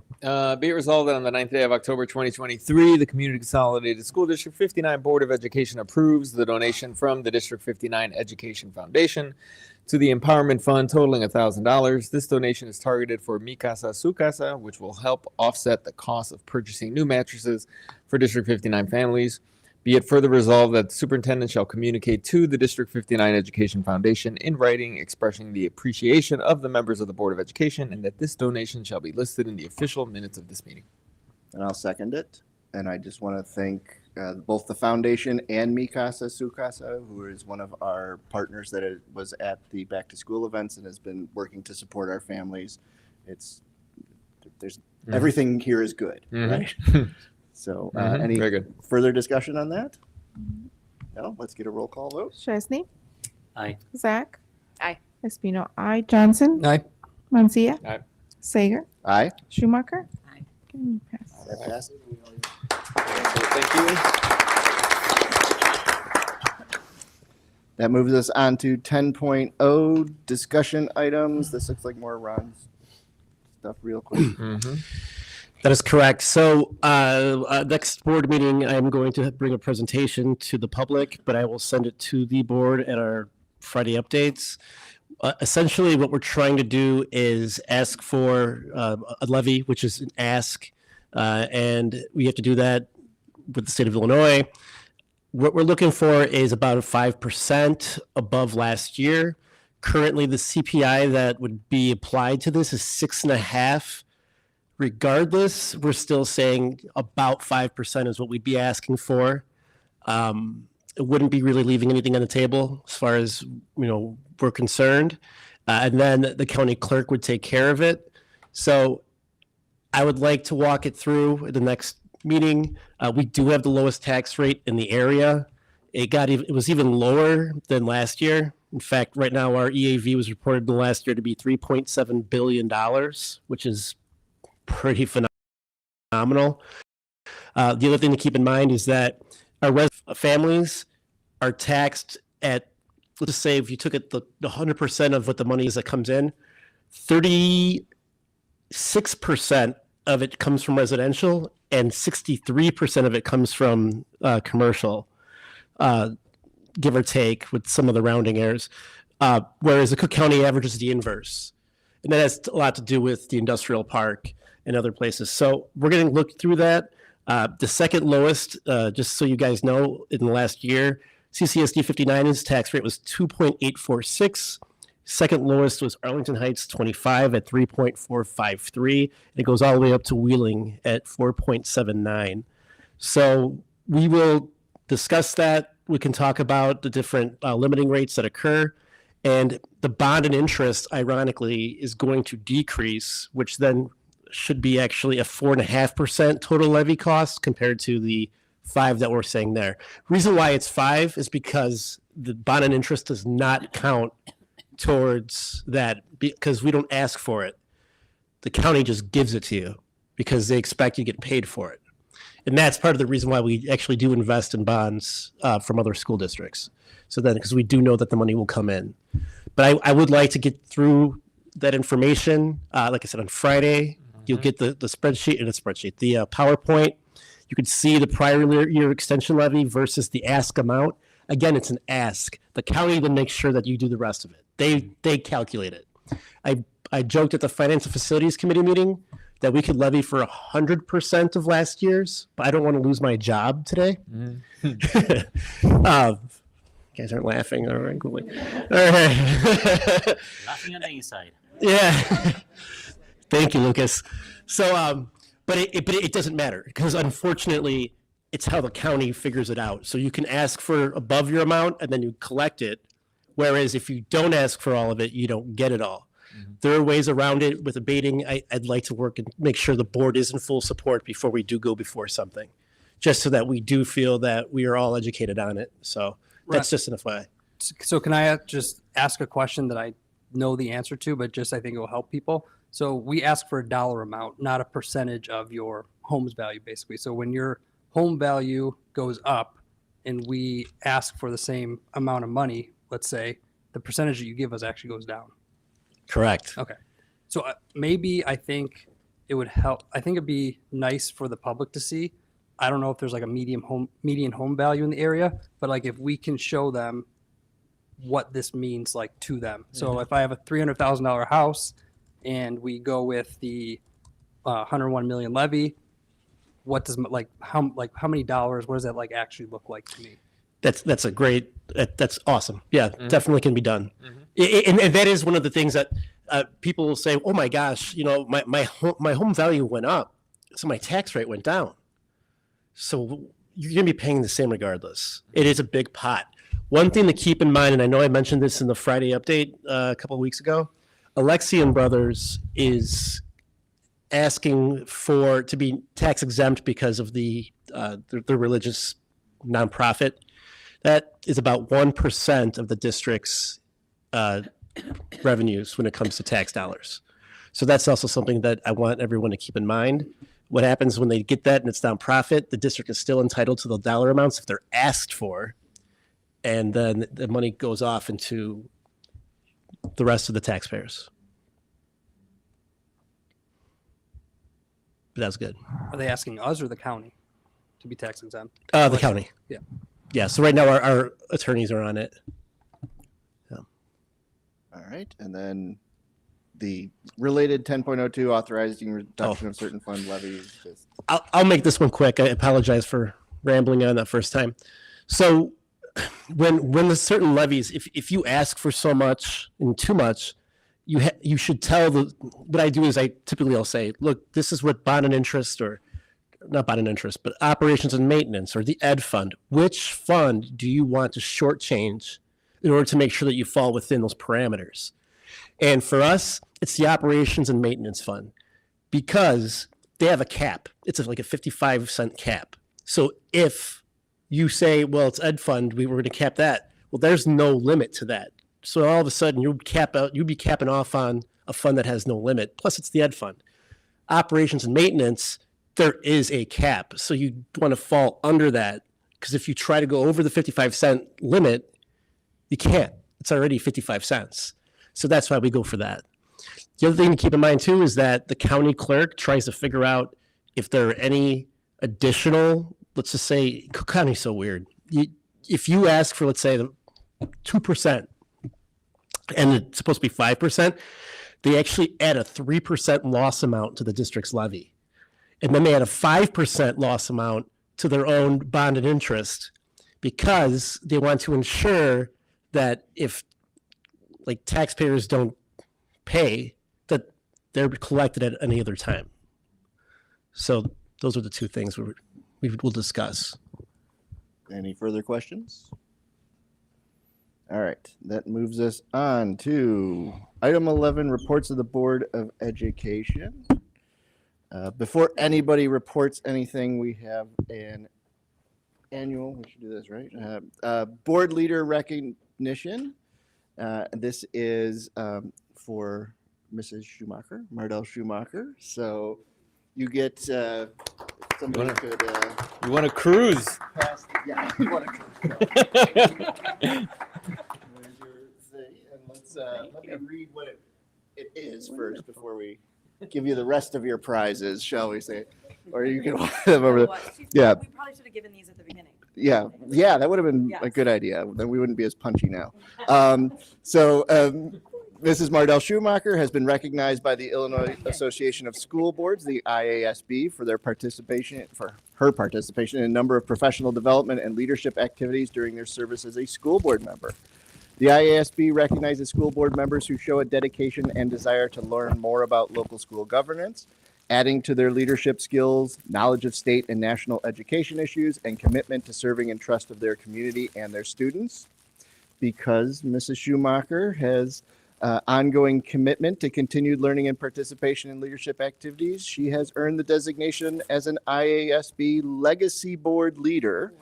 S6: Be it resolved that on the 9th day of October 2023, the Community Consolidated School District 59 Board of Education approves the donation from the District 59 Education Foundation to the Empowerment Fund totaling $1,000. This donation is targeted for Mi Casa, Su Casa, which will help offset the cost of purchasing new mattresses for District 59 families. Be it further resolved that the superintendent shall communicate to the District 59 Education Foundation in writing expressing the appreciation of the members of the Board of Education, and that this donation shall be listed in the official minutes of this meeting.
S7: And I'll second it. And I just want to thank both the foundation and Mi Casa, Su Casa, who is one of our partners that was at the back to school events and has been working to support our families. Everything here is good, right? So any
S6: Very good.
S7: further discussion on that? No, let's get a roll call vote.
S21: Chesney?
S8: Aye.
S21: Zach?
S9: Aye.
S21: Espino, aye. Johnson?
S2: Aye.
S21: Mancia?
S6: Aye.
S21: Sager?
S7: Aye.
S21: Schumacher?
S9: Aye.
S21: Okay, pass.
S7: That passes.
S6: Thank you.
S7: That moves us on to 10.0 discussion items. This looks like more Ron's stuff real quick.
S10: That is correct. So next board meeting, I'm going to bring a presentation to the public, but I will send it to the board at our Friday updates. Essentially, what we're trying to do is ask for a levy, which is an ask, and we have to do that with the state of Illinois. What we're looking for is about 5% above last year. Currently, the CPI that would be applied to this is 6.5%. regardless, we're still saying about 5% is what we'd be asking for. It wouldn't be really leaving anything on the table as far as, we're concerned. And then the county clerk would take care of it. So I would like to walk it through at the next meeting. We do have the lowest tax rate in the area. It was even lower than last year. In fact, right now our EAV was reported in the last year to be $3.7 billion, which is pretty phenomenal. The other thing to keep in mind is that our families are taxed at, let's just say if you took it the 100% of what the money is that comes in, 36% of it comes from residential and 63% of it comes from commercial, give or take with some of the rounding errors. Whereas the Cook County average is the inverse. And that has a lot to do with the industrial park and other places. So we're going to look through that. The second lowest, just so you guys know, in the last year, CCSD59's tax rate was 2.846. Second lowest was Arlington Heights 25 at 3.453. And it goes all the way up to Wheeling at 4.79. So we will discuss that. We can talk about the different limiting rates that occur. And the bond and interest, ironically, is going to decrease, which then should be actually a 4.5% total levy cost compared to the 5 that we're saying there. Reason why it's 5 is because the bond and interest does not count towards that because we don't ask for it. The county just gives it to you because they expect you to get paid for it. And that's part of the reason why we actually do invest in bonds from other school districts. So then, because we do know that the money will come in. But I would like to get through that information. Like I said, on Friday, you'll get the spreadsheet, the PowerPoint. You could see the prior year extension levy versus the ask amount. Again, it's an ask. The county then makes sure that you do the rest of it. They calculate it. I joked at the Finance and Facilities Committee meeting that we could levy for 100% of last year's, but I don't want to lose my job today. You guys aren't laughing. All right, cool. All right.
S8: Laughing on the inside.
S10: Yeah. Thank you, Lucas. So, but it doesn't matter because unfortunately, it's how the county figures it out. So you can ask for above your amount and then you collect it. Whereas if you don't ask for all of it, you don't get it all. There are ways around it with abating. I'd like to work and make sure the board is in full support before we do go before something, just so that we do feel that we are all educated on it. So that's just an FYI.
S2: So can I just ask a question that I know the answer to, but just I think it will help people? So we ask for a dollar amount, not a percentage of your home's value, basically. So when your home value goes up and we ask for the same amount of money, let's say, the percentage that you give us actually goes down.
S10: Correct.
S2: Okay. So maybe I think it would help. I think it'd be nice for the public to see. I don't know if there's like a median home value in the area, but like if we can show them what this means like to them. So if I have a $300,000 house and we go with the 101 million levy, what does how many dollars? What does that like actually look like to me?
S10: That's a great. That's awesome. Yeah, definitely can be done. And that is one of the things that people will say, "Oh my gosh, my home value went up, so my tax rate went down." So you're going to be paying the same regardless. It is a big pot. One thing to keep in mind, and I know I mentioned this in the Friday update a couple of weeks ago, Alexian Brothers is asking to be tax exempt because of the religious nonprofit. That is about 1% of the district's revenues when it comes to tax dollars. So that's also something that I want everyone to keep in mind. What happens when they get that and it's nonprofit, the district is still entitled to the dollar amounts if they're asked for, and then the money goes off into the rest of the taxpayers. But that's good.
S2: Are they asking us or the county to be tax exempt?
S10: The county.
S2: Yeah.
S10: Yeah, so right now our attorneys are on it. Yeah.
S7: All right, and then the related 10.02 authorizing reduction of certain fund levies.
S10: I'll make this one quick. I apologize for rambling on that first time. So when the certain levies, if you ask for so much and too much, you should tell what I do is I'll say, look, this is what bond and interest, or not bond and interest, but operations and maintenance, or the ed fund. Which fund do you want to shortchange in order to make sure that you fall within those parameters? And for us, it's the operations and maintenance fund, because they have a cap. It's like a 55-cent cap. So if you say, well, it's ed fund, we were going to cap that. Well, there's no limit to that. So all of a sudden you'd be capping off on a fund that has no limit. Plus it's the ed fund. Operations and maintenance, there is a cap. So you want to fall under that, because if you try to go over the 55-cent limit, you can't. It's already 55 cents. So that's why we go for that. The other thing to keep in mind too is that the county clerk tries to figure out if there are any additional, let's just say, Cook County's so weird. If you ask for, let's say, 2%, and it's supposed to be 5%, they actually add a 3% loss amount to the district's levy. And then they add a 5% loss amount to their own bond and interest, because they want to ensure that if like taxpayers don't pay, that they're collected at any other time. So those are the two things we will discuss.
S7: Any further questions? All right, that moves us on to item 11, reports of the Board of Education. Before anybody reports anything, we have an annual, we should do this, right? Board leader recognition. This is for Mrs. Schumacher, Mardell Schumacher. So you get, somebody could.
S6: You want to cruise?
S7: Pass, yeah, you want to cruise. There's your thing, and let me read what it is first before we give you the rest of your prizes, shall we say? Or you can hold them over there. Yeah.
S20: We probably should have given these at the beginning.
S7: Yeah, that would have been a good idea. Then we wouldn't be as punchy now. Mrs. Mardell Schumacher has been recognized by the Illinois Association of School Boards, the IASB, for her participation in a number of professional development and leadership activities during their service as a school board member. The IASB recognizes school board members who show a dedication and desire to learn more about local school governance, adding to their leadership skills, knowledge of state and national education issues, and commitment to serving in trust of their community and their students. Because Mrs. Schumacher has ongoing commitment to continued learning and participation in leadership activities, she has earned the designation as an IASB Legacy Board Leader.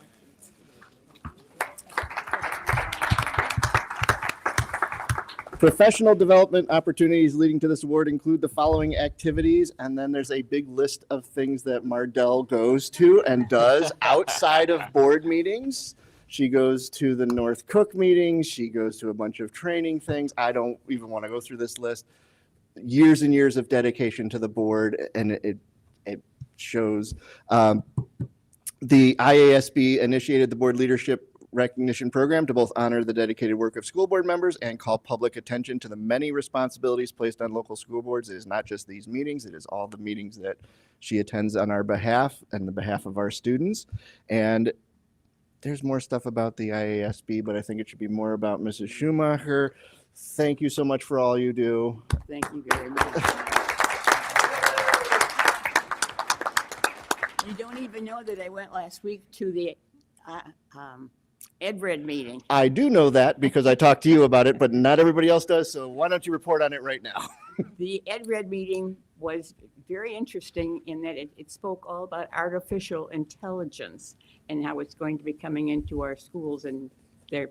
S7: Professional development opportunities leading to this award include the following activities, and then there's a big list of things that Mardell goes to and does outside of board meetings. She goes to the North Cook meetings. She goes to a bunch of training things. I don't even want to go through this list. Years and years of dedication to the board, and it shows. The IASB initiated the board leadership recognition program to both honor the dedicated work of school board members and call public attention to the many responsibilities placed on local school boards. It is not just these meetings, it is all the meetings that she attends on our behalf and the behalf of our students. And there's more stuff about the IASB, but I think it should be more about Mrs. Schumacher. Thank you so much for all you do.
S9: Thank you very much. You don't even know that I went last week to the EdRed meeting.
S7: I do know that because I talked to you about it, but not everybody else does. So why don't you report on it right now?
S9: The EdRed meeting was very interesting in that it spoke all about artificial intelligence and how it's going to be coming into our schools, and there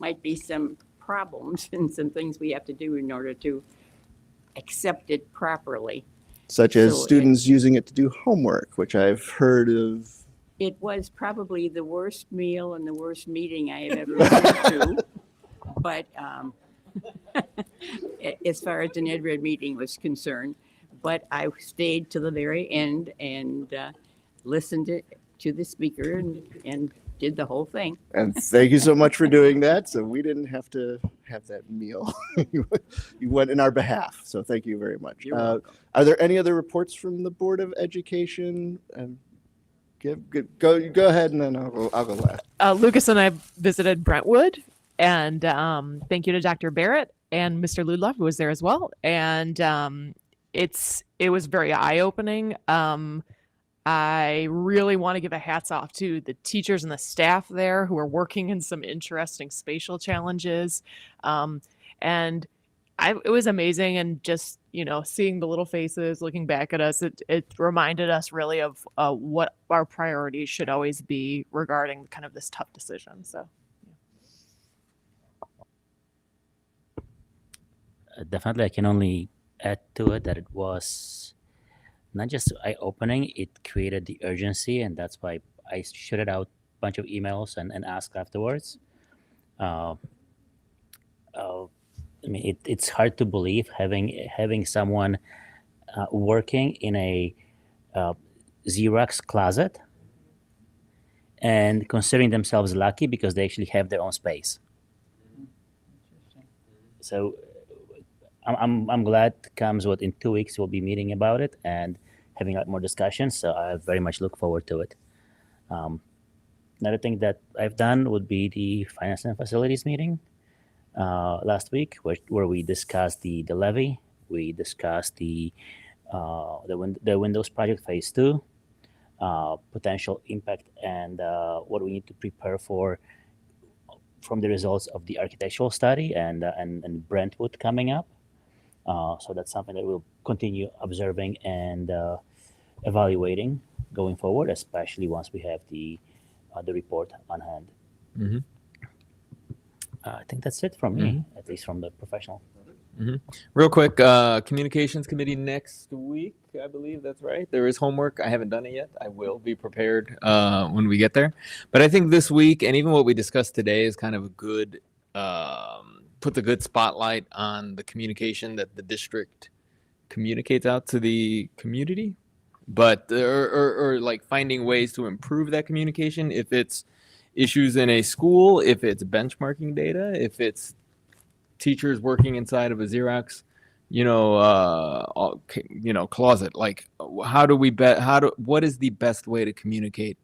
S9: might be some problems and some things we have to do in order to accept it properly.
S7: Such as students using it to do homework, which I've heard of.
S9: It was probably the worst meal and the worst meeting I have ever been to. But as far as an EdRed meeting was concerned, but I stayed to the very end and listened to the speaker and did the whole thing.
S7: And thank you so much for doing that. So we didn't have to have that meal. You went in our behalf. So thank you very much. Are there any other reports from the Board of Education? Go ahead, and then I'll go last.
S4: Lucas and I visited Brentwood And thank you to Dr. Barrett and Mr. Ludloff, who was there as well. And it was very eye-opening. I really want to give a hats off to the teachers and the staff there who are working in some interesting spatial challenges. And it was amazing. And just, seeing the little faces looking back at us, it reminded us really of what our priorities should always be regarding kind of this tough decision. So.
S8: Definitely, I can only add to it that it was not just eye-opening, it created the urgency, and that's why I shooted out a bunch of emails and asked afterwards. I mean, it's hard to believe having someone working in a Xerox closet and considering themselves lucky because they actually have their own space. So I'm glad comes what in 2 weeks we'll be meeting about it and having a lot more discussions. So I very much look forward to it. Another thing that I've done would be the finance and facilities meeting last week, where we discussed the levy, we discussed the Windows project phase 2, potential impact, and what we need to prepare for from the results of the architectural study and Brentwood coming up. So that's something that we'll continue observing and evaluating going forward, especially once we have the report on hand.
S6: Mm-hmm.
S8: I think that's it from me, at least from the professional.
S6: Mm-hmm. Real quick, communications committee next week, I believe that's right. There is homework. I haven't done it yet. I will be prepared when we get there. But I think this week, and even what we discussed today, is kind of a good, put the good spotlight on the communication that the district communicates out to the community. But or like finding ways to improve that communication, if it's issues in a school, if it's benchmarking data, if it's teachers working inside of a Xerox, closet. Like, what is the best way to communicate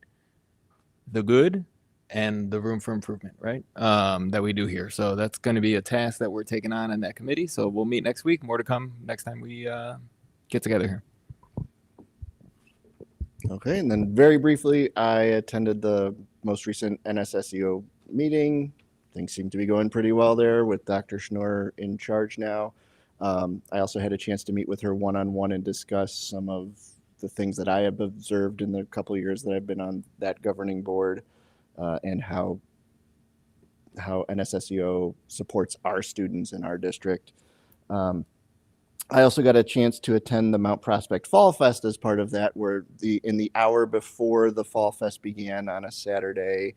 S6: the good and the room for improvement, right? That we do here. So that's going to be a task that we're taking on in that committee. So we'll meet next week. More to come next time we get together here.
S7: Okay, and then very briefly, I attended the most recent NSSEO meeting. Things seem to be going pretty well there with Dr. Schnorr in charge now. I also had a chance to meet with her one-on-one and discuss some of the things that I have observed in the couple of years that I've been on that governing board, and how NSSEO supports our students in our district. I also got a chance to attend the Mount Prospect Fall Fest as part of that, where in the hour before the Fall Fest began on a Saturday,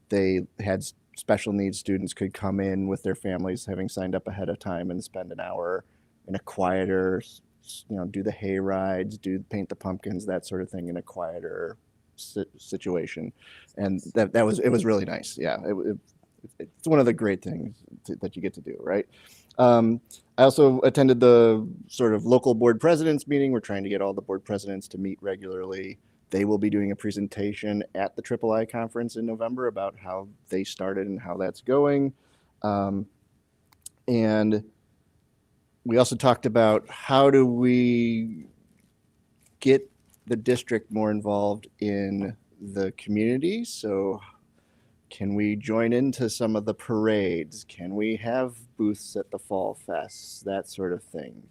S7: they had special needs students could come in with their families, having signed up ahead of time, and spend an hour in a quieter, do the hay rides, paint the pumpkins, that sort of thing in a quieter situation. And it was really nice. Yeah, it's one of the great things that you get to do, right? I also attended the sort of local board presidents meeting. We're trying to get all the board presidents to meet regularly. They will be doing a presentation at the III conference in November about how they started and how that's going. And we also talked about how do we get the district more involved in the community. So can we join into some of the parades? Can we have booths at the Fall Fest? That sort of thing.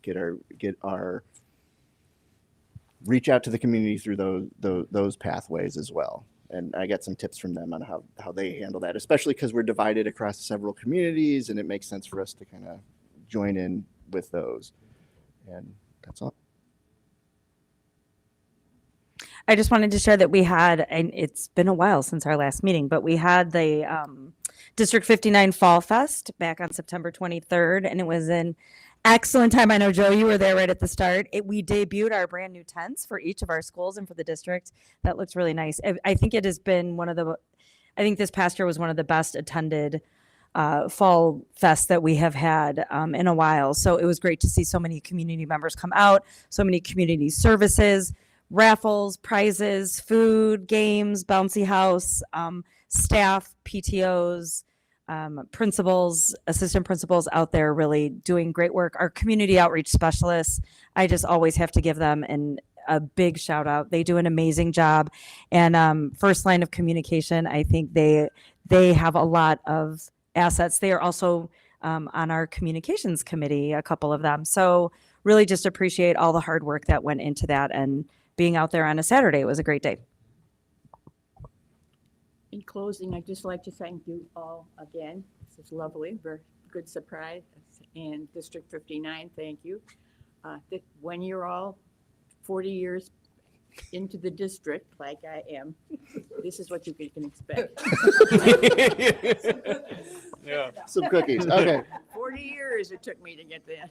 S7: Reach out to the community through those pathways as well. And I got some tips from them on how they handle that, especially because we're divided across several communities, and it makes sense for us to kind of join in with those. And that's all.
S20: I just wanted to share that we had, and it's been a while since our last meeting, but we had the District 59 Fall Fest back on September 23rd, and it was an excellent time. I know, Joe, you were there right at the start. We debuted our brand new tents for each of our schools and for the district. That looks really nice. I think it has been I think this past year was one of the best attended fall fest that we have had in a while. So it was great to see so many community members come out, so many community services, raffles, prizes, food, games, bouncy house, staff, PTOs, principals, assistant principals out there really doing great work. Our community outreach specialists, I just always have to give them a big shout out. They do an amazing job. And first line of communication, I think they have a lot of assets. They are also on our communications committee, a couple of them. So really just appreciate all the hard work that went into that, and being out there on a Saturday. It was a great day.
S9: In closing, I'd just like to thank you all again. This is lovely, very good surprise. And District 59, thank you. When you're all 40 years into the district, like I am, this is what you can expect.
S7: Yeah. Some cookies. Okay.
S9: 40 years it took me to get there.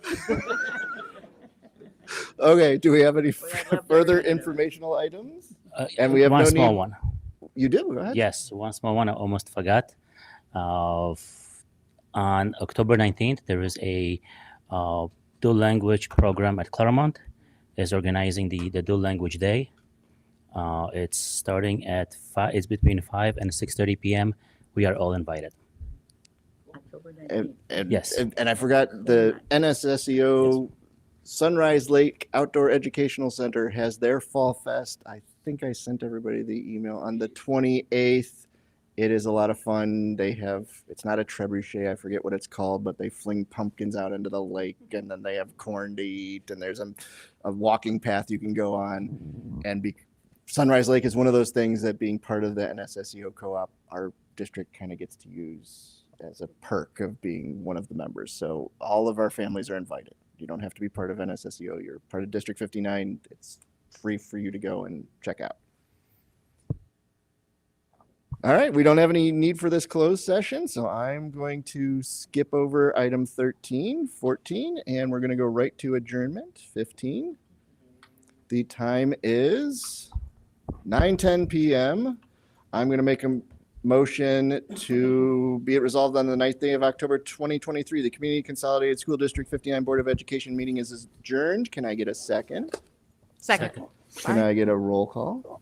S7: Okay. Do we have any further informational items? And we have
S8: one
S7: no
S8: small
S7: need-
S8: one.
S7: You do? Go ahead.
S8: Yes, one small one. I almost forgot. On October 19th, there is a dual language program at Claremont. Is organizing the dual language day. It's starting at 5. It's between 5 and 6:30 p.m. We are all invited.
S7: And
S8: Yes.
S7: and I forgot the NSSEO Sunrise Lake Outdoor Educational Center has their Fall Fest. I think I sent everybody the email on the 28th. It is a lot of fun. They have, it's not a trebuchet, I forget what it's called, but they fling pumpkins out into the lake, and then they have corn to eat, and there's a walking path you can go on. And Sunrise Lake is one of those things that, being part of the NSSEO co-op, our district kind of gets to use as a perk of being one of the members. So all of our families are invited. You don't have to be part of NSSEO. You're part of District 59. It's free for you to go and check out. All right, we don't have any need for this closed session, so I'm going to skip over item 13, 14, and we're going to go right to adjournment, 15. The time is 9:10 p.m. I'm going to make a motion to be it resolved on the 9th day of October 2023, the Community Consolidated School District 59 Board of Education meeting is adjourned. Can I get a second?
S4: Second.
S7: Can I get a roll call?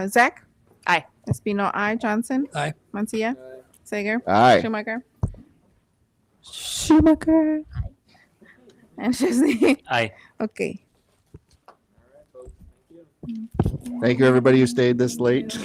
S21: Zach?
S4: Aye.
S21: Espino, aye. Johnson?
S2: Aye.
S21: Mancia? Sager?
S7: Aye.
S21: Schumacher? Schumacher? And Chesney?
S8: Aye.
S21: Okay.
S7: Thank you, everybody who stayed this late.